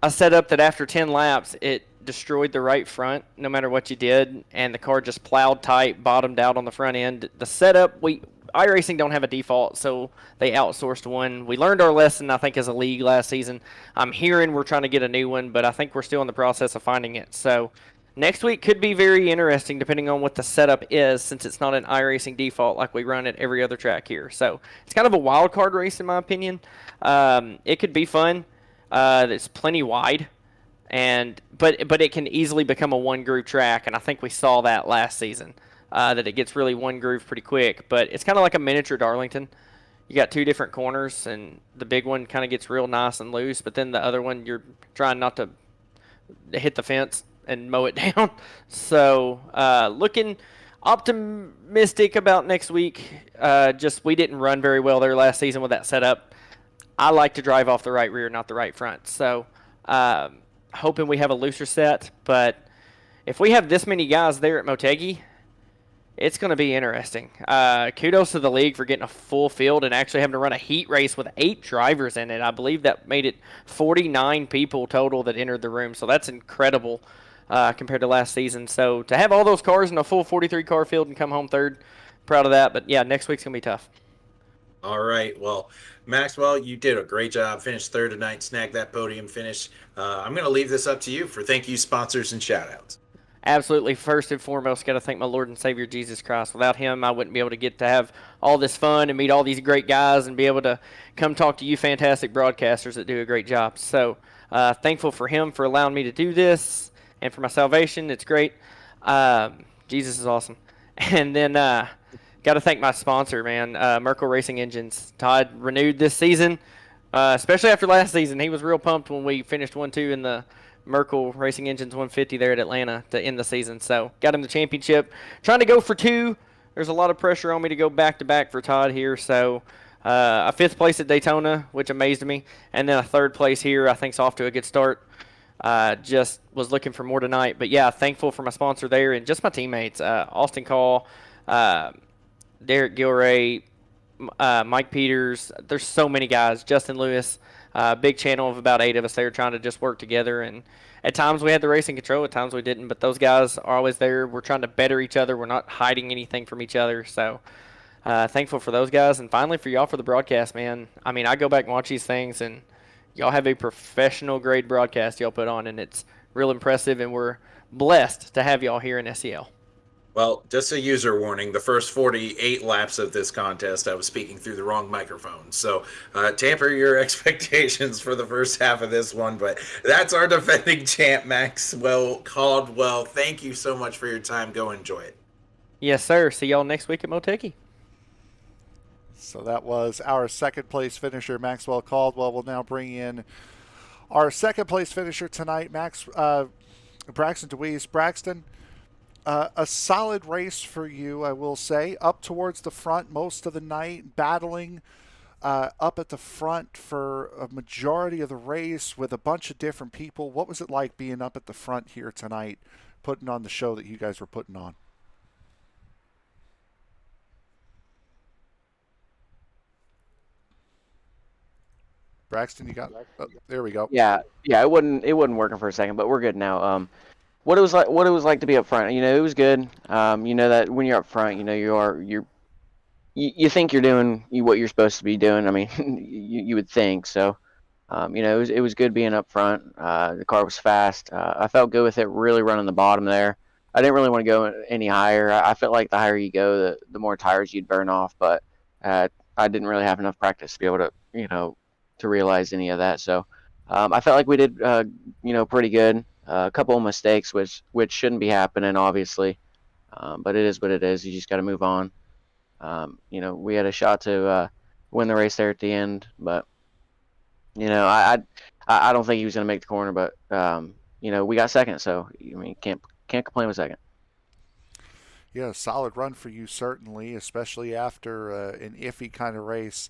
a setup that after 10 laps, it destroyed the right front no matter what you did, and the car just plowed tight, bottomed out on the front end. The setup, iRacing don't have a default, so they outsourced one. We learned our lesson, I think, as a league last season. I'm hearing we're trying to get a new one, but I think we're still in the process of finding it. So next week could be very interesting depending on what the setup is, since it's not an iRacing default like we run at every other track here. So it's kind of a wild card race in my opinion. It could be fun. It's plenty wide. But it can easily become a one groove track, and I think we saw that last season, that it gets really one groove pretty quick. But it's kind of like a miniature Darlington. You got 2 different corners, and the big one kind of gets real nice and loose, but then the other one you're trying not to hit the fence and mow it down. So looking optimistic about next week. Just we didn't run very well there last season with that setup. I like to drive off the right rear, not the right front. So hoping we have a looser set, but if we have this many guys there at Motegi, it's going to be interesting. Kudos to the league for getting a full field and actually having to run a heat race with 8 drivers in it. I believe that made it 49 people total that entered the room, so that's incredible compared to last season. So to have all those cars in a full 43-car field and come home third, proud of that. But yeah, next week's going to be tough. All right. Well, Maxwell, you did a great job. Finished third tonight, snagged that podium finish. I'm going to leave this up to you for thank you, sponsors, and shout-outs. Absolutely. First and foremost, got to thank my Lord and Savior, Jesus Christ. Without him, I wouldn't be able to get to have all this fun and meet all these great guys and be able to come talk to you fantastic broadcasters that do a great job. So thankful for him for allowing me to do this and for my salvation. It's great. Jesus is awesome. And then got to thank my sponsor, man, Merkel Racing Engines. Todd renewed this season, especially after last season. He was real pumped when we finished 1-2 in the Merkel Racing Engines 150 there at Atlanta to end the season. So got him the championship. Trying to go for 2. There's a lot of pressure on me to go back-to-back for Todd here. So a 5th place at Daytona, which amazed me, and then a 3rd place here. I think it's off to a good start. Just was looking for more tonight. But, yeah, thankful for my sponsor there and just my teammates, Austin Call, Derek Gilray, Mike Peters. There's so many guys. Justin Lewis, big channel of about 8 of us there trying to just work together. And at times we had the racing control, at times we didn't. But those guys are always there. We're trying to better each other. We're not hiding anything from each other. So thankful for those guys. And finally for y'all for the broadcast, man. I mean, I go back and watch these things, and y'all have a professional grade broadcast y'all put on. And it's real impressive, and we're blessed to have y'all here in SCL. Well, just a user warning, the first 48 laps of this contest, I was speaking through the wrong microphone. So tamper your expectations for the first half of this one. But that's our defending champ, Maxwell Caldwell. Thank you so much for your time. Go enjoy it. Yes, sir. See y'all next week at Motegi. So that was our 2nd place finisher, Maxwell Caldwell. We'll now bring in our 2nd place finisher tonight, Braxton DeWeese. Braxton, A solid race for you, I will say. Up towards the front most of the night, battling up at the front for a majority of the race with a bunch of different people. What was it like being up at the front here tonight, putting on the show that you guys were putting on? Braxton, you got? Oh, there we go. Yeah, it wasn't working for a second, but we're good now. What it was like to be up front. It was good. That when you're up front, you think you're doing what you're supposed to be doing. I mean, you would think so. It was good being up front. The car was fast. I felt good with it really running the bottom there. I didn't really want to go any higher. I felt like the higher you go, the more tires you'd burn off. But I didn't really have enough practice to be able to realize any of that. So I felt like we did pretty good. A couple of mistakes, which shouldn't be happening, obviously. But it is what it is. You just got to move on. We had a shot to win the race there at the end, but I don't think he was going to make the corner. But we got second, so I mean, can't complain with second. Yeah, solid run for you certainly, especially after an iffy kind of race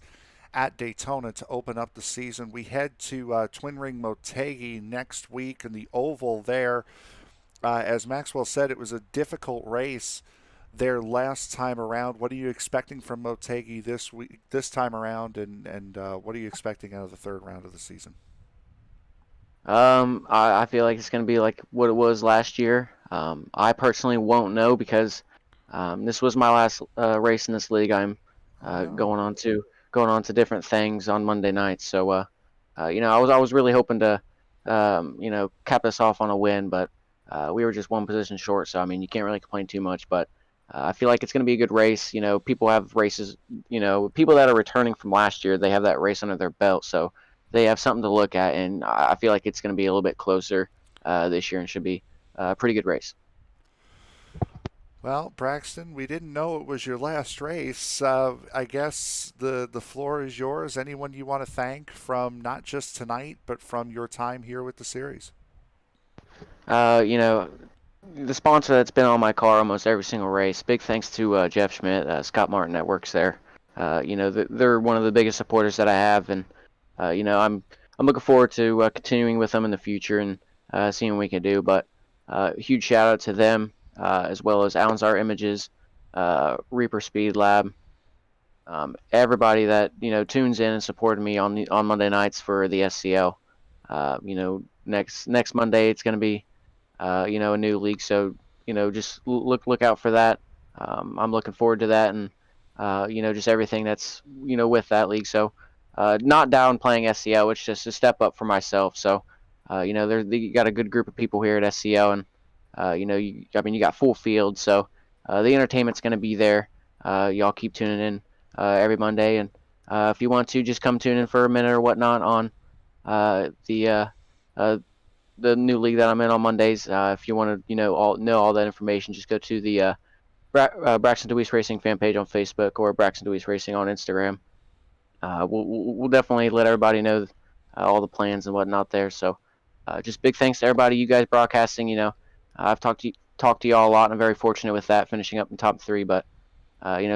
at Daytona to open up the season. We head to Twin Ring Motegi next week in the oval there. As Maxwell said, it was a difficult race there last time around. What are you expecting from Motegi this time around, and what are you expecting out of the third round of the season? I feel like it's going to be like what it was last year. I personally won't know because this was my last race in this league. I'm going on to different things on Monday nights. So I was really hoping to cap us off on a win, but we were just one position short. So I mean, you can't really complain too much, but I feel like it's going to be a good race. People have races, people that are returning from last year, they have that race under their belt. So they have something to look at. And I feel like it's going to be a little bit closer this year and should be a pretty good race. Well, Braxton, we didn't know it was your last race. I guess the floor is yours. Anyone you want to thank from not just tonight, but from your time here with the series? The sponsor that's been on my car almost every single race. Big thanks to Jeff Schmidt, Scott Martin that works there. They're one of the biggest supporters that I have, and I'm looking forward to continuing with them in the future and seeing what we can do. But huge shout out to them as well as Alenzar Images, Reaper Speed Lab, everybody that tunes in and supported me on Monday nights for the SCL. Next Monday it's going to be a new league, so just look out for that. I'm looking forward to that, and just everything that's with that league. So not downplaying SCL, it's just a step up for myself. So you got a good group of people here at SCL, and you got full field, so the entertainment's going to be there. Y'all keep tuning in every Monday, and if you want to, just come tune in for a minute or whatnot on the new league that I'm in on Mondays. If you want to, know all that information, just go to the Braxton DeWeese Racing fan page on Facebook or Braxton DeWeese Racing on Instagram. We'll definitely let everybody know all the plans and whatnot there. So, just big thanks to everybody, you guys broadcasting. I've talked to y'all a lot, and I'm very fortunate with that, finishing up in top 3. But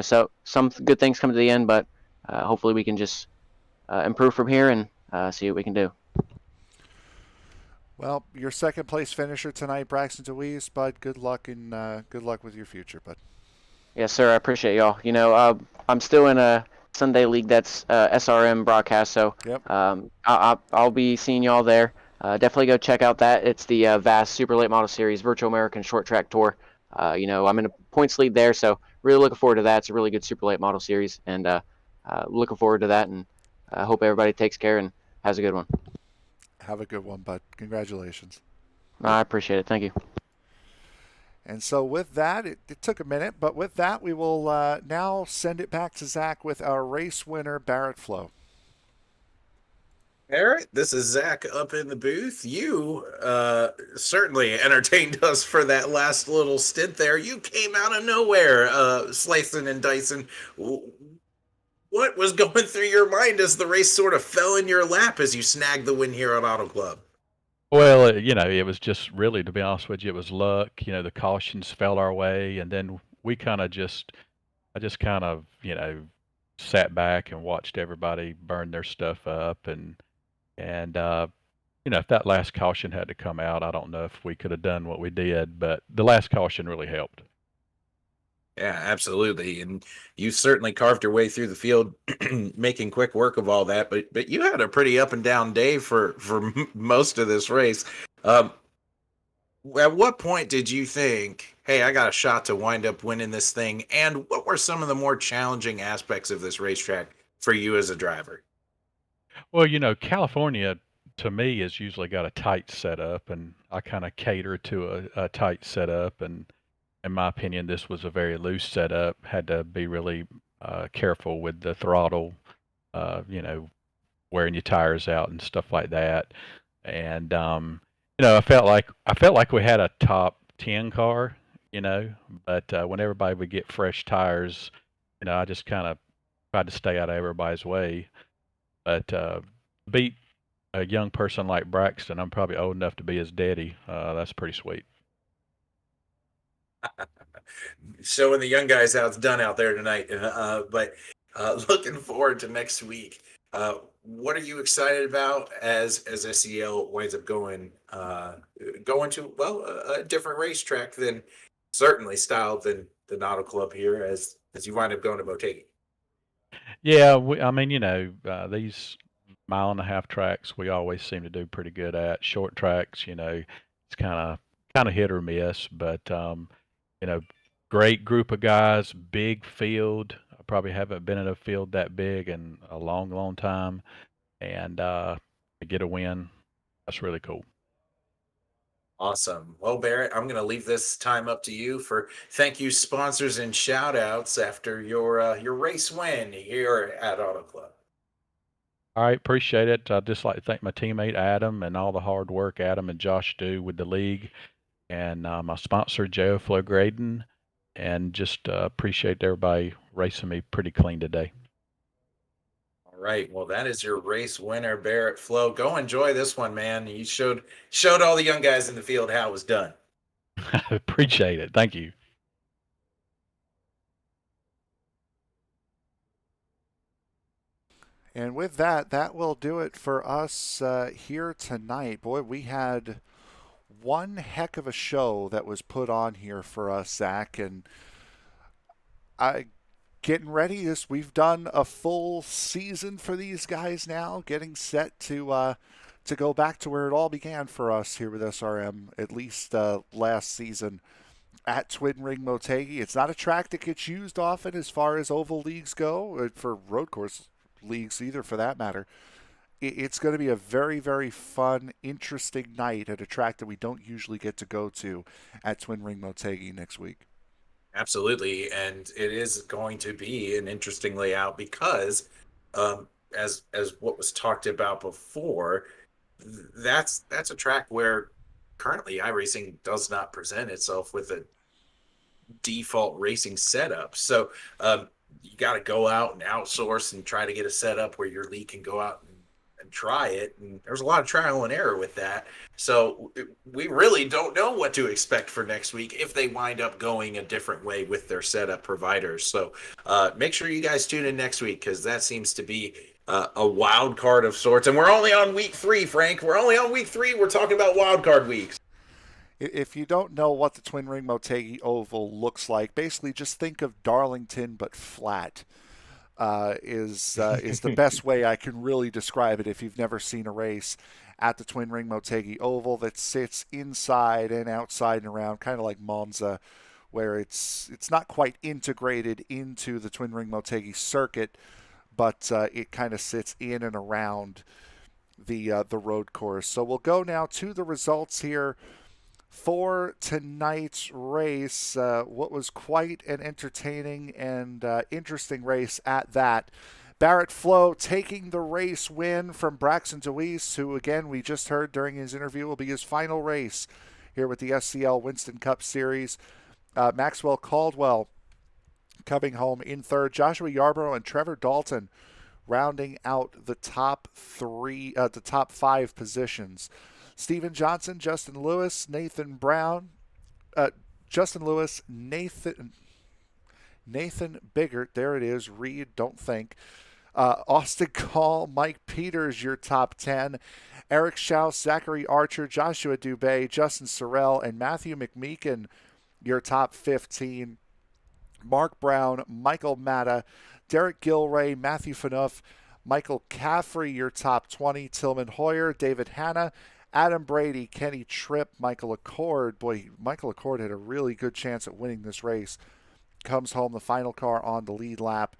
so some good things come to the end, but hopefully we can just improve from here and see what we can do. Well, your second place finisher tonight, Braxton DeWeese, bud. Good luck with your future, bud. Yes, sir. I appreciate y'all. I'm still in a Sunday league that's SRM broadcast, so yep. I'll be seeing y'all there. Definitely go check out that. It's the VAST Super Late Model Series Virtual American Short Track Tour. I'm in a points lead there, so really looking forward to that. It's a really good Super Late Model Series, and looking forward to that. And I hope everybody takes care and has a good one. Have a good one, bud. Congratulations. I appreciate it. Thank you. And so with that, it took a minute, but with that, we will now send it back to Zach with our race winner, Barrett Flo. Barrett, this is Zach up in the booth. You certainly entertained us for that last little stint there. You came out of nowhere, slicing and dicing. What was going through your mind as the race sort of fell in your lap as you snagged the win here at Auto Club? Well, it was just really, to be honest with you, it was luck. The cautions fell our way, and then we I just kind of, sat back and watched everybody burn their stuff up, and if that last caution had to come out, I don't know if we could have done what we did, but the last caution really helped. Yeah, absolutely. And you certainly carved your way through the field, making quick work of all that. But you had a pretty up and down day for most of this race. Um, at what point did you think, "Hey, I got a shot to wind up winning this thing"? And what were some of the more challenging aspects of this racetrack for you as a driver? Well, California to me has usually got a tight setup, and I kind of cater to a tight setup. And in my opinion, this was a very loose setup. Had to be really careful with the throttle, uh, you know, wearing your tires out and stuff like that. And I felt like we had a top 10 car, but when everybody would get fresh tires, I just kind of tried to stay out of everybody's way. But beat a young person like Braxton, I'm probably old enough to be his daddy. That's pretty sweet. Showing the young guys how it's done out there tonight. But looking forward to next week. What are you excited about as SCL winds up going to a different racetrack than certainly styled than the Auto Club here as you wind up going to Motegi? Yeah, I mean, these mile and a half tracks we always seem to do pretty good at. Short tracks, it's kind of hit or miss, but you know, great group of guys, big field. I probably haven't been in a field that big in a long, long time, and to get a win, that's really cool. Awesome. Well, Barrett, I'm going to leave this time up to you for thank you, sponsors, and shout outs after your race win here at Auto Club. All right, appreciate it. I'd just like to thank my teammate Adam and all the hard work Adam and Josh do with the league, and my sponsor Joe Flo Graydon, and just appreciate everybody racing me pretty clean today. All right. Well, that is your race winner, Barrett Flo. Go enjoy this one, man. You showed all the young guys in the field how it was done. Appreciate it. Thank you. And with that, that will do it for us here tonight. Boy, we had one heck of a show that was put on here for us, Zach. And I getting ready. We've done a full season for these guys now, getting set to go back to where it all began for us here with SRM, at least last season at Twin Ring Motegi. It's not a track that gets used often as far as oval leagues go, for road course leagues either for that matter. It's going to be a very, very fun, interesting night at a track that we don't usually get to go to at Twin Ring Motegi next week. Absolutely, and it is going to be an interesting layout because, as what was talked about before, that's a track where currently iRacing does not present itself with a default racing setup. So you got to go out and outsource and try to get a setup where your league can go out and try it. And there's a lot of trial and error with that. So we really don't know what to expect for next week if they wind up going a different way with their setup providers. So make sure you guys tune in next week because that seems to be a wild card of sorts. And we're only on week 3, Frank. We're only on week 3. We're talking about wild card weeks. If you don't know what the Twin Ring Motegi Oval looks like, basically just think of Darlington but flat. Is the best way I can really describe it if you've never seen a race at the Twin Ring Motegi Oval that sits inside and outside and around, kind of like Monza, where it's not quite integrated into the Twin Ring Motegi circuit, but it kind of sits in and around the road course. So we'll go now to the results here for tonight's race. What was quite an entertaining and interesting race at that. Barrett Flo taking the race win from Braxton Deweese, who again we just heard during his interview will be his final race here with the SCL Winston Cup Series. Maxwell Caldwell coming home in third. Joshua Yarborough and Trevor Dalton rounding out the top 5 positions. Steven Johnson, Justin Lewis, Nathan Brown, Justin Lewis, Nathan Biggert, there it is, read, don't think. Austin Call, Mike Peters, your top 10. Eric Schaus, Zachary Archer, Joshua Dubé, Justin Sorrell, and Matthew McMeekin, your top 15. Mark Brown, Michael Matta, Derek Gilray, Matthew Fanuff, Michael Caffrey, your top 20. Tillman Hoyer, David Hanna, Adam Brady, Kenny Tripp, Michael Acord. Boy, Michael Acord had a really good chance at winning this race. Comes home the final car on the lead lap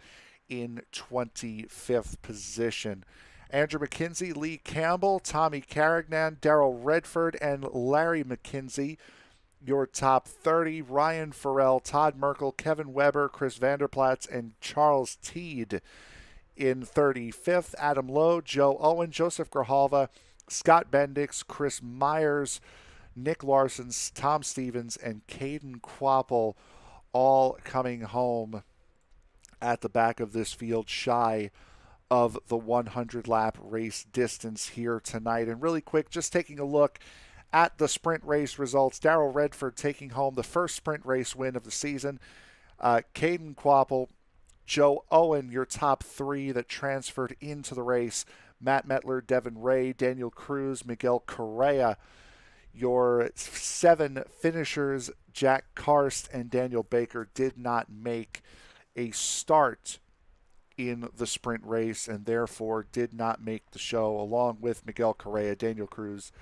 in 25th position. Andrew McKenzie, Lee Campbell, Tommy Carignan, Darrell Redford, and Larry McKenzie, your top 30. Ryan Farrell, Todd Merkel, Kevin Weber, Chris Vanderplatz, and Charles Teed in 35th. Adam Lowe, Joe Owen, Joseph Grijalva, Scott Bendix, Chris Myers, Nick Larson, Tom Stevens, and Caden Quapple, all coming home at the back of this field, shy of the 100-lap race distance here tonight. And really quick, just taking a look at the sprint race results. Darrell Redford taking home the first sprint race win of the season. Caden Quapple, Joe Owen, your top 3 that transferred into the race. Matt Metler, Devin Ray, Daniel Cruz, Miguel Correa. Your 7 finishers, Jack Karst and Daniel Baker, did not make a start in the sprint race and therefore did not make the show, along with Miguel Correa, Daniel Cruz,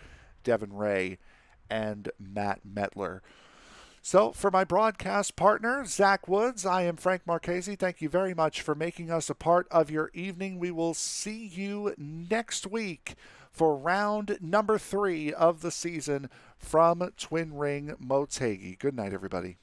Devin Ray, and Matt Metler. So for my broadcast partner, Zach Woods, I am Frank Marchese. Thank you very much for making us a part of your evening. We will see you next week for round number 3 of the season from Twin Ring Motegi. Good night, everybody.